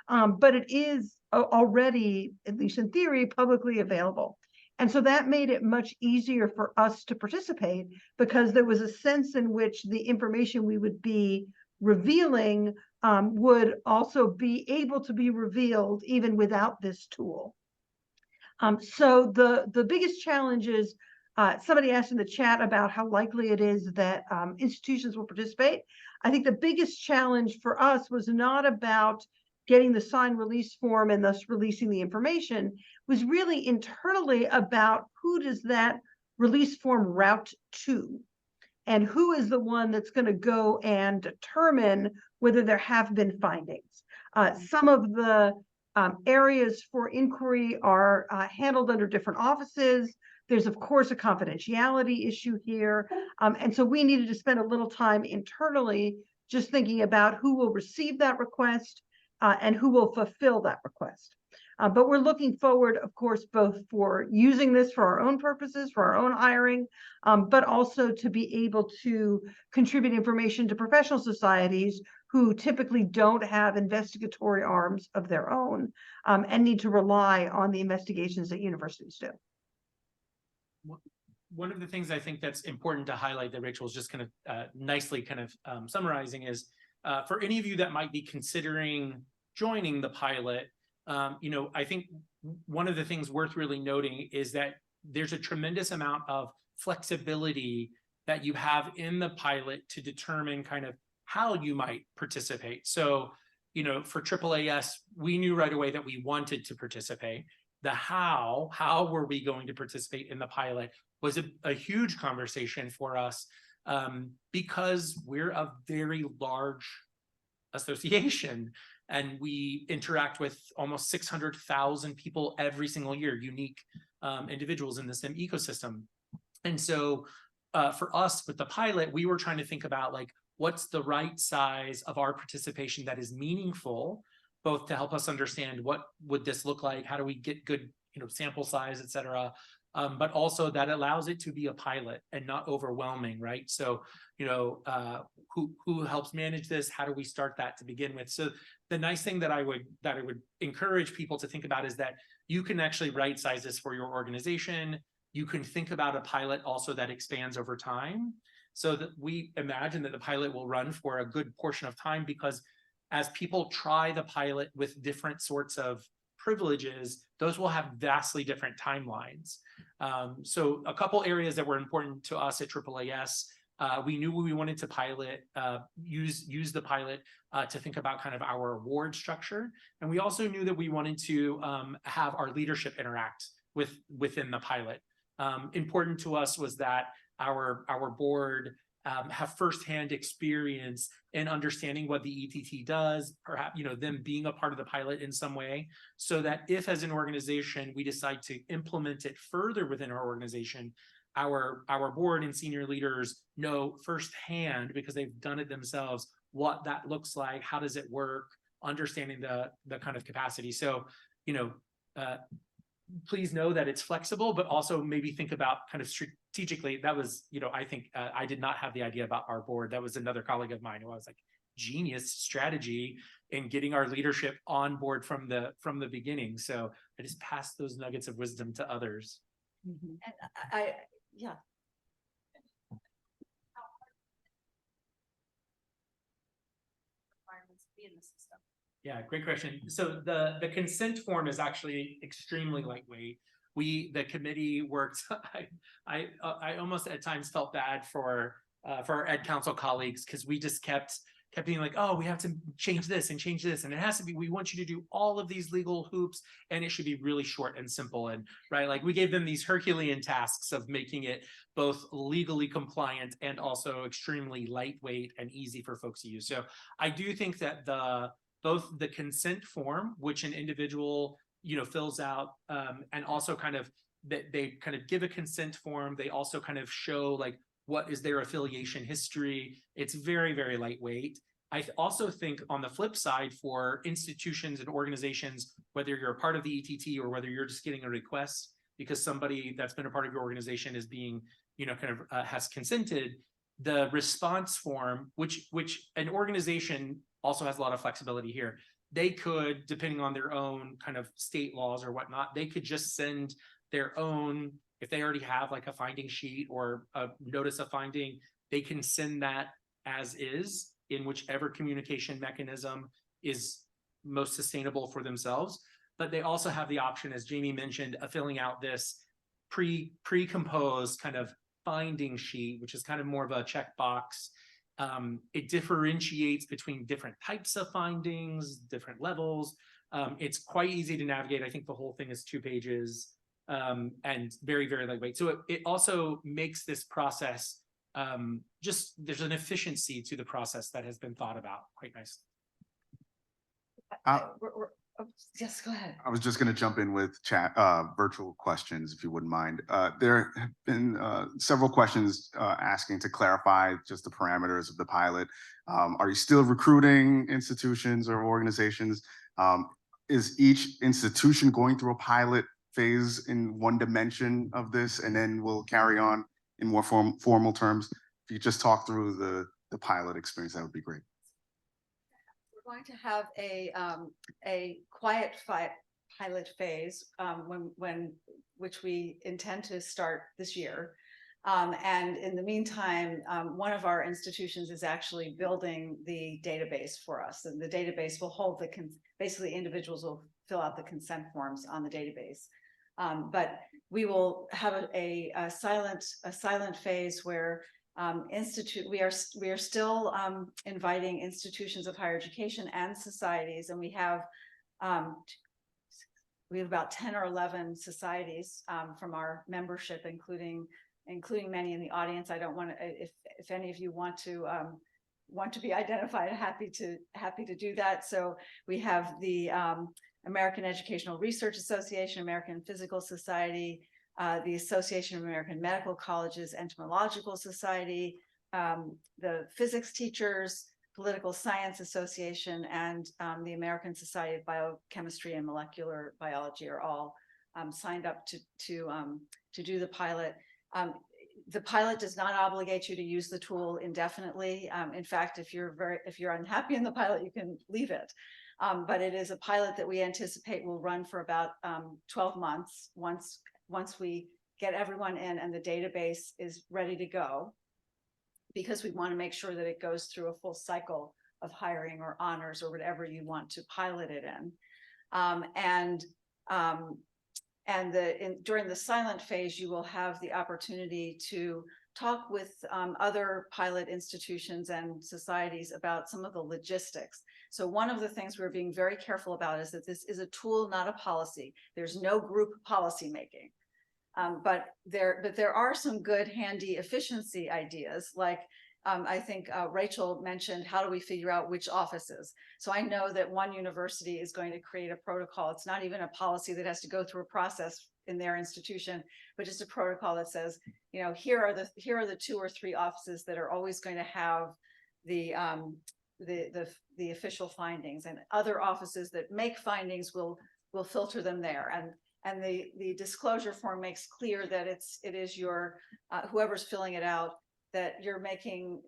But it is already, at least in theory, publicly available. And so that made it much easier for us to participate because there was a sense in which the information we would be revealing would also be able to be revealed even without this tool. So the biggest challenge is, somebody asked in the chat about how likely it is that institutions will participate. I think the biggest challenge for us was not about getting the signed release form and thus releasing the information, was really internally about who does that release form route to, and who is the one that's going to go and determine whether there have been findings. Some of the areas for inquiry are handled under different offices. There's, of course, a confidentiality issue here. And so we needed to spend a little time internally just thinking about who will receive that request and who will fulfill that request. But we're looking forward, of course, both for using this for our own purposes, for our own hiring, but also to be able to contribute information to professional societies who typically don't have investigatory arms of their own and need to rely on the investigations that universities do. One of the things I think that's important to highlight that Rachel was just kind of nicely kind of summarizing is for any of you that might be considering joining the pilot, you know, I think one of the things worth really noting is that there's a tremendous amount of flexibility that you have in the pilot to determine kind of how you might participate. So, you know, for AAAS, we knew right away that we wanted to participate. The how were we going to participate in the pilot was a huge conversation for us because we're a very large association and we interact with almost 600,000 people every single year, unique individuals in the STEM ecosystem. And so for us with the pilot, we were trying to think about like, what's the right size of our participation that is meaningful, both to help us understand what would this look like, how do we get good, you know, sample size, et cetera, but also that allows it to be a pilot and not overwhelming, right? So, you know, who helps manage this? How do we start that to begin with? So the nice thing that I would encourage people to think about is that you can actually right size this for your organization. You can think about a pilot also that expands over time. So that we imagine that the pilot will run for a good portion of time because as people try the pilot with different sorts of privileges, those will have vastly different timelines. So a couple areas that were important to us at AAAS, we knew we wanted to pilot, use the pilot to think about kind of our award structure. And we also knew that we wanted to have our leadership interact within the pilot. Important to us was that our board have firsthand experience in understanding what the ETT does, perhaps, you know, them being a part of the pilot in some way, so that if as an organization we decide to implement it further within our organization, our board and senior leaders know firsthand, because they've done it themselves, what that looks like, how does it work, understanding the kind of capacity. So, you know, please know that it's flexible, but also maybe think about kind of strategically. That was, you know, I think I did not have the idea about our board. That was another colleague of mine who I was like, genius strategy in getting our leadership on board from the beginning. So I just passed those nuggets of wisdom to others. Mm-hmm. And yeah. Requirements to be in the system. Yeah, great question. So the consent form is actually extremely lightweight. The committee worked. I almost at times felt bad for our Ed Council colleagues because we just kept being like, oh, we have to change this and change this, and it has to be. We want you to do all of these legal hoops, and it should be really short and simple. And right, like we gave them these Herculean tasks of making it both legally compliant and also extremely lightweight and easy for folks to use. So I do think that both the consent form, which an individual, you know, fills out, and also kind of that they kind of give a consent form. They also kind of show like what is their affiliation history. It's very, very lightweight. also think on the flip side for institutions and organizations, whether you're a part of the ETT or whether you're just getting a request because somebody that's been a part of your organization is being, has consented, the response form, which an organization also has a lot of flexibility here. They could, depending on their own kind of state laws or whatnot, they could just send their own, if they already have like a finding sheet or a notice of finding, they can send that as is in whichever communication mechanism is most sustainable for themselves. But they also have the option, as Jamie mentioned, of filling out this pre-composed kind of finding sheet, which is kind of more of a checkbox. It differentiates between different types of findings, different levels. It's quite easy to navigate. I think the whole thing is 2 pages and very, very lightweight. So it also makes this process there's an efficiency to the process that has been thought about quite nicely. Yes, go ahead. I was just going to jump in with virtual questions, if you wouldn't mind. There have been several questions asking to clarify just the parameters of the pilot. Are you still recruiting institutions or organizations? Is each institution going through a pilot phase in one dimension of this, and then we'll carry on in more formal terms? If you just talk through the pilot experience, that would be great. We're going to have a quiet pilot phase which we intend to start this year. And in the meantime, one of our institutions is actually building the database for us, and the database will hold basically individuals will fill out the consent forms on the database. But we will have a silent phase where we are still inviting institutions of higher education and societies, and we have about 10 or 11 societies from our membership, including many in the audience. I don't want to, if any of you want to be identified, happy to do that. So we have the American Educational Research Association, American Physical Society, the Association of American Medical Colleges, Entomological Society, the Physics Teachers, Political Science Association, and the American Society of Biochemistry and Molecular Biology are all signed up to do the pilot. The pilot does not obligate you to use the tool indefinitely. In fact, if you're unhappy in the pilot, you can leave it. But it is a pilot that we anticipate will run for about 12 months once we get everyone in and the database is ready to go, because we want to make sure that it goes through a full cycle of hiring or honors or whatever you want to pilot it in. During the silent phase, you will have the opportunity to talk with other pilot institutions and societies about some of the logistics. So one of the things we're being very careful about is that this is a tool, not a policy. There's no group policy making. But there are some good, handy efficiency ideas. Like I think Rachel mentioned, how do we figure out which offices? So I know that one university is going to create a protocol. It's not even a policy that has to go through a process in their institution, but just a protocol that says, here are the 2 or 3 offices that are always going to have the official findings, and other offices that make findings will filter them there. And the disclosure form makes clear that it is your whoever's filling it out, that you're making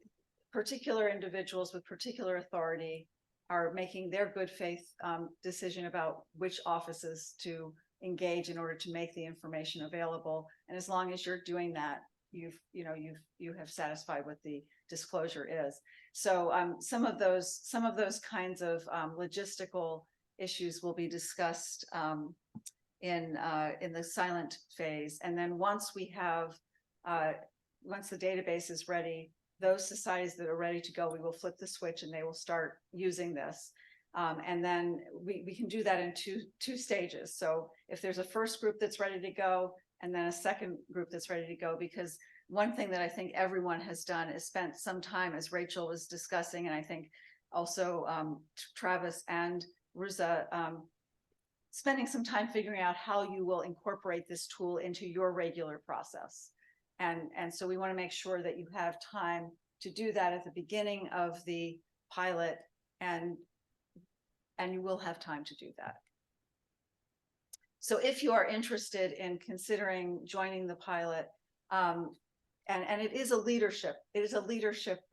particular individuals with particular authority are making their good faith decision about which offices to engage in order to make the information available. And as long as you're doing that, you have satisfied what the disclosure is. So some of those kinds of logistical issues will be discussed in the silent phase. And then once the database is ready, those societies that are ready to go, we will flip the switch and they will start using this. And then we can do that in two stages. So if there's a first group that's ready to go, and then a second group that's ready to go, because one thing that I think everyone has done is spent some time, as Rachel was discussing, and I think also Travis and Ruza, spending some time figuring out how you will incorporate this tool into your regular process. And so we want to make sure that you have time to do that at the beginning of the pilot, and you will have time to do that. So if you are interested in considering joining the pilot, and it is a leadership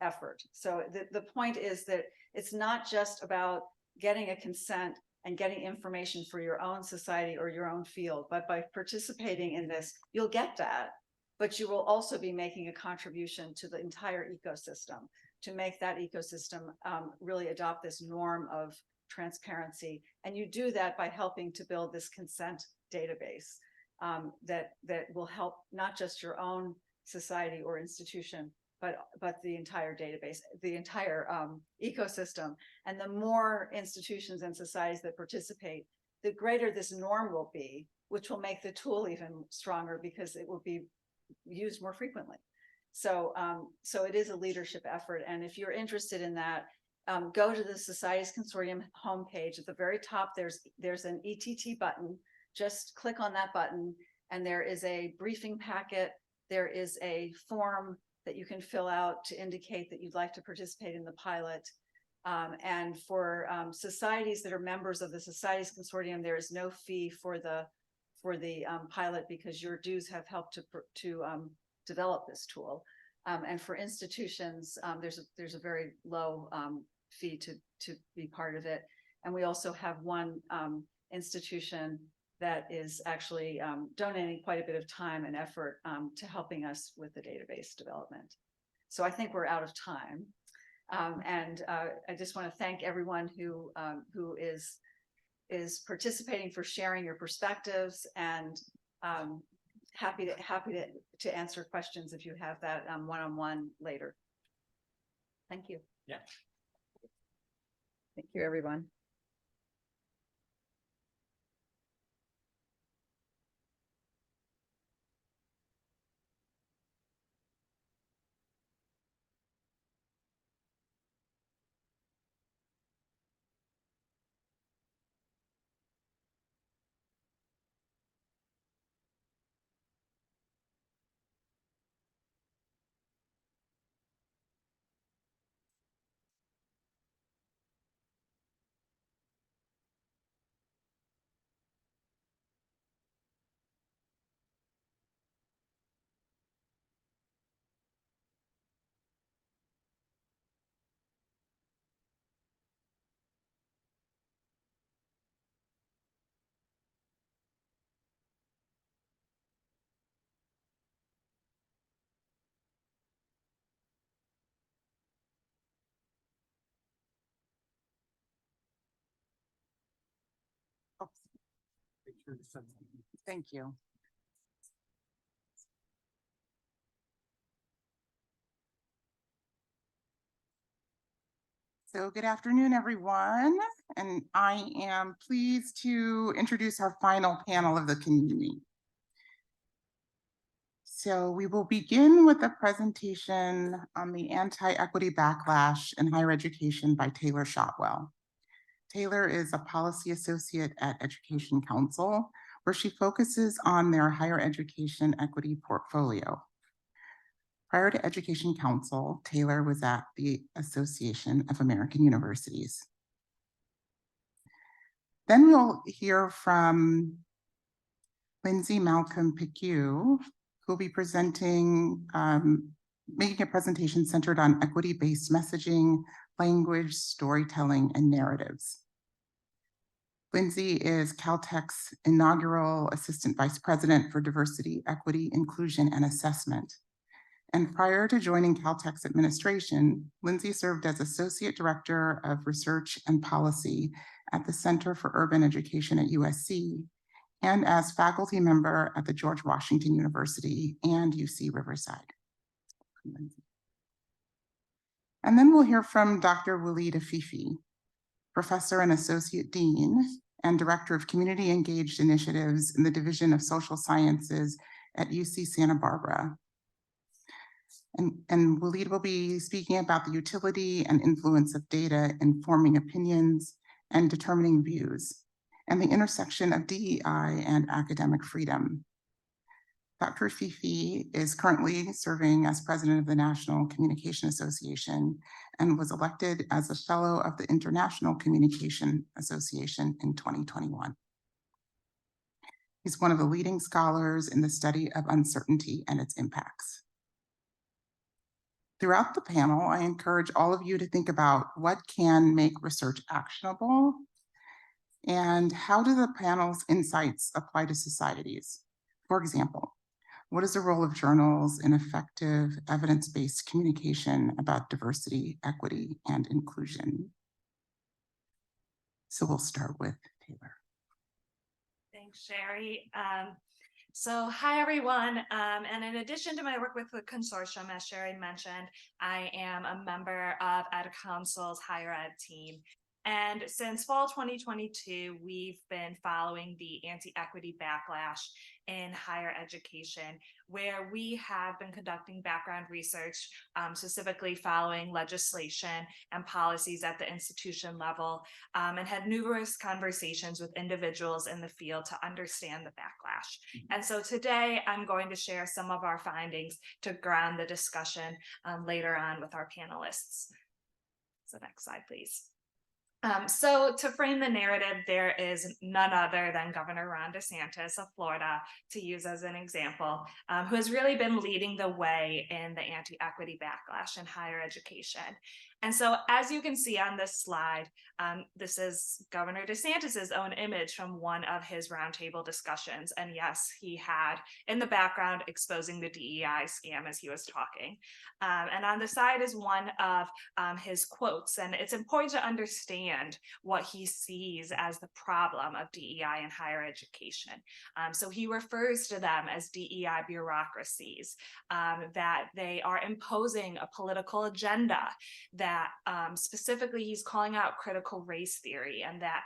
effort. So the point is that it's not just about getting a consent and getting information for your own society or your own field, but by participating in this, you'll get that, but you will also be making a contribution to the entire ecosystem to make that ecosystem really adopt this norm of transparency. And you do that by helping to build this consent database that will help not just your own society or institution, but the entire database, the entire ecosystem. And the more institutions and societies that participate, the greater this norm will be, which will make the tool even stronger because it will be used more frequently. So, so it is a leadership effort. And if you're interested in that, go to the Societies Consortium homepage. At the very top, there's an ETT button. Just click on that button, and there is a briefing packet. There is a form that you can fill out to indicate that you'd like to participate in the pilot. And for societies that are members of the Societies Consortium, there is no fee for the pilot because your dues have helped to develop this tool. And for institutions, there's a very low fee to be part of it. And we also have one institution that is actually donating quite a bit of time and effort to helping us with the database development. So I think we're out of time. And I just want to thank everyone who is participating, for sharing your perspectives, and happy to answer questions if you have that one-on-one later. Thank you. Yeah. Thank you, everyone. Thank you. So good afternoon, everyone. And I am pleased to introduce our final panel of the convening. So we will begin with a presentation on the anti-equity backlash in higher education by Taylor Shotwell. Taylor is a policy associate at Education Council, where she focuses on their higher education equity portfolio. Prior to Education Council, Taylor was at the Association of American Universities. Then we'll hear from Lindsay Malcolm Picu, who will be presenting, making a presentation centered on equity-based messaging, language, storytelling, and narratives. Lindsay is Caltech's inaugural Assistant Vice President for Diversity, Equity, Inclusion, and Assessment. And prior to joining Caltech's administration, Lindsay served as Associate Director of Research and Policy at the Center for Urban Education at USC, and as faculty member at the George Washington University and UC Riverside. And then we'll hear from Dr. Walid Afifi, Professor and Associate Dean and Director of Community Engaged Initiatives in the Division of Social Sciences at UC Santa Barbara. And Walid will be speaking about the utility and influence of data in forming opinions and determining views, and the intersection of DEI and academic freedom. Dr. Fifi is currently serving as president of the National Communication Association and was elected as a fellow of the International Communication Association in 2021. He's one of the leading scholars in the study of uncertainty and its impacts. Throughout the panel, I encourage all of you to think about what can make research actionable and how do the panel's insights apply to societies. For example, what is the role of journals in effective evidence-based communication about diversity, equity, and inclusion? So we'll start with Taylor. Thanks, Sherry. So hi, everyone. And in addition to my work with the consortium, as Sherry mentioned, I am a member of Ed Council's higher ed team. And since fall 2022, we've been following the anti-equity backlash in higher education, where we have been conducting background research, specifically following legislation and policies at the institution level, and had numerous conversations with individuals in the field to understand the backlash. And so today I'm going to share some of our findings to ground the discussion later on with our panelists. So next slide, please. So to frame the narrative, there is none other than Governor Ron DeSantis of Florida, to use as an example, who has really been leading the way in the anti-equity backlash in higher education. And so as you can see on this slide, this is Governor DeSantis's own image from one of his roundtable discussions. And yes, he had in the background exposing the DEI scam as he was talking. And on the side is one of his quotes. And it's important to understand what he sees as the problem of DEI in higher education. So he refers to them as DEI bureaucracies, that they are imposing a political agenda, that specifically he's calling out critical race theory, and that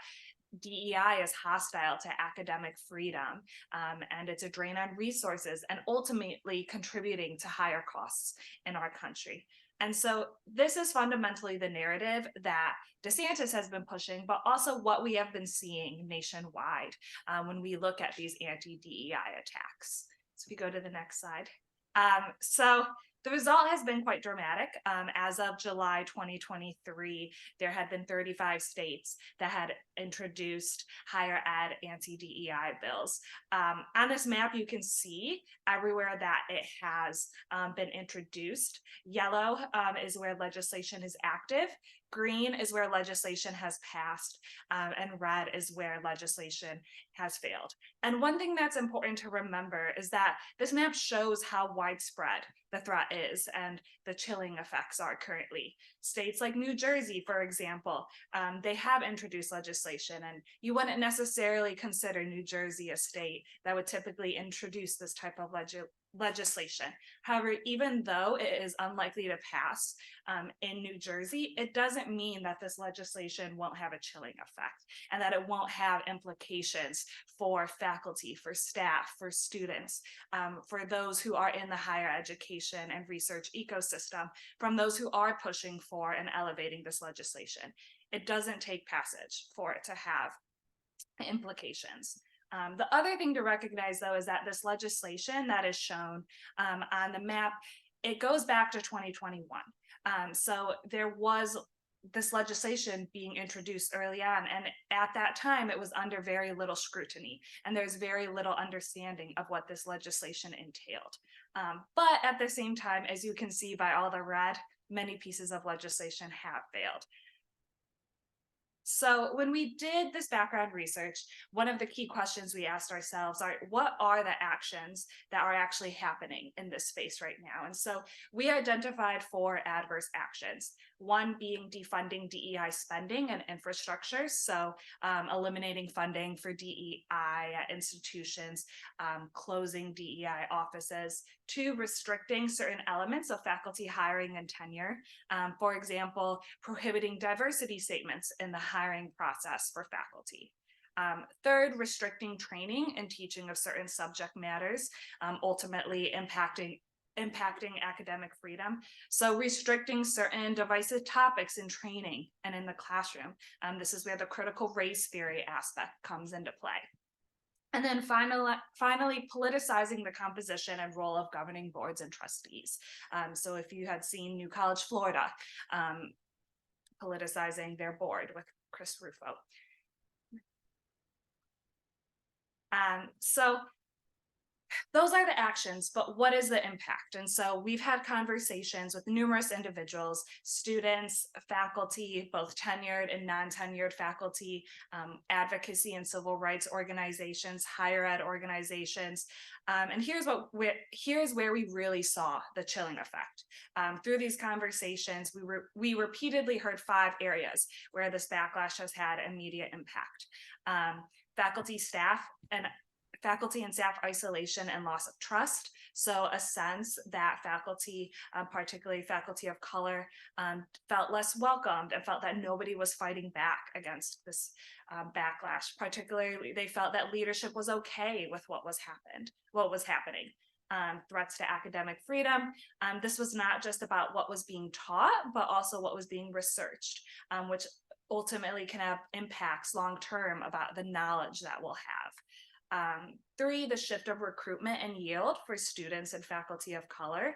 DEI is hostile to academic freedom, and it's a drain on resources and ultimately contributing to higher costs in our country. And so this is fundamentally the narrative that DeSantis has been pushing, but also what we have been seeing nationwide when we look at these anti-DEI attacks. So if you go to the next slide. So the result has been quite dramatic. As of July 2023, there had been 35 states that had introduced higher ed anti-DEI bills. On this map, you can see everywhere that it has been introduced. Yellow is where legislation is active. Green is where legislation has passed, and red is where legislation has failed. And one thing that's important to remember is that this map shows how widespread the threat is and the chilling effects are currently. States like New Jersey, for example, they have introduced legislation, and you wouldn't necessarily consider New Jersey a state that would typically introduce this type of legislation. However, even though it is unlikely to pass in New Jersey, it doesn't mean that this legislation won't have a chilling effect and that it won't have implications for faculty, for staff, for students, for those who are in the higher education and research ecosystem, from those who are pushing for and elevating this legislation. It doesn't take passage for it to have implications. The other thing to recognize, though, is that this legislation that is shown on the map, it goes back to 2021. So there was this legislation being introduced early on, and at that time, it was under very little scrutiny, and there's very little understanding of what this legislation entailed. But at the same time, as you can see by all the red, many pieces of legislation have failed. So when we did this background research, one of the key questions we asked ourselves are, what are the actions that are actually happening in this space right now? And so we identified 4 adverse actions, one being defunding DEI spending and infrastructure. So eliminating funding for DEI at institutions, closing DEI offices, 2, restricting certain elements of faculty hiring and tenure. For example, prohibiting diversity statements in the hiring process for faculty. 3rd, restricting training and teaching of certain subject matters, ultimately impacting academic freedom. So restricting certain divisive topics in training and in the classroom. This is where the critical race theory aspect comes into play. And then finally, politicizing the composition and role of governing boards and trustees. So if you had seen New College, Florida, politicizing their board with Chris Rufo. So those are the actions, but what is the impact? And so we've had conversations with numerous individuals, students, faculty, both tenured and non-tenured faculty, advocacy and civil rights organizations, higher ed organizations. And here's where we really saw the chilling effect. Through these conversations, we repeatedly heard 5 areas where this backlash has had immediate impact. Faculty and staff isolation and loss of trust. So a sense that faculty, particularly faculty of color, felt less welcomed and felt that nobody was fighting back against this backlash. Particularly, they felt that leadership was okay with what was happening. Threats to academic freedom. This was not just about what was being taught, but also what was being researched, which ultimately can have impacts long-term about the knowledge that we'll have. 3, the shift of recruitment and yield for students and faculty of color.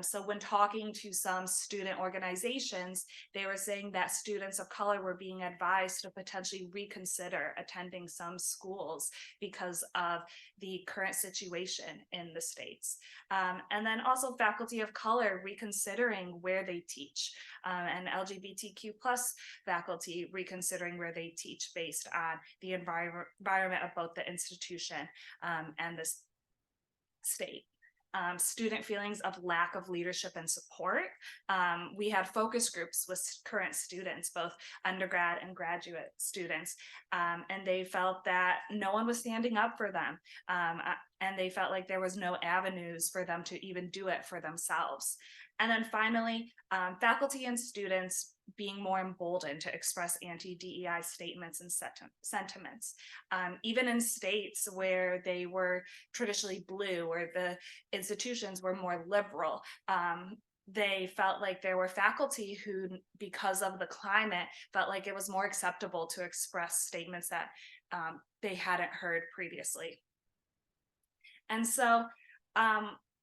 So when talking to some student organizations, they were saying that students of color were being advised to potentially reconsider attending some schools because of the current situation in the states. And then also faculty of color reconsidering where they teach, and LGBTQ+ faculty reconsidering where they teach based on the environment of both the institution and the state. Student feelings of lack of leadership and support. We had focus groups with current students, both undergrad and graduate students, and they felt that no one was standing up for them, and they felt like there was no avenues for them to even do it for themselves. And then finally, faculty and students being more emboldened to express anti-DEI statements and sentiments. Even in states where they were traditionally blue, or the institutions were more liberal, they felt like there were faculty who, because of the climate, felt like it was more acceptable to express statements that they hadn't heard previously. And so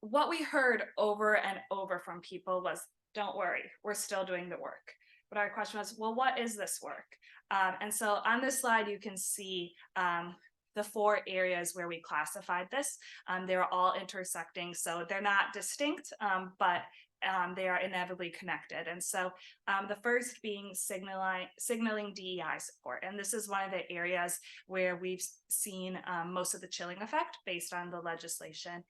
what we heard over and over from people was, don't worry, we're still doing the work. But our question was, well, what is this work? And so on this slide, you can see the 4 areas where we classified this. They're all intersecting, so they're not distinct, but they are inevitably connected. And so the first being signaling DEI support. And this is one of the areas where we've seen most of the chilling effect based on the legislation.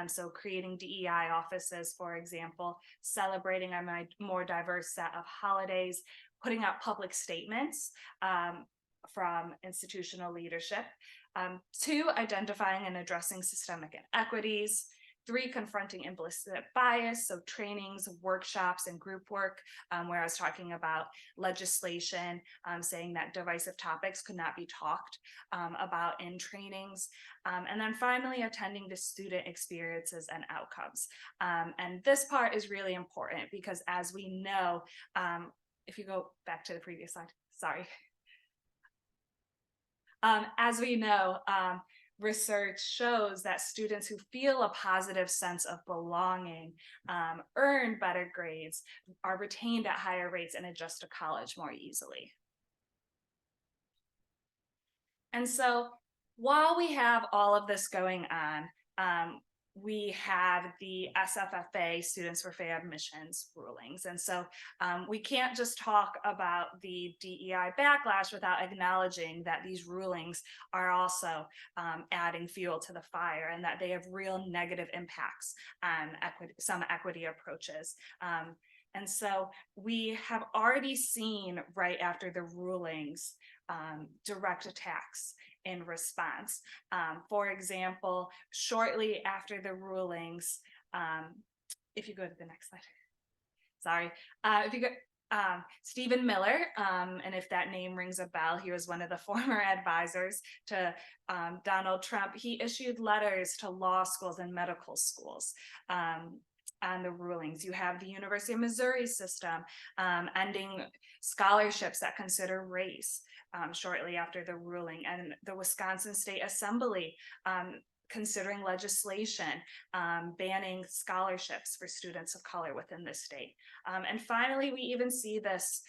So creating DEI offices, for example, celebrating a more diverse set of holidays, putting out public statements from institutional leadership. 2, identifying and addressing systemic inequities. 3, confronting implicit bias, so trainings, workshops, and group work, where I was talking about legislation, saying that divisive topics could not be talked about in trainings. And then finally, attending to student experiences and outcomes. And this part is really important because, as we know, if you go back to the previous slide, sorry. As we know, research shows that students who feel a positive sense of belonging earn better grades, are retained at higher rates, and adjust to college more easily. And so while we have all of this going on, we have the SFFA, Students for Fair Admissions rulings. And so we can't just talk about the DEI backlash without acknowledging that these rulings are also adding fuel to the fire, and that they have real negative impacts on some equity approaches. And so we have already seen, right after the rulings, direct attacks in response. For example, shortly after the rulings, if you go to the next slide, sorry, if you go, Stephen Miller, and if that name rings a bell, he was one of the former advisors to Donald Trump. He issued letters to law schools and medical schools, and the rulings. You have the University of Missouri system ending scholarships that consider race shortly after the ruling, and the Wisconsin State Assembly considering legislation banning scholarships for students of color within the state. And finally, we even see this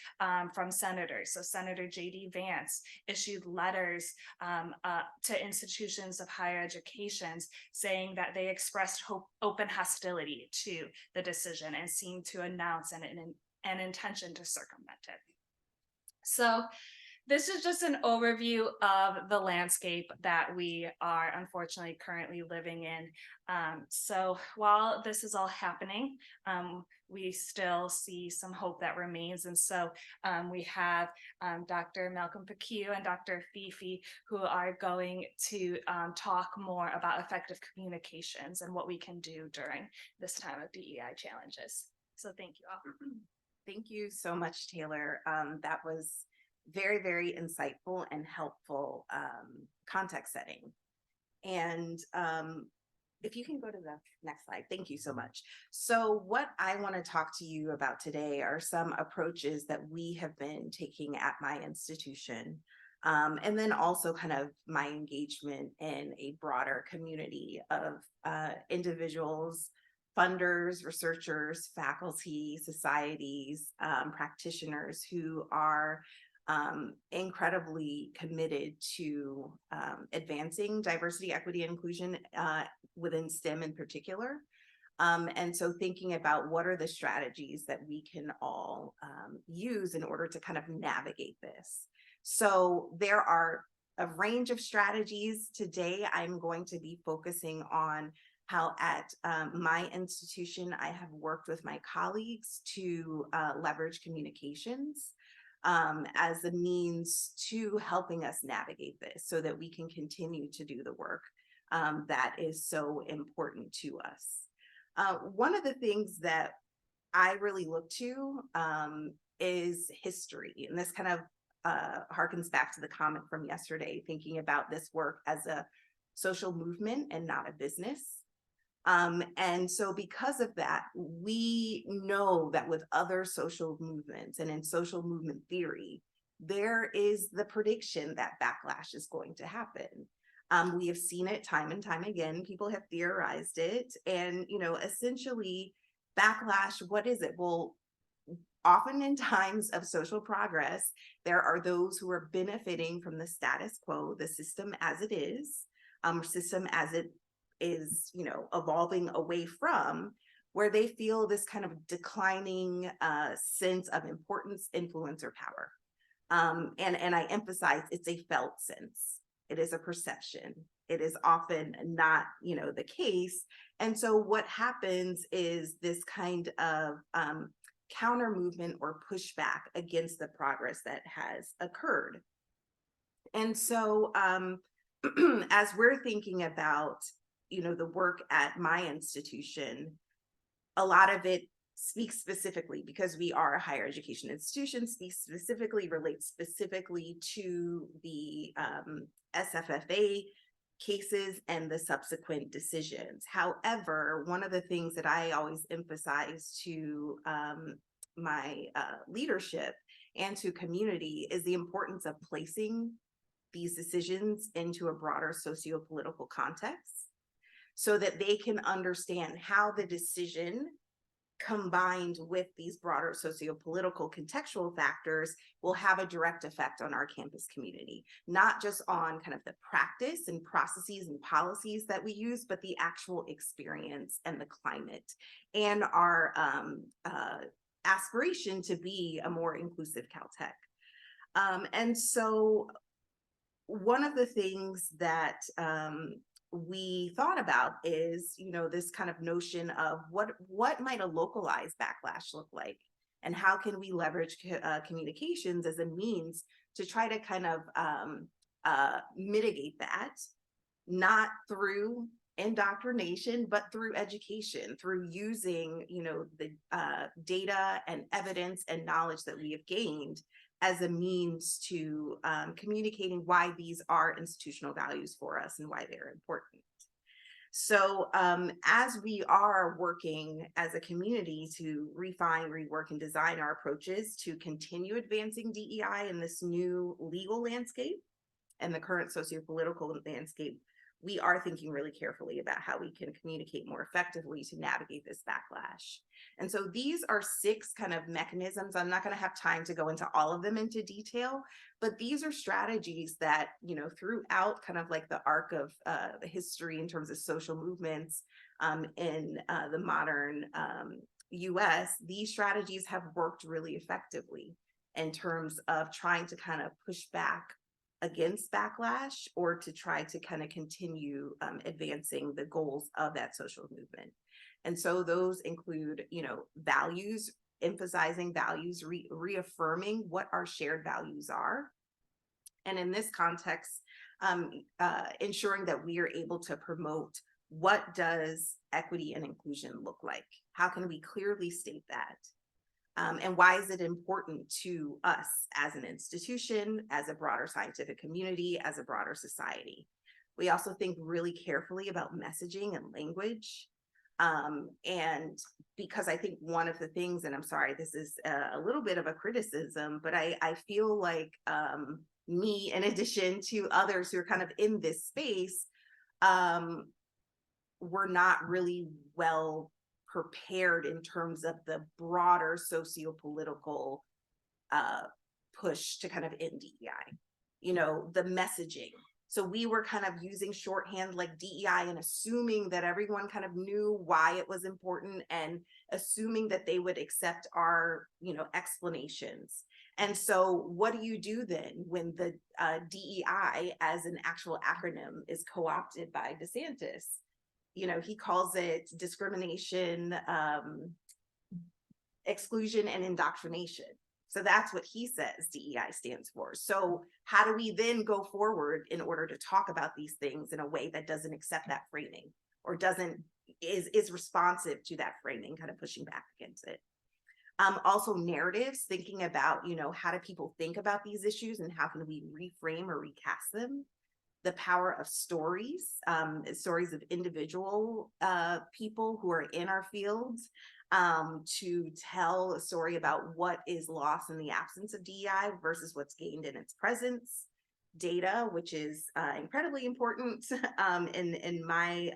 from senators. So Senator J.D. Vance issued letters to institutions of higher education saying that they expressed open hostility to the decision and seemed to announce an intention to circumvent it. So this is just an overview of the landscape that we are unfortunately currently living in. So while this is all happening, we still see some hope that remains. And so we have Dr. Malcolm Pecue and Dr. Fifi, who are going to talk more about effective communications and what we can do during this time of DEI challenges. So thank you all. Thank you so much, Taylor. That was very, very insightful and helpful context setting. And if you can go to the next slide, thank you so much. So what I want to talk to you about today are some approaches that we have been taking at my institution, and then also kind of my engagement in a broader community of individuals, funders, researchers, faculty, societies, practitioners who are incredibly committed to advancing diversity, equity, and inclusion within STEM in particular. And so thinking about what are the strategies that we can all use in order to kind of navigate this. So there are a range of strategies. Today, I'm going to be focusing on how at my institution, I have worked with my colleagues to leverage communications as a means to helping us navigate this so that we can continue to do the work that is so important to us. One of the things that I really look to is history. And this kind of harkens back to the comment from yesterday, thinking about this work as a social movement and not a business. And so because of that, we know that with other social movements and in social movement theory, there is the prediction that backlash is going to happen. We have seen it time and time again. People have theorized it. And, you know, essentially backlash, what is it? Well, often in times of social progress, there are those who are benefiting from the status quo, the system as it is, system as it is, you know, evolving away from, where they feel this kind of declining sense of importance, influence, or power. And I emphasize it's a felt sense. It is a perception. It is often not, you know, the case. And so what happens is this kind of counter movement or pushback against the progress that has occurred. And so as we're thinking about, you know, the work at my institution, a lot of it speaks specifically, because we are a higher education institution, speaks specifically, relates specifically to the SFFA cases and the subsequent decisions. However, one of the things that I always emphasize to my leadership and to community is the importance of placing these decisions into a broader socio-political context so that they can understand how the decision combined with these broader socio-political contextual factors will have a direct effect on our campus community, not just on kind of the practice and processes and policies that we use, but the actual experience and the climate and our aspiration to be a more inclusive Caltech. And so one of the things that we thought about is, you know, this kind of notion of what might a localized backlash look like, and how can we leverage communications as a means to try to kind of mitigate that, not through indoctrination, but through education, through using, you know, the data and evidence and knowledge that we have gained as a means to communicating why these are institutional values for us and why they're important. So as we are working as a community to refine, rework, and design our approaches to continue advancing DEI in this new legal landscape and the current sociopolitical landscape, we are thinking really carefully about how we can communicate more effectively to navigate this backlash. And so these are 6 kind of mechanisms. I'm not going to have time to go into all of them into detail, but these are strategies that, you know, throughout kind of like the arc of the history in terms of social movements in the modern US, these strategies have worked really effectively in terms of trying to kind of push back against backlash or to try to kind of continue advancing the goals of that social movement. And so those include, you know, values, emphasizing values, reaffirming what our shared values are. And in this context, ensuring that we are able to promote what does equity and inclusion look like? How can we clearly state that? And why is it important to us as an institution, as a broader scientific community, as a broader society? We also think really carefully about messaging and language. And because I think one of the things, and I'm sorry, this is a little bit of a criticism, but I feel like me, in addition to others who are kind of in this space, we're not really well prepared in terms of the broader socio-political push to kind of end DEI, you know, the messaging. So we were kind of using shorthand like DEI and assuming that everyone kind of knew why it was important and assuming that they would accept our, you know, explanations. And so what do you do then when the DEI as an actual acronym is co-opted by DeSantis? You know, he calls it discrimination, exclusion, and indoctrination. So that's what he says DEI stands for. So how do we then go forward in order to talk about these things in a way that doesn't accept that framing or is responsive to that framing, kind of pushing back against it? Also narratives, thinking about, you know, how do people think about these issues and how can we reframe or recast them? The power of stories, stories of individual people who are in our fields, to tell a story about what is lost in the absence of DEI versus what's gained in its presence. Data, which is incredibly important in my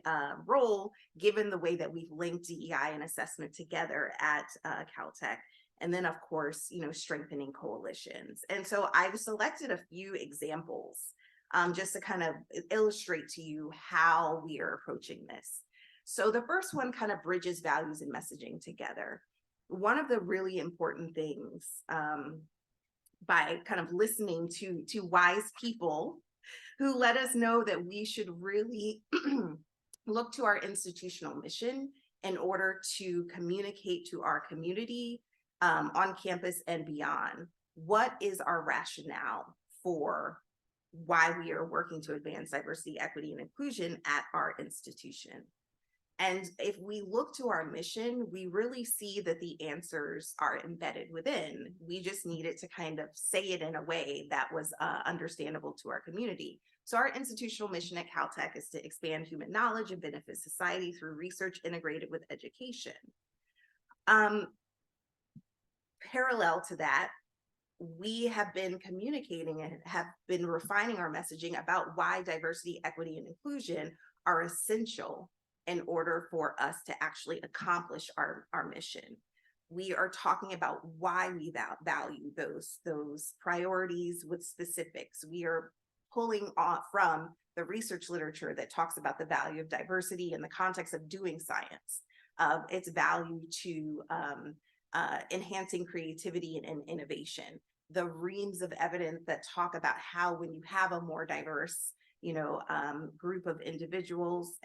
role, given the way that we've linked DEI and assessment together at Caltech. And then, of course, you know, strengthening coalitions. And so I've selected a few examples just to kind of illustrate to you how we are approaching this. So the first one kind of bridges values and messaging together. One of the really important things by kind of listening to wise people who let us know that we should really look to our institutional mission in order to communicate to our community on campus and beyond. What is our rationale for why we are working to advance diversity, equity, and inclusion at our institution? And if we look to our mission, we really see that the answers are embedded within. We just needed to kind of say it in a way that was understandable to our community. So our institutional mission at Caltech is to expand human knowledge and benefit society through research integrated with education. Parallel to that, we have been communicating and have been refining our messaging about why diversity, equity, and inclusion are essential in order for us to actually accomplish our mission. We are talking about why we value those priorities with specifics. We are pulling off from the research literature that talks about the value of diversity in the context of doing science, of its value to enhancing creativity and innovation. The reams of evidence that talk about how when you have a more diverse, you know, group of individuals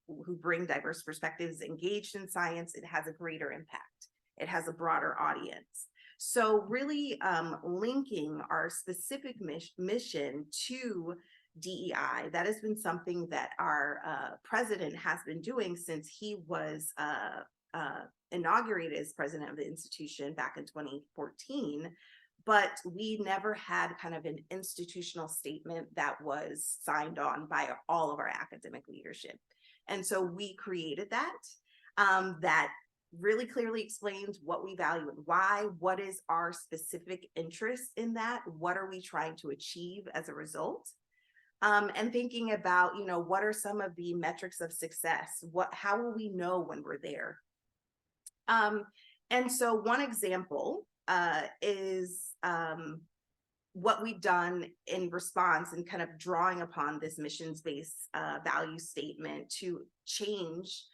who bring diverse perspectives engaged in science, it has a greater impact. It has a broader audience. So really linking our specific mission to DEI, that has been something that our president has been doing since he was inaugurated as president of the institution back in 2014. But we never had kind of an institutional statement that was signed on by all of our academic leadership. And so we created that, that really clearly explains what we value and why, what is our specific interest in that, what are we trying to achieve as a result, and thinking about, you know, what are some of the metrics of success, how will we know when we're there. And so one example is what we've done in response and kind of drawing upon this missions-based value statement to change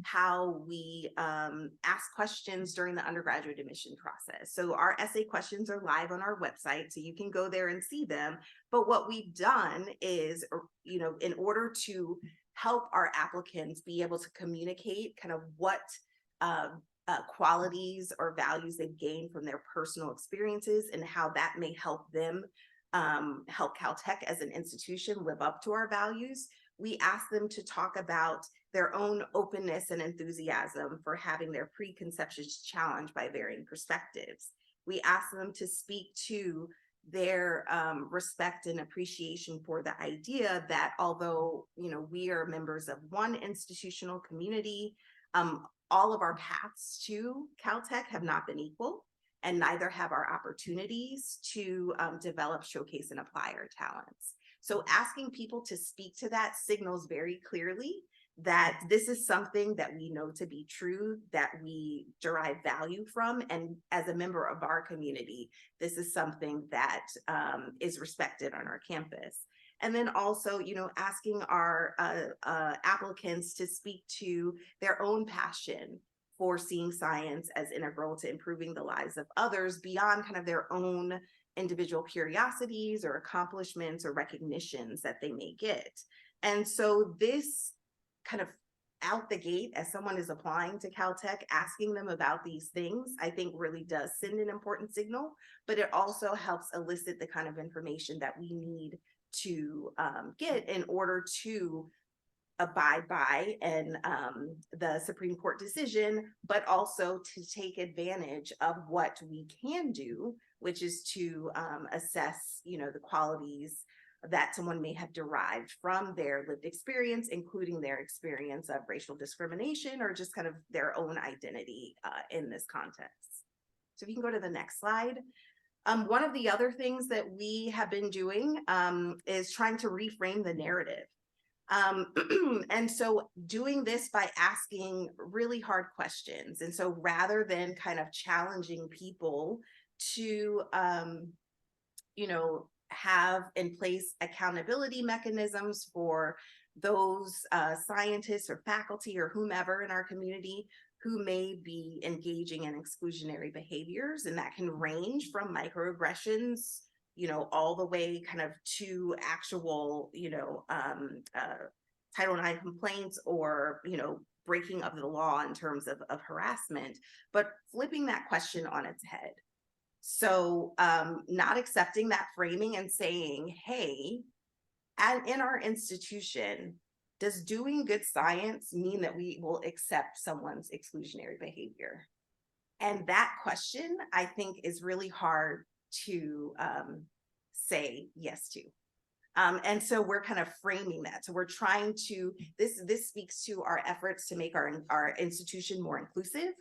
how we ask questions during the undergraduate admission process. So our essay questions are live on our website, so you can go there and see them. But what we've done is, you know, in order to help our applicants be able to communicate kind of what qualities or values they've gained from their personal experiences and how that may help them help Caltech as an institution live up to our values, we ask them to talk about their own openness and enthusiasm for having their preconceptions challenged by varying perspectives. We ask them to speak to their respect and appreciation for the idea that although, you know, we are members of one institutional community, all of our paths to Caltech have not been equal, and neither have our opportunities to develop, showcase, and apply our talents. So asking people to speak to that signals very clearly that this is something that we know to be true, that we derive value from, and as a member of our community, this is something that is respected on our campus. And then also, you know, asking our applicants to speak to their own passion for seeing science as integral to improving the lives of others beyond kind of their own individual curiosities or accomplishments or recognitions that they may get. And so this kind of out the gate, as someone is applying to Caltech, asking them about these things, I think really does send an important signal, but it also helps elicit the kind of information that we need to get in order to abide by and the Supreme Court decision, but also to take advantage of what we can do, which is to assess, you know, the qualities that someone may have derived from their lived experience, including their experience of racial discrimination or just kind of their own identity in this context. So if you can go to the next slide. One of the other things that we have been doing is trying to reframe the narrative. And so doing this by asking really hard questions. And so rather than kind of challenging people to, you know, have in place accountability mechanisms for those scientists or faculty or whomever in our community who may be engaging in exclusionary behaviors. And that can range from microaggressions, you know, all the way kind of to actual, you know, Title IX complaints or, you know, breaking of the law in terms of harassment, but flipping that question on its head. So not accepting that framing and saying, hey, and in our institution, does doing good science mean that we will accept someone's exclusionary behavior? And that question, I think, is really hard to say yes to. And so we're kind of framing that. So we're trying to, this speaks to our efforts to make our institution more inclusive,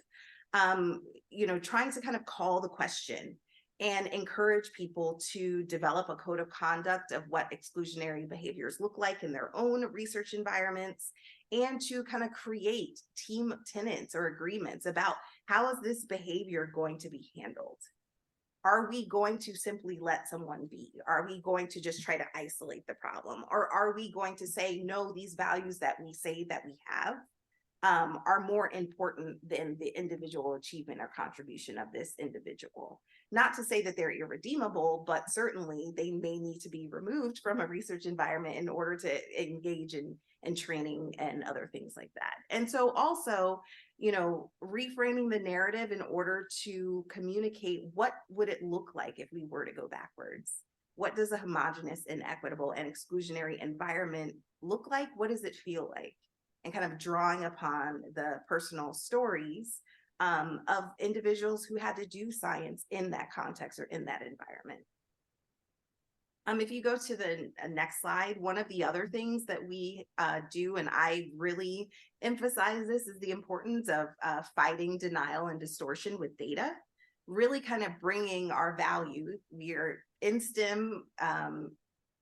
you know, trying to kind of call the question and encourage people to develop a code of conduct of what exclusionary behaviors look like in their own research environments, and to kind of create team tenets or agreements about how is this behavior going to be handled? Are we going to simply let someone be? Are we going to just try to isolate the problem? Or are we going to say, no, these values that we say that we have are more important than the individual achievement or contribution of this individual? Not to say that they're irredeemable, but certainly they may need to be removed from a research environment in order to engage in training and other things like that. And so also, you know, reframing the narrative in order to communicate what would it look like if we were to go backwards? What does a homogeneous, inequitable, and exclusionary environment look like? What does it feel like? And kind of drawing upon the personal stories of individuals who had to do science in that context or in that environment. If you go to the next slide, one of the other things that we do, and I really emphasize this, is the importance of fighting denial and distortion with data, really kind of bringing our value. We are in STEM,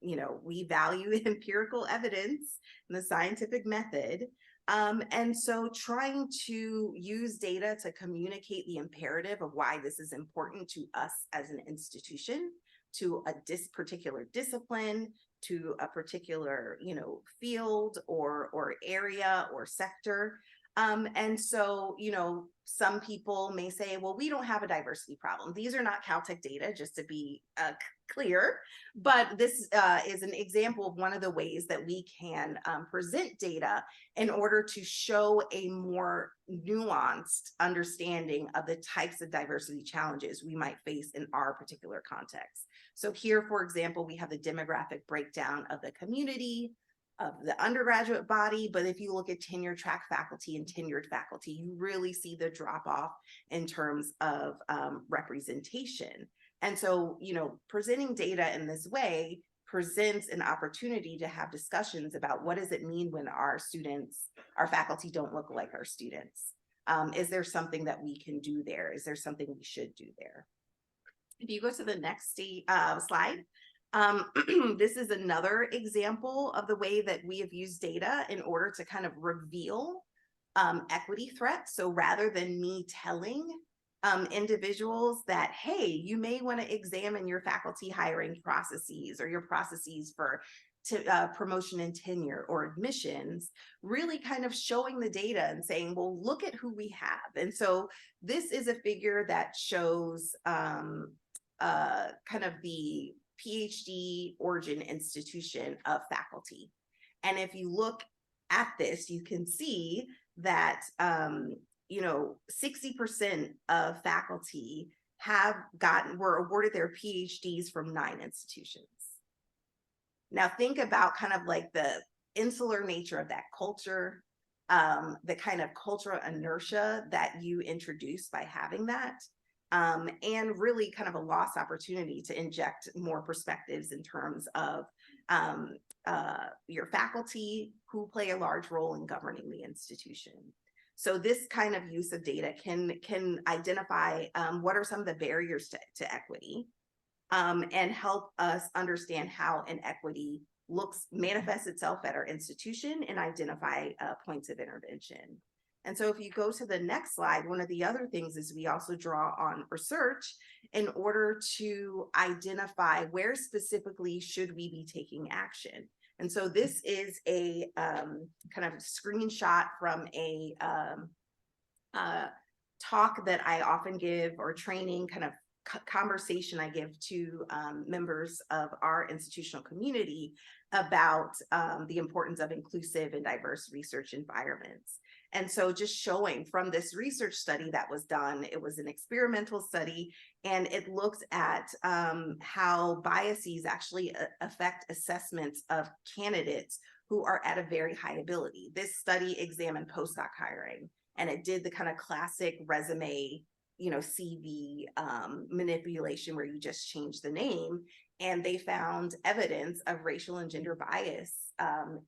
we value empirical evidence and the scientific method. And so trying to use data to communicate the imperative of why this is important to us as an institution, to a particular discipline, to a particular, field or area or sector. And so, some people may say, well, we don't have a diversity problem. These are not Caltech data, just to be clear, but this is an example of one of the ways that we can present data in order to show a more nuanced understanding of the types of diversity challenges we might face in our particular context. So here, for example, we have the demographic breakdown of the community, of the undergraduate body, but if you look at tenure track faculty and tenured faculty, you really see the drop off in terms of representation. And so, presenting data in this way presents an opportunity to have discussions about what does it mean when our faculty don't look like our students? Is there something that we can do there? Is there something we should do there? If you go to the next slide, this is another example of the way that we have used data in order to kind of reveal equity threats. So rather than me telling individuals that, hey, you may want to examine your faculty hiring processes or your processes for promotion and tenure or admissions, really kind of showing the data and saying, well, look at who we have. And so this is a figure that shows kind of the PhD origin institution of faculty. And if you look at this, you can see that 60% of faculty were awarded their PhDs from 9 institutions. Now think about kind of like the insular nature of that culture, the kind of cultural inertia that you introduce by having that, and really kind of a lost opportunity to inject more perspectives in terms of your faculty who play a large role in governing the institution. So this kind of use of data can identify what are some of the barriers to equity, and help us understand how inequity manifests itself at our institution and identify points of intervention. And so if you go to the next slide, one of the other things is we also draw on research in order to identify where specifically should we be taking action. And so this is a kind of screenshot from a talk that I often give, or training kind of conversation I give to members of our institutional community about the importance of inclusive and diverse research environments. And so just showing from this research study that was done, it was an experimental study, and it looked at how biases actually affect assessments of candidates who are at a very high ability. This study examined postdoc hiring, and it did the kind of classic resume, CV manipulation where you just change the name, and they found evidence of racial and gender bias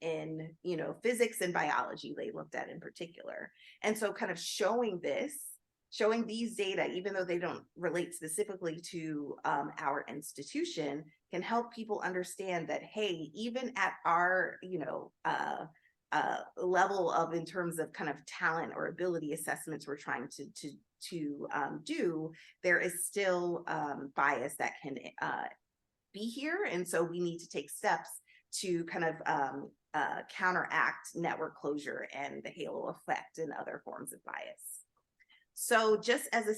in physics and biology they looked at in particular. And so kind of showing these data, even though they don't relate specifically to our institution, can help people understand that, hey, even at our level of, in terms of kind of talent or ability assessments we're trying to do, there is still bias that can be here. And so we need to take steps to kind of counteract network closure and the halo effect and other forms of bias. So just as a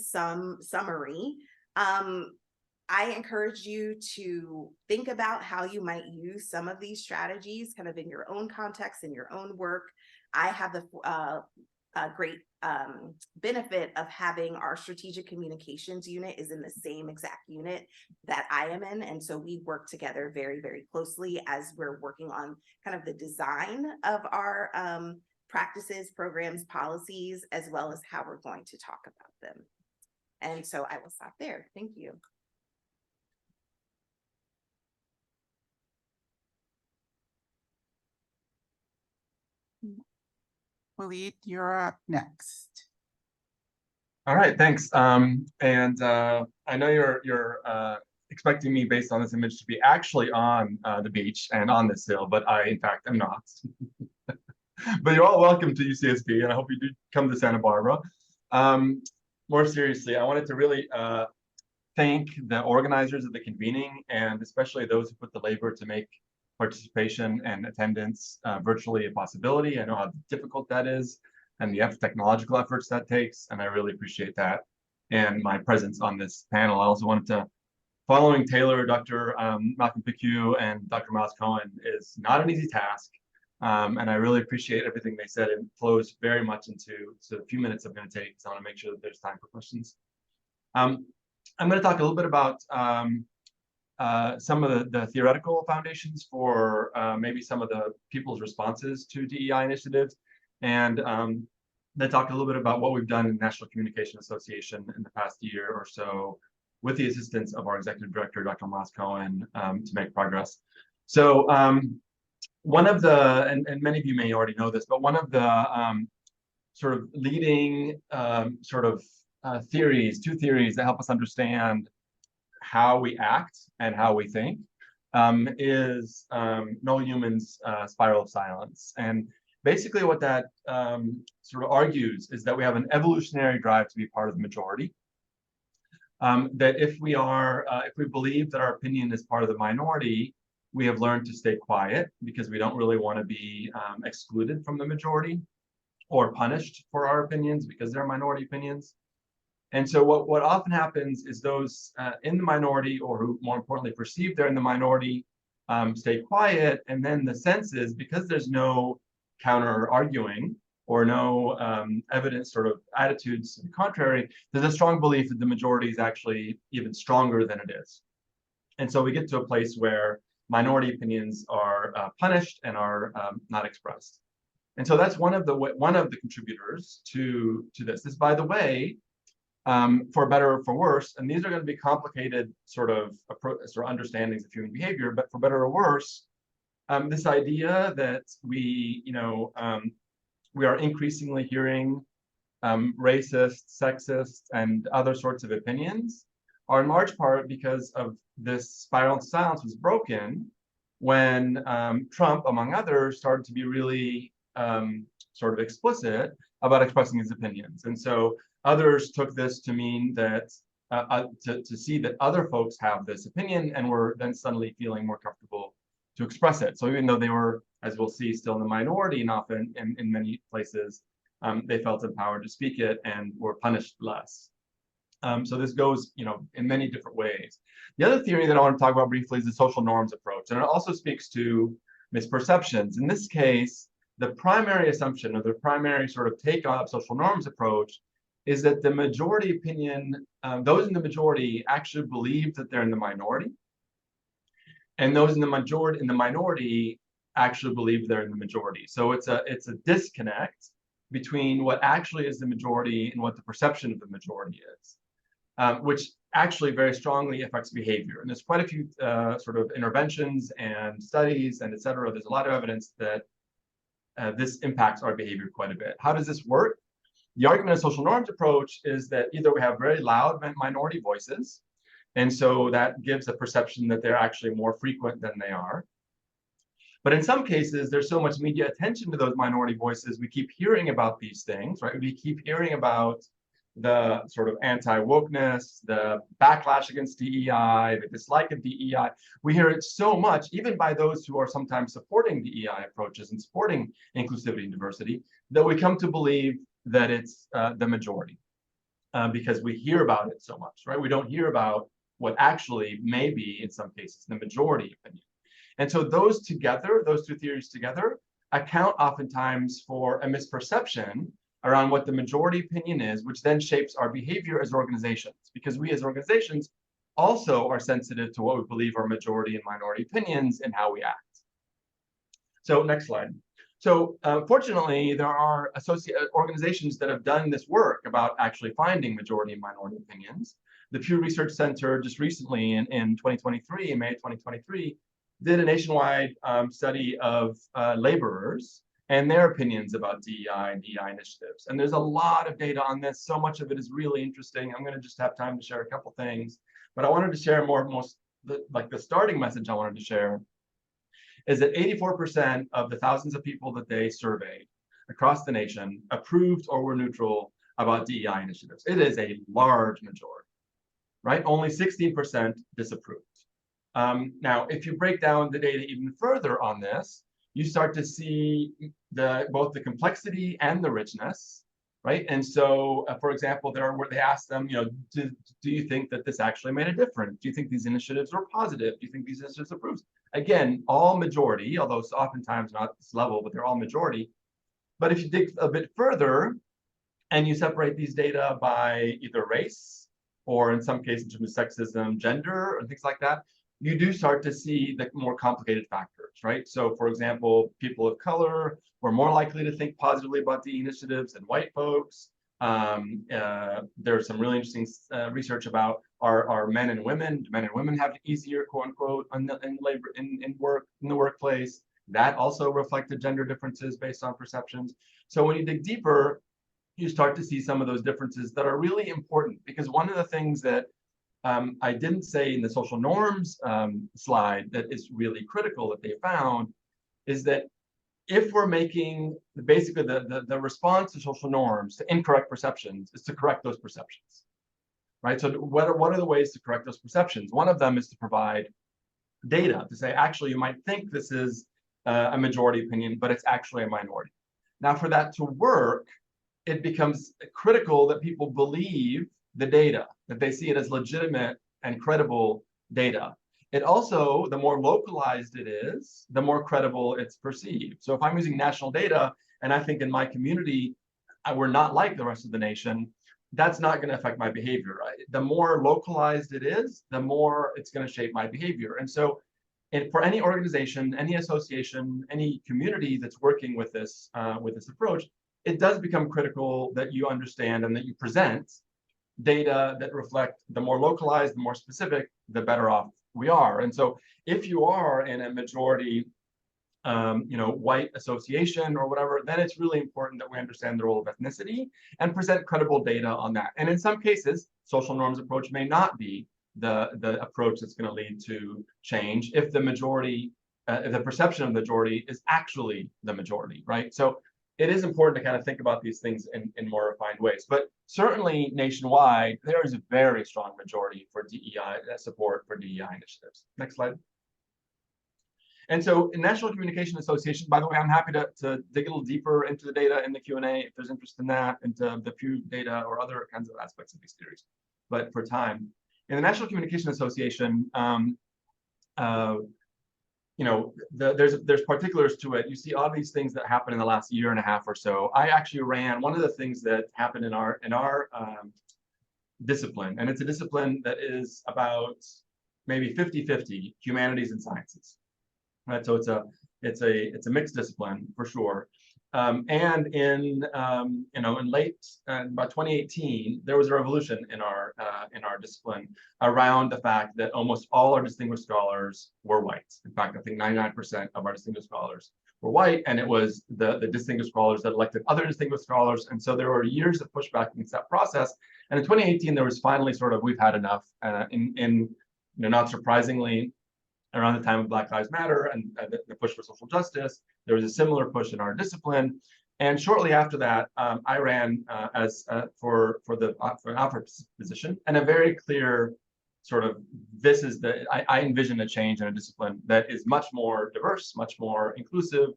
summary, I encourage you to think about how you might use some of these strategies kind of in your own context, in your own work. I have the great benefit of having our strategic communications unit is in the same exact unit that I am in. And so we work together very, very closely as we're working on kind of the design of our practices, programs, policies, as well as how we're going to talk about them. And so I will stop there. Thank you. Waleed, you're up next. All right, thanks. I know you're expecting me based on this image to be actually on the beach and on this hill, but I in fact am not. But you're all welcome to UCSB, and I hope you do come to Santa Barbara. More seriously, I wanted to really thank the organizers of the convening, and especially those who put the labor to make participation and attendance virtually a possibility. I know how difficult that is and the technological efforts that takes, and I really appreciate that and my presence on this panel. I also wanted to, following Taylor, Dr. Malcolm Picu, and Dr. Miles Cohen is not an easy task, and I really appreciate everything they said. It flows very much into the few minutes I'm going to take, so I want to make sure that there's time for questions. I'm going to talk a little bit about some of the theoretical foundations for maybe some of the people's responses to DEI initiatives, and then talk a little bit about what we've done in the National Communication Association in the past year or so with the assistance of our executive director, Dr. Miles Cohen, to make progress. So one of the, and many of you may already know this, but one of the sort of leading theories, two theories that help us understand how we act and how we think is Noel Newman's spiral of silence. And basically what that sort of argues is that we have an evolutionary drive to be part of the majority. That if we believe that our opinion is part of the minority, we have learned to stay quiet because we don't really want to be excluded from the majority or punished for our opinions because they're minority opinions. And so what often happens is those in the minority, or who more importantly perceive they're in the minority, stay quiet. And then the sense is, because there's no counter arguing or no evidence sort of attitudes to the contrary, there's a strong belief that the majority is actually even stronger than it is. And so we get to a place where minority opinions are punished and are not expressed. And so that's one of the contributors to this. This, by the way, for better or for worse, and these are going to be complicated sort of understandings of human behavior, but for better or worse, this idea that we are increasingly hearing racist, sexist, and other sorts of opinions are in large part because of this spiral of silence was broken when Trump, among others, started to be really sort of explicit about expressing his opinions. And so others took this to mean that to see that other folks have this opinion and were then suddenly feeling more comfortable to express it. So even though they were, as we'll see, still in the minority, and often in many places, they felt empowered to speak it and were punished less. So this goes, in many different ways. The other theory that I want to talk about briefly is the social norms approach, and it also speaks to misperceptions. In this case, the primary assumption, or the primary sort of take on social norms approach, is that the majority opinion, those in the majority actually believe that they're in the minority, and those in the minority actually believe they're in the majority. So it's a disconnect between what actually is the majority and what the perception of the majority is, which actually very strongly affects behavior. And there's quite a few sort of interventions and studies and et cetera. There's a lot of evidence that this impacts our behavior quite a bit. How does this work? The argument of social norms approach is that either we have very loud minority voices, and so that gives a perception that they're actually more frequent than they are. But in some cases, there's so much media attention to those minority voices, we keep hearing about these things, right? We keep hearing about the sort of anti-wokeness, the backlash against DEI, the dislike of DEI. We hear it so much, even by those who are sometimes supporting DEI approaches and supporting inclusivity and diversity, that we come to believe that it's the majority because we hear about it so much, right? We don't hear about what actually may be, in some cases, the majority opinion. And so those together, those two theories together, account oftentimes for a misperception around what the majority opinion is, which then shapes our behavior as organizations, because we as organizations also are sensitive to what we believe are majority and minority opinions and how we act. So next slide. So fortunately, there are organizations that have done this work about actually finding majority and minority opinions. The Pew Research Center just recently in 2023, in May 2023, did a nationwide study of laborers and their opinions about DEI and DEI initiatives. And there's a lot of data on this. So much of it is really interesting. I'm going to just have time to share a couple things, but I wanted to share the starting message I wanted to share is that 84% of the thousands of people that they surveyed across the nation approved or were neutral about DEI initiatives. It is a large majority, right? Only 16% disapproved. Now, if you break down the data even further on this, you start to see both the complexity and the richness, right? And so, for example, where they asked them, do you think that this actually made a difference? Do you think these initiatives were positive? Do you think these initiatives approved? Again, all majority, although it's oftentimes not this level, but they're all majority. But if you dig a bit further and you separate these data by either race or in some cases in terms of sexism, gender, and things like that, you do start to see the more complicated factors, right? So for example, people of color were more likely to think positively about the initiatives than white folks. There's some really interesting research about are men and women. Do men and women have it easier, quote unquote, in the workplace? That also reflected gender differences based on perceptions. So when you dig deeper, you start to see some of those differences that are really important, because one of the things that I didn't say in the social norms slide that is really critical that they found is that if we're making basically the response to social norms to incorrect perceptions is to correct those perceptions, right? So what are the ways to correct those perceptions? One of them is to provide data to say, actually, you might think this is a majority opinion, but it's actually a minority. Now, for that to work, it becomes critical that people believe the data, that they see it as legitimate and credible data. It also, the more localized it is, the more credible it's perceived. So if I'm using national data and I think in my community, we're not like the rest of the nation, that's not going to affect my behavior, right? The more localized it is, the more it's going to shape my behavior. And so for any organization, any association, any community that's working with this approach, it does become critical that you understand and that you present data that reflect the more localized, the more specific, the better off we are. And so if you are in a majority white association or whatever, then it's really important that we understand the role of ethnicity and present credible data on that. And in some cases, social norms approach may not be the approach that's going to lead to change if the majority, the perception of the majority is actually the majority, right? So it is important to kind of think about these things in more refined ways. But certainly nationwide, there is a very strong majority for DEI support for DEI initiatives. Next slide. And so in National Communication Association, by the way, I'm happy to dig a little deeper into the data in the Q&A if there's interest in that, into the Pew data or other kinds of aspects of these theories. But for time, in the National Communication Association, there's particulars to it. You see all these things that happen in the last year and a half or so. I actually ran one of the things that happened in our discipline, and it's a discipline that is about maybe 50-50 humanities and sciences, right? So it's a mixed discipline for sure. And in late about 2018, there was a revolution in our discipline around the fact that almost all our distinguished scholars were white. In fact, I think 99% of our distinguished scholars were white, and it was the distinguished scholars that elected other distinguished scholars. And so there were years of pushback against that process. And in 2018, there was finally sort of, we've had enough. Not surprisingly, around the time of Black Lives Matter and the push for social justice, there was a similar push in our discipline. And shortly after that, I ran for an Alfred position, and a very clear sort of, I envision a change in a discipline that is much more diverse, much more inclusive,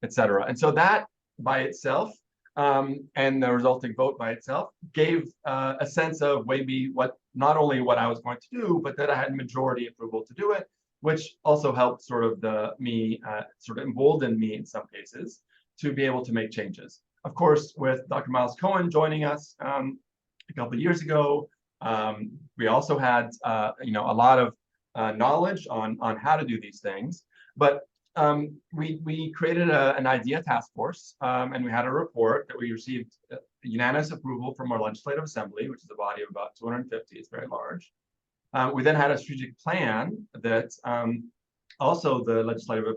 et cetera. And so that by itself, and the resulting vote by itself, gave a sense of maybe not only what I was going to do, but that I had majority approval to do it, which also helped sort of embolden me in some cases to be able to make changes. Of course, with Dr. Miles Cohen joining us a couple of years ago, we also had a lot of knowledge on how to do these things. But we created an idea task force, and we had a report that we received unanimous approval from our legislative assembly, which is a body of about 250. It's very large. We then had a strategic plan that also the Legislative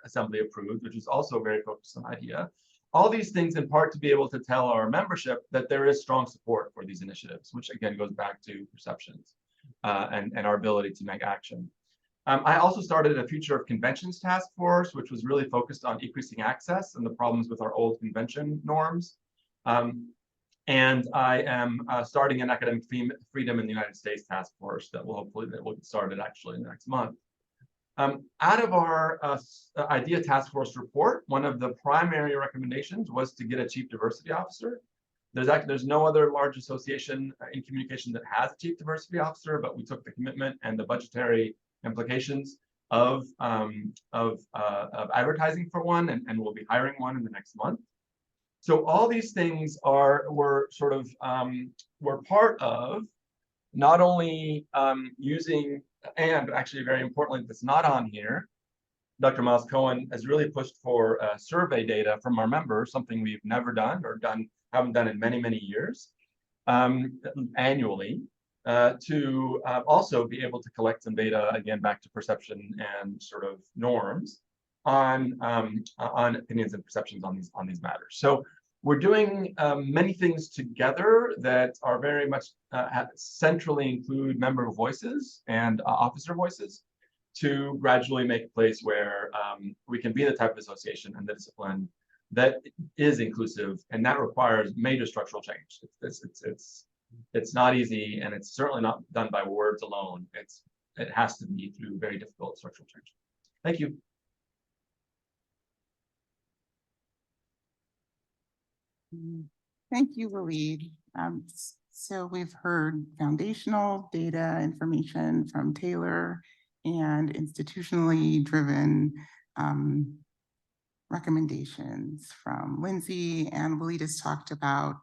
Assembly approved, which is also very focused on IDEA. All these things in part to be able to tell our membership that there is strong support for these initiatives, which again goes back to perceptions and our ability to make action. I also started a Future of Conventions task force, which was really focused on increasing access and the problems with our old convention norms. And I am starting an academic freedom in the United States task force that will get started actually next month. Out of our IDEA task force report, one of the primary recommendations was to get a chief diversity officer. There's no other large association in communication that has a chief diversity officer, but we took the commitment and the budgetary implications of advertising for one, and we'll be hiring one in the next month. So all these things were part of not only using, and actually very importantly, that's not on here, Dr. Miles Cohen has really pushed for survey data from our members, something we've never done or haven't done in many, many years, annually, to also be able to collect some data, again, back to perception and sort of norms on opinions and perceptions on these matters. So we're doing many things together that are very much centrally include member voices and officer voices to gradually make a place where we can be the type of association and the discipline that is inclusive, and that requires major structural change. It's not easy, and it's certainly not done by words alone. It has to be through very difficult structural change. Thank you. Thank you, Waleed. So we've heard foundational data information from Taylor and institutionally driven recommendations from Lindsay, and Waleed has talked about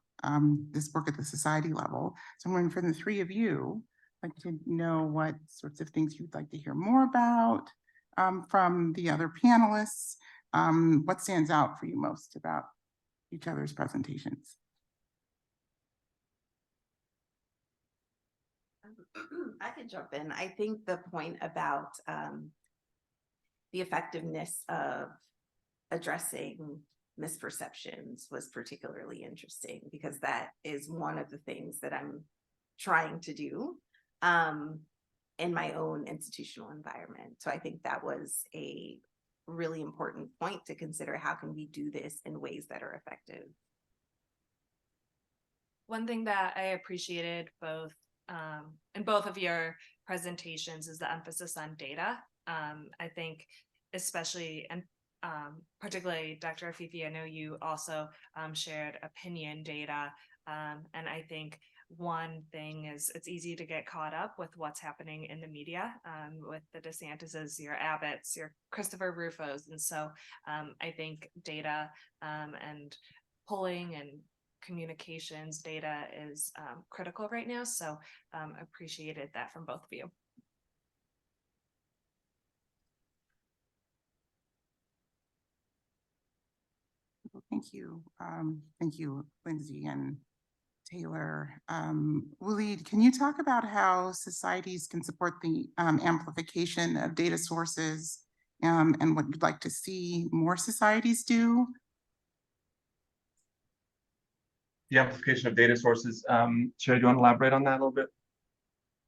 this work at the society level. So I'm wondering, for the three of you, I'd like to know what sorts of things you'd like to hear more about from the other panelists. What stands out for you most about each other's presentations? I could jump in. I think the point about the effectiveness of addressing misperceptions was particularly interesting, because that is one of the things that I'm trying to do in my own institutional environment. So I think that was a really important point to consider. How can we do this in ways that are effective? One thing that I appreciated in both of your presentations is the emphasis on data. I think especially, and particularly Dr. Afifi, I know you also shared opinion data. And I think one thing is it's easy to get caught up with what's happening in the media, with the DeSantis's, your Abbotts, your Christopher Rufos. And so I think data and polling and communications data is critical right now. So appreciated that from both of you. Thank you. Thank you, Lindsay and Taylor. Waleed, can you talk about how societies can support the amplification of data sources and what you'd like to see more societies do? The amplification of data sources. Sherry, do you want to elaborate on that a little bit?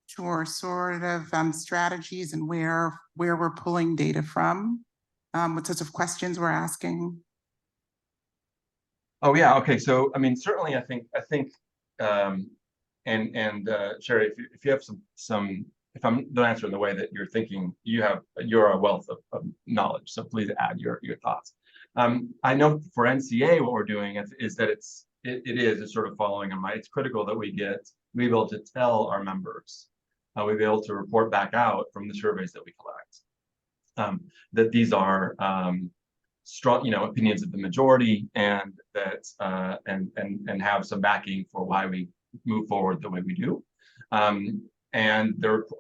Sure, sort of strategies and where we're pulling data from, what sorts of questions we're asking. Oh yeah, okay. So I mean, certainly, I think, Sherry, if you have some, if I'm the answer in the way that you're thinking, you're a wealth of knowledge. So please add your thoughts. I know for NCA, what we're doing is that it's sort of following on it's critical that we be able to tell our members, we be able to report back out from the surveys that we collect, that these are strong, opinions of the majority, and that and have some backing for why we move forward the way we do. And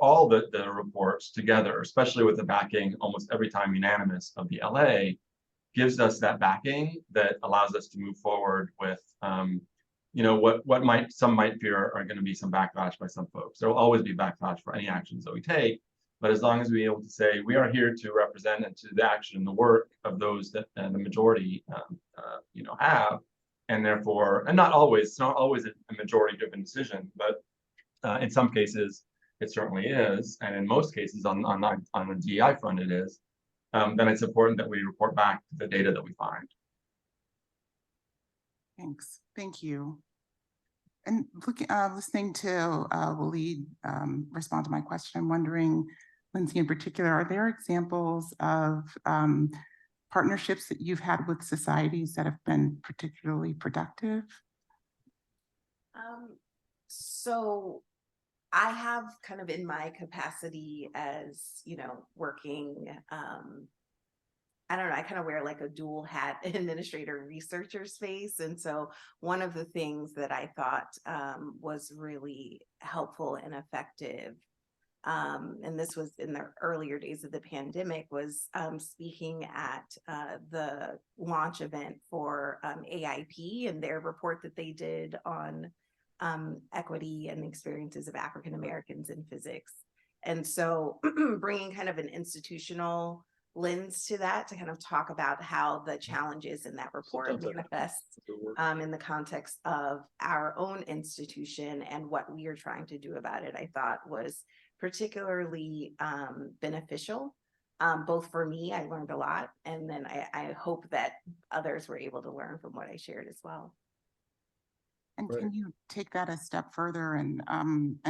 all the reports together, especially with the backing almost every time unanimous of the LA, gives us that backing that allows us to move forward with what some might fear are going to be some backlash by some folks. There will always be backlash for any actions that we take, But as long as we're able to say, we are here to represent and to the action and the work of those that the majority, have, and therefore, and not always, it's not always a majority-driven decision, but in some cases, it certainly is, and in most cases, on the DEI front, it is. Then it's important that we report back the data that we find. Thanks. Thank you. And listening to Waleed respond to my question, I'm wondering, Lindsay in particular, are there examples of partnerships that you've had with societies that have been particularly productive? So I have kind of in my capacity as, working, I don't know, I kind of wear like a dual hat administrator researcher space. And so one of the things that I thought was really helpful and effective, and this was in the earlier days of the pandemic, was speaking at the launch event for AIP and their report that they did on equity and experiences of African Americans in physics. And so bringing kind of an institutional lens to that to kind of talk about how the challenges in that report manifest in the context of our own institution and what we are trying to do about it, I thought was particularly beneficial. Both for me, I learned a lot, and then I hope that others were able to learn from what I shared as well. And can you take that a step further and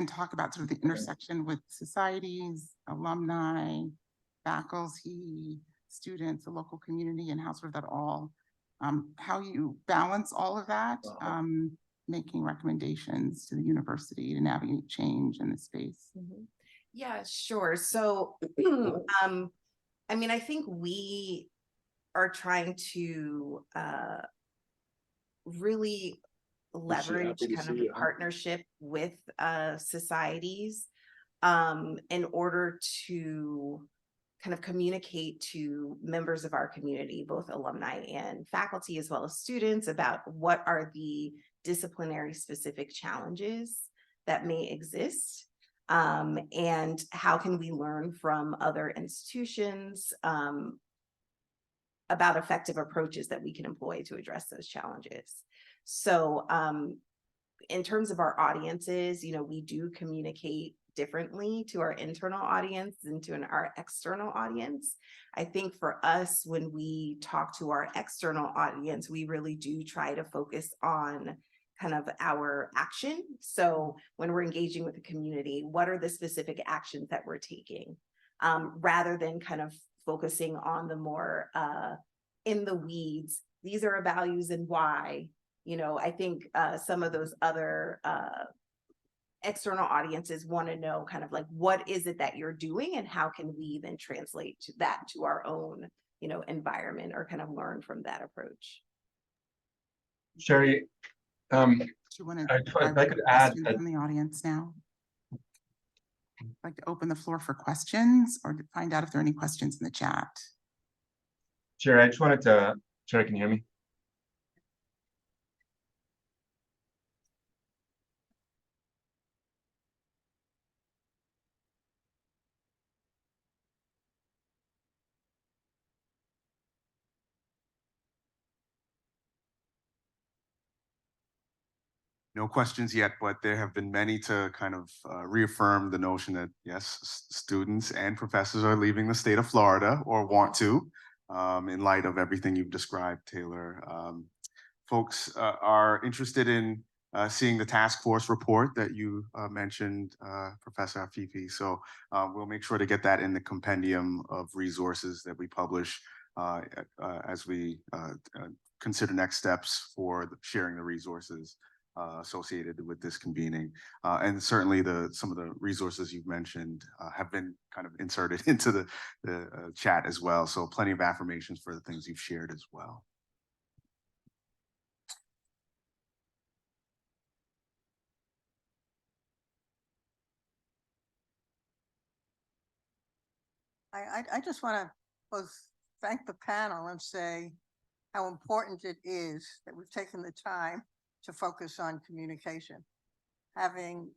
talk about sort of the intersection with societies, alumni, faculty, students, the local community, and how sort of that all, how you balance all of that, making recommendations to the university to navigate change in the space? Yeah, sure. So, I think we are trying to really leverage kind of a partnership with societies in order to kind of communicate to members of our community, both alumni and faculty, as well as students, about what are the disciplinary specific challenges that may exist, and how can we learn from other institutions about effective approaches that we can employ to address those challenges. So in terms of our audiences, we do communicate differently to our internal audience than to our external audience. I think for us, when we talk to our external audience, we really do try to focus on kind of our action. So when we're engaging with the community, what are the specific actions that we're taking, rather than kind of focusing on the more in the weeds, these are our values and why. I think some of those other external audiences want to know kind of like, what is it that you're doing and how can we then translate that to our own, environment, or kind of learn from that approach. Sherry, Do you want to if I could add from the audience now? I'd like to open the floor for questions or to find out if there are any questions in the chat. Sherry, I just wanted to, Sherry, can you hear me? No questions yet, but there have been many to kind of reaffirm the notion that yes, students and professors are leaving the state of Florida or want to, in light of everything you've described, Taylor. Folks are interested in seeing the task force report that you mentioned, Professor Afifi. So we'll make sure to get that in the compendium of resources that we publish as we consider next steps for sharing the resources associated with this convening. And certainly some of the resources you've mentioned have been kind of inserted into the chat as well. So plenty of affirmations for the things you've shared as well. I just want to both thank the panel and say how important it is that we've taken the time to focus on communication. Having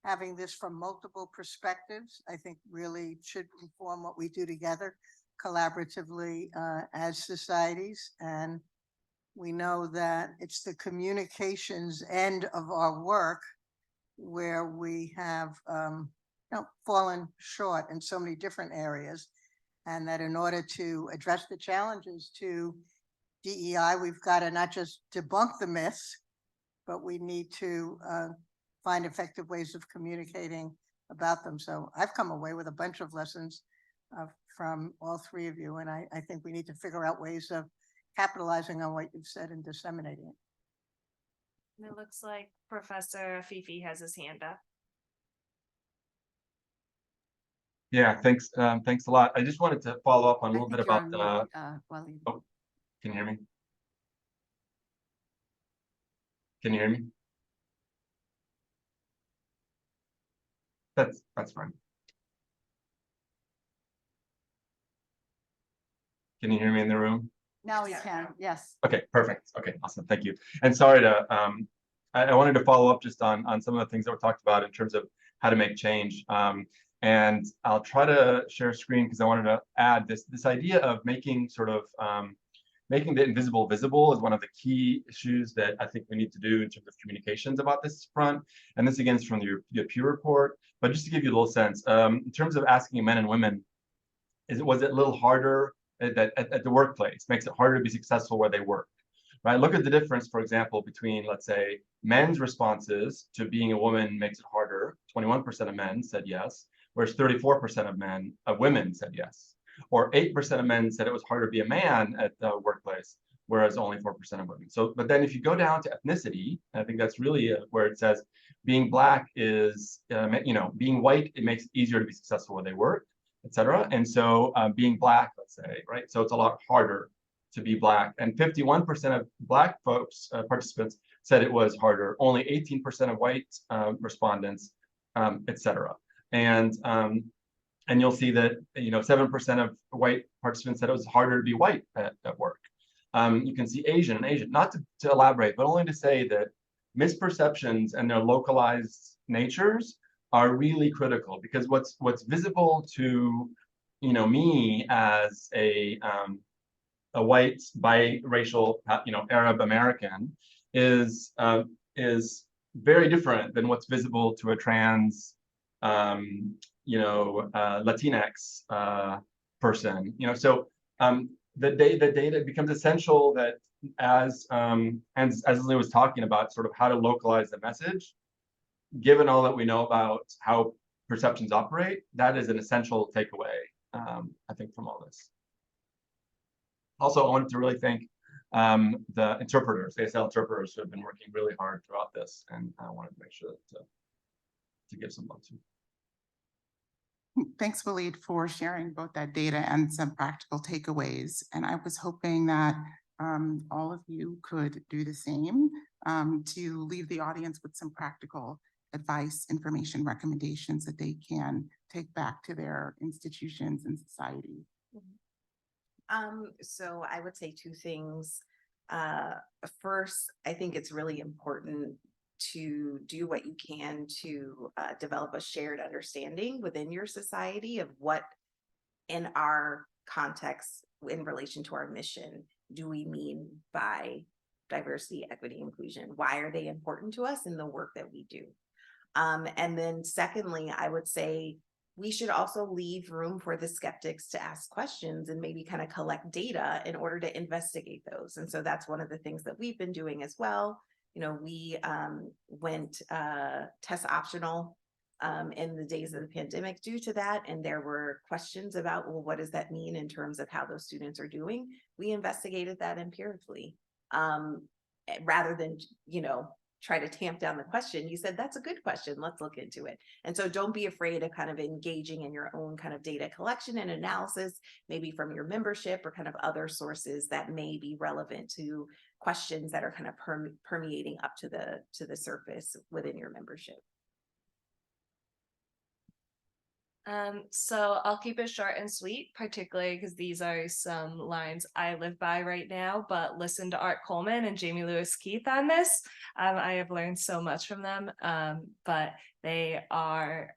having this from multiple perspectives, I think really should inform what we do together collaboratively as societies. And we know that it's the communications end of our work where we have fallen short in so many different areas. And that in order to address the challenges to DEI, we've got to not just debunk the myths, but we need to find effective ways of communicating about them. So I've come away with a bunch of lessons from all three of you. And I think we need to figure out ways of capitalizing on what you've said and disseminating it. And it looks like Professor Fifi has his hand up. Yeah, thanks. Thanks a lot. I just wanted to follow up on a little bit about oh, can you hear me? Can you hear me? That's fine. Can you hear me in the room? Now we can, yes. Okay, perfect. Okay, awesome. Thank you. And sorry to I wanted to follow up just on some of the things that were talked about in terms of how to make change. And I'll try to share a screen because I wanted to add this idea of making sort of making the invisible visible is one of the key issues that I think we need to do in terms of communications about this front. And this again is from the Pew report. But just to give you a little sense, in terms of asking men and women, was it a little harder at the workplace? Makes it harder to be successful where they work, right? Look at the difference, for example, between, let's say, men's responses to being a woman makes it harder. 21% of men said yes, whereas 34% of women said yes. Or 8% of men said it was harder to be a man at the workplace, whereas only 4% of women. So, but then if you go down to ethnicity, I think that's really where it says being Black is, being white, it makes it easier to be successful where they work, et cetera. And so being Black, let's say, right? So it's a lot harder to be Black. And 51% of Black folks, participants, said it was harder. Only 18% of white respondents, et cetera. And you'll see that 7% of white participants said it was harder to be white at work. You can see Asian, not to elaborate, but only to say that misperceptions and their localized natures are really critical, because what's visible to me as a white biracial Arab American is very different than what's visible to a trans Latinx person. So the data becomes essential that as Lily was talking about, sort of how to localize the message, given all that we know about how perceptions operate, that is an essential takeaway, I think, from all this. Also, I wanted to really thank the interpreters, ASL interpreters, who have been working really hard throughout this, and I wanted to make sure to give some love to. Thanks, Waleed, for sharing both that data and some practical takeaways. And I was hoping that all of you could do the same to leave the audience with some practical advice, information, recommendations that they can take back to their institutions and society. So I would say two things. First, I think it's really important to do what you can to develop a shared understanding within your society of what, in our context, in relation to our mission, do we mean by diversity, equity, inclusion? Why are they important to us in the work that we do? And then secondly, I would say we should also leave room for the skeptics to ask questions and maybe kind of collect data in order to investigate those. And so that's one of the things that we've been doing as well. We went test optional in the days of the pandemic due to that. And there were questions about, well, what does that mean in terms of how those students are doing? We investigated that empirically rather than, try to tamp down the question. You said, that's a good question. Let's look into it. And so don't be afraid of kind of engaging in your own kind of data collection and analysis, maybe from your membership or kind of other sources that may be relevant to questions that are kind of permeating up to the surface within your membership. So I'll keep it short and sweet, particularly because these are some lines I live by right now, but listen to Art Coleman and Jamie Lewis Keith on this. I have learned so much from them, but they are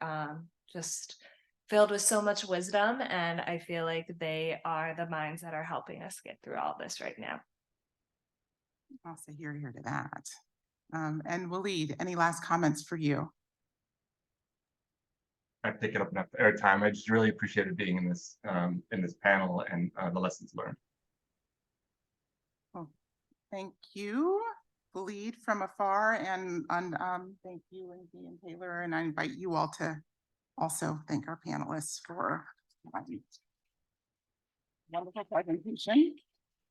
just filled with so much wisdom, and I feel like they are the minds that are helping us get through all this right now. I'll say here to that. And Waleed, any last comments for you? I've taken up enough airtime. I just really appreciated being in this panel and the lessons learned. Well, thank you, Waleed from afar, and thank you, Lindsay and Taylor, and I invite you all to also thank our panelists for wonderful presentation.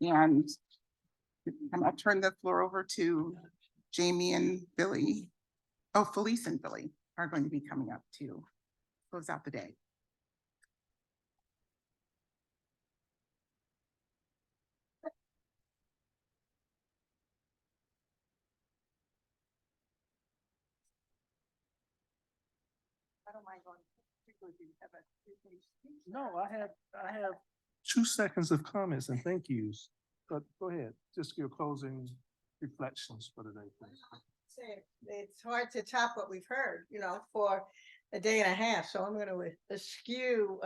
And I'll turn the floor over to Jamie and Billy. Oh, Felice and Billy are going to be coming up to close out the day. I don't mind going. No, I have 2 seconds of comments and thank yous, but go ahead, just your closing reflections for today, please. It's hard to top what we've heard, for a day and a half, so I'm gonna eschew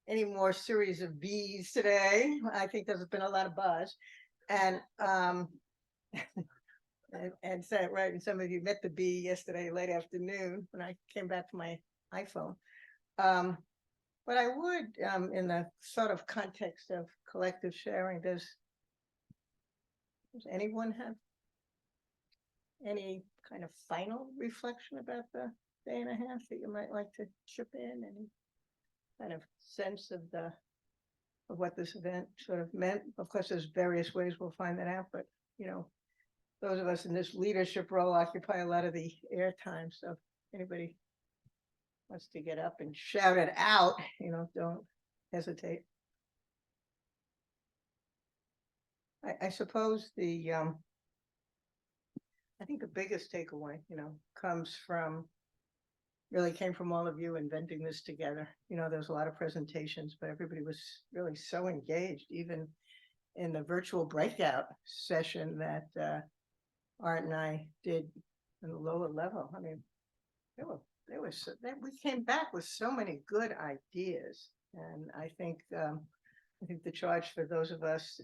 any more series of Bs today. I think there's been a lot of buzz, and and said, right, and some of you met the bee yesterday late afternoon when I came back to my iPhone. But I would, in the sort of context of collective sharing, does anyone have any kind of final reflection about the day and a half that you might like to chip in? Any kind of sense of what this event sort of meant? Of course, there's various ways we'll find that out, but those of us in this leadership role occupy a lot of the airtime. So if anybody wants to get up and shout it out, don't hesitate. I suppose I think the biggest takeaway, came from all of you inventing this together. There's a lot of presentations, but everybody was really so engaged, even in the virtual breakout session that Art and I did in the lower level. I mean, we came back with so many good ideas, and I think the charge for those of us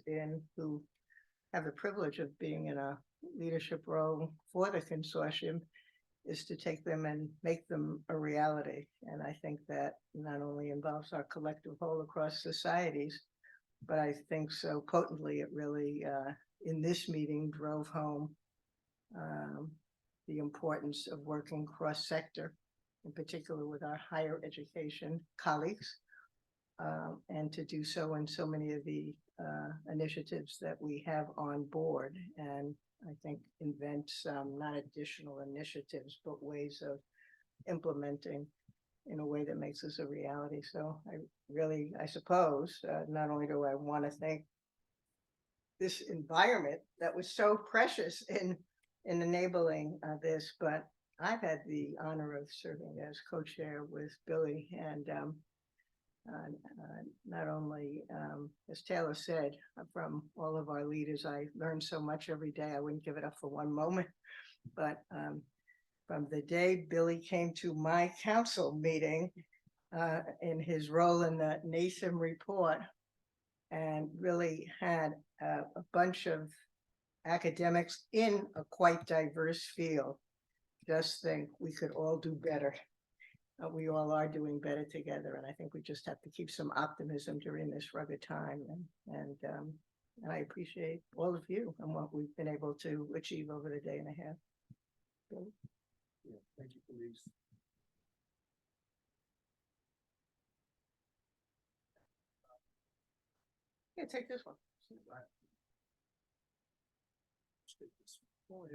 who have the privilege of being in a leadership role for the consortium is to take them and make them a reality. And I think that not only involves our collective whole across societies, but I think so potently it really in this meeting drove home the importance of working cross-sector, in particular with our higher education colleagues, and to do so in so many of the initiatives that we have on board. And I think invent some not additional initiatives, but ways of implementing in a way that makes this a reality. So I suppose, not only do I want to thank this environment that was so precious in enabling this, but I've had the honor of serving as co-chair with Billy, and not only, as Taylor said, from all of our leaders, I learned so much every day. I wouldn't give it up for one moment, but from the day Billy came to my council meeting in his role in the NASEM report, and really had a bunch of academics in a quite diverse field, just think we could all do better. We all are doing better together, and I think we just have to keep some optimism during this rugged time. And I appreciate all of you and what we've been able to achieve over the day and a half. Billy? Yeah, thank you, Felice. Yeah, take this one. Take this one.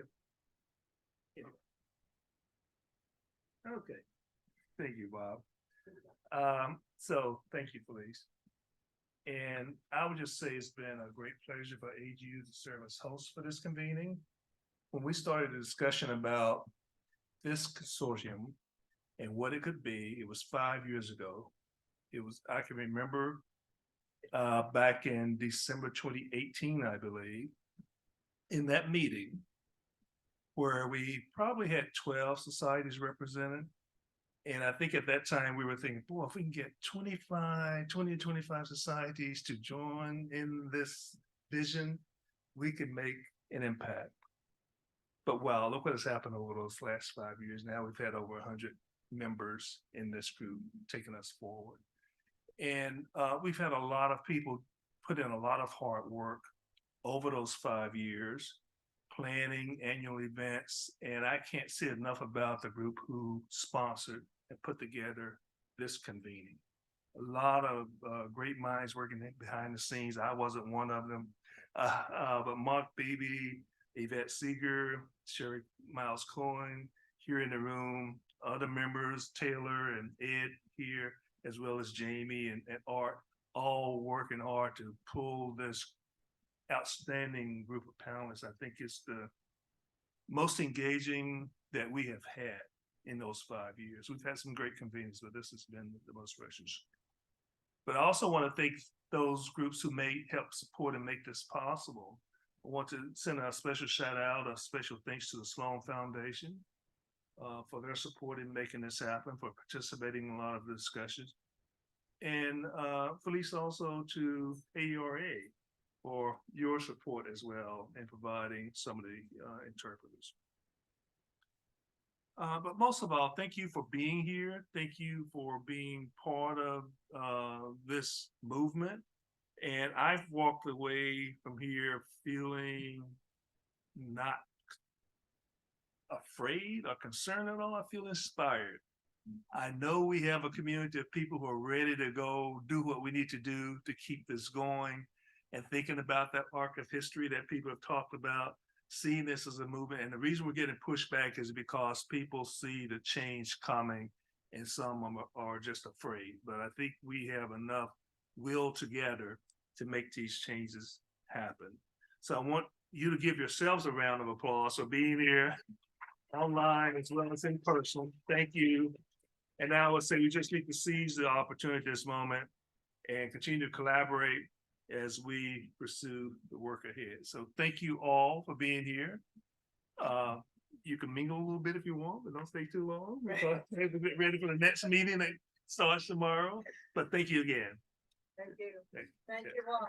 Okay. Thank you, Bob. So thank you, Felice. And I would just say it's been a great pleasure for AGU to serve as host for this convening. When we started the discussion about this consortium, and what it could be. It was 5 years ago. I can remember back in December 2018, I believe, in that meeting where we probably had 12 societies represented. And I think at that time we were thinking, boy, if we can get 20 to 25 societies to join in this vision, we could make an impact. But wow, look what has happened over those last 5 years. Now we've had over 100 members in this group taking us forward. And we've had a lot of people put in a lot of hard work over those 5 years, planning annual events. And I can't say enough about the group who sponsored and put together this convening. A lot of great minds working behind the scenes. I wasn't one of them, but Mark Beebe, Yvette Seeger, Sherry Miles Cohen here in the room, other members, Taylor and Ed here, as well as Jamie and Art, all working hard to pull this outstanding group of panelists. I think it's the most engaging that we have had in those 5 years. We've had some great convenings, but this has been the most precious. But I also want to thank those groups who may help support and make this possible. I want to send a special shout out, a special thanks to the Sloan Foundation for their support in making this happen, for participating in a lot of the discussions. And Felice, also to AURA for your support as well in providing some of the interpreters. But most of all, thank you for being here. Thank you for being part of this movement. And I've walked away from here feeling not afraid or concerned at all. I feel inspired. I know we have a community of people who are ready to go do what we need to do to keep this going, and thinking about that arc of history that people have talked about, seeing this as a movement. And the reason we're getting pushback is because people see the change coming and some are just afraid. But I think we have enough will together to make these changes happen. So I want you to give yourselves a round of applause for being here online as well as in person. Thank you. And now I would say we just need to seize the opportunity at this moment and continue to collaborate as we pursue the work ahead. So thank you all for being here. You can mingle a little bit if you want, but don't stay too long. We're get ready for the next meeting that starts tomorrow. But thank you again. Thank you. Thank you all.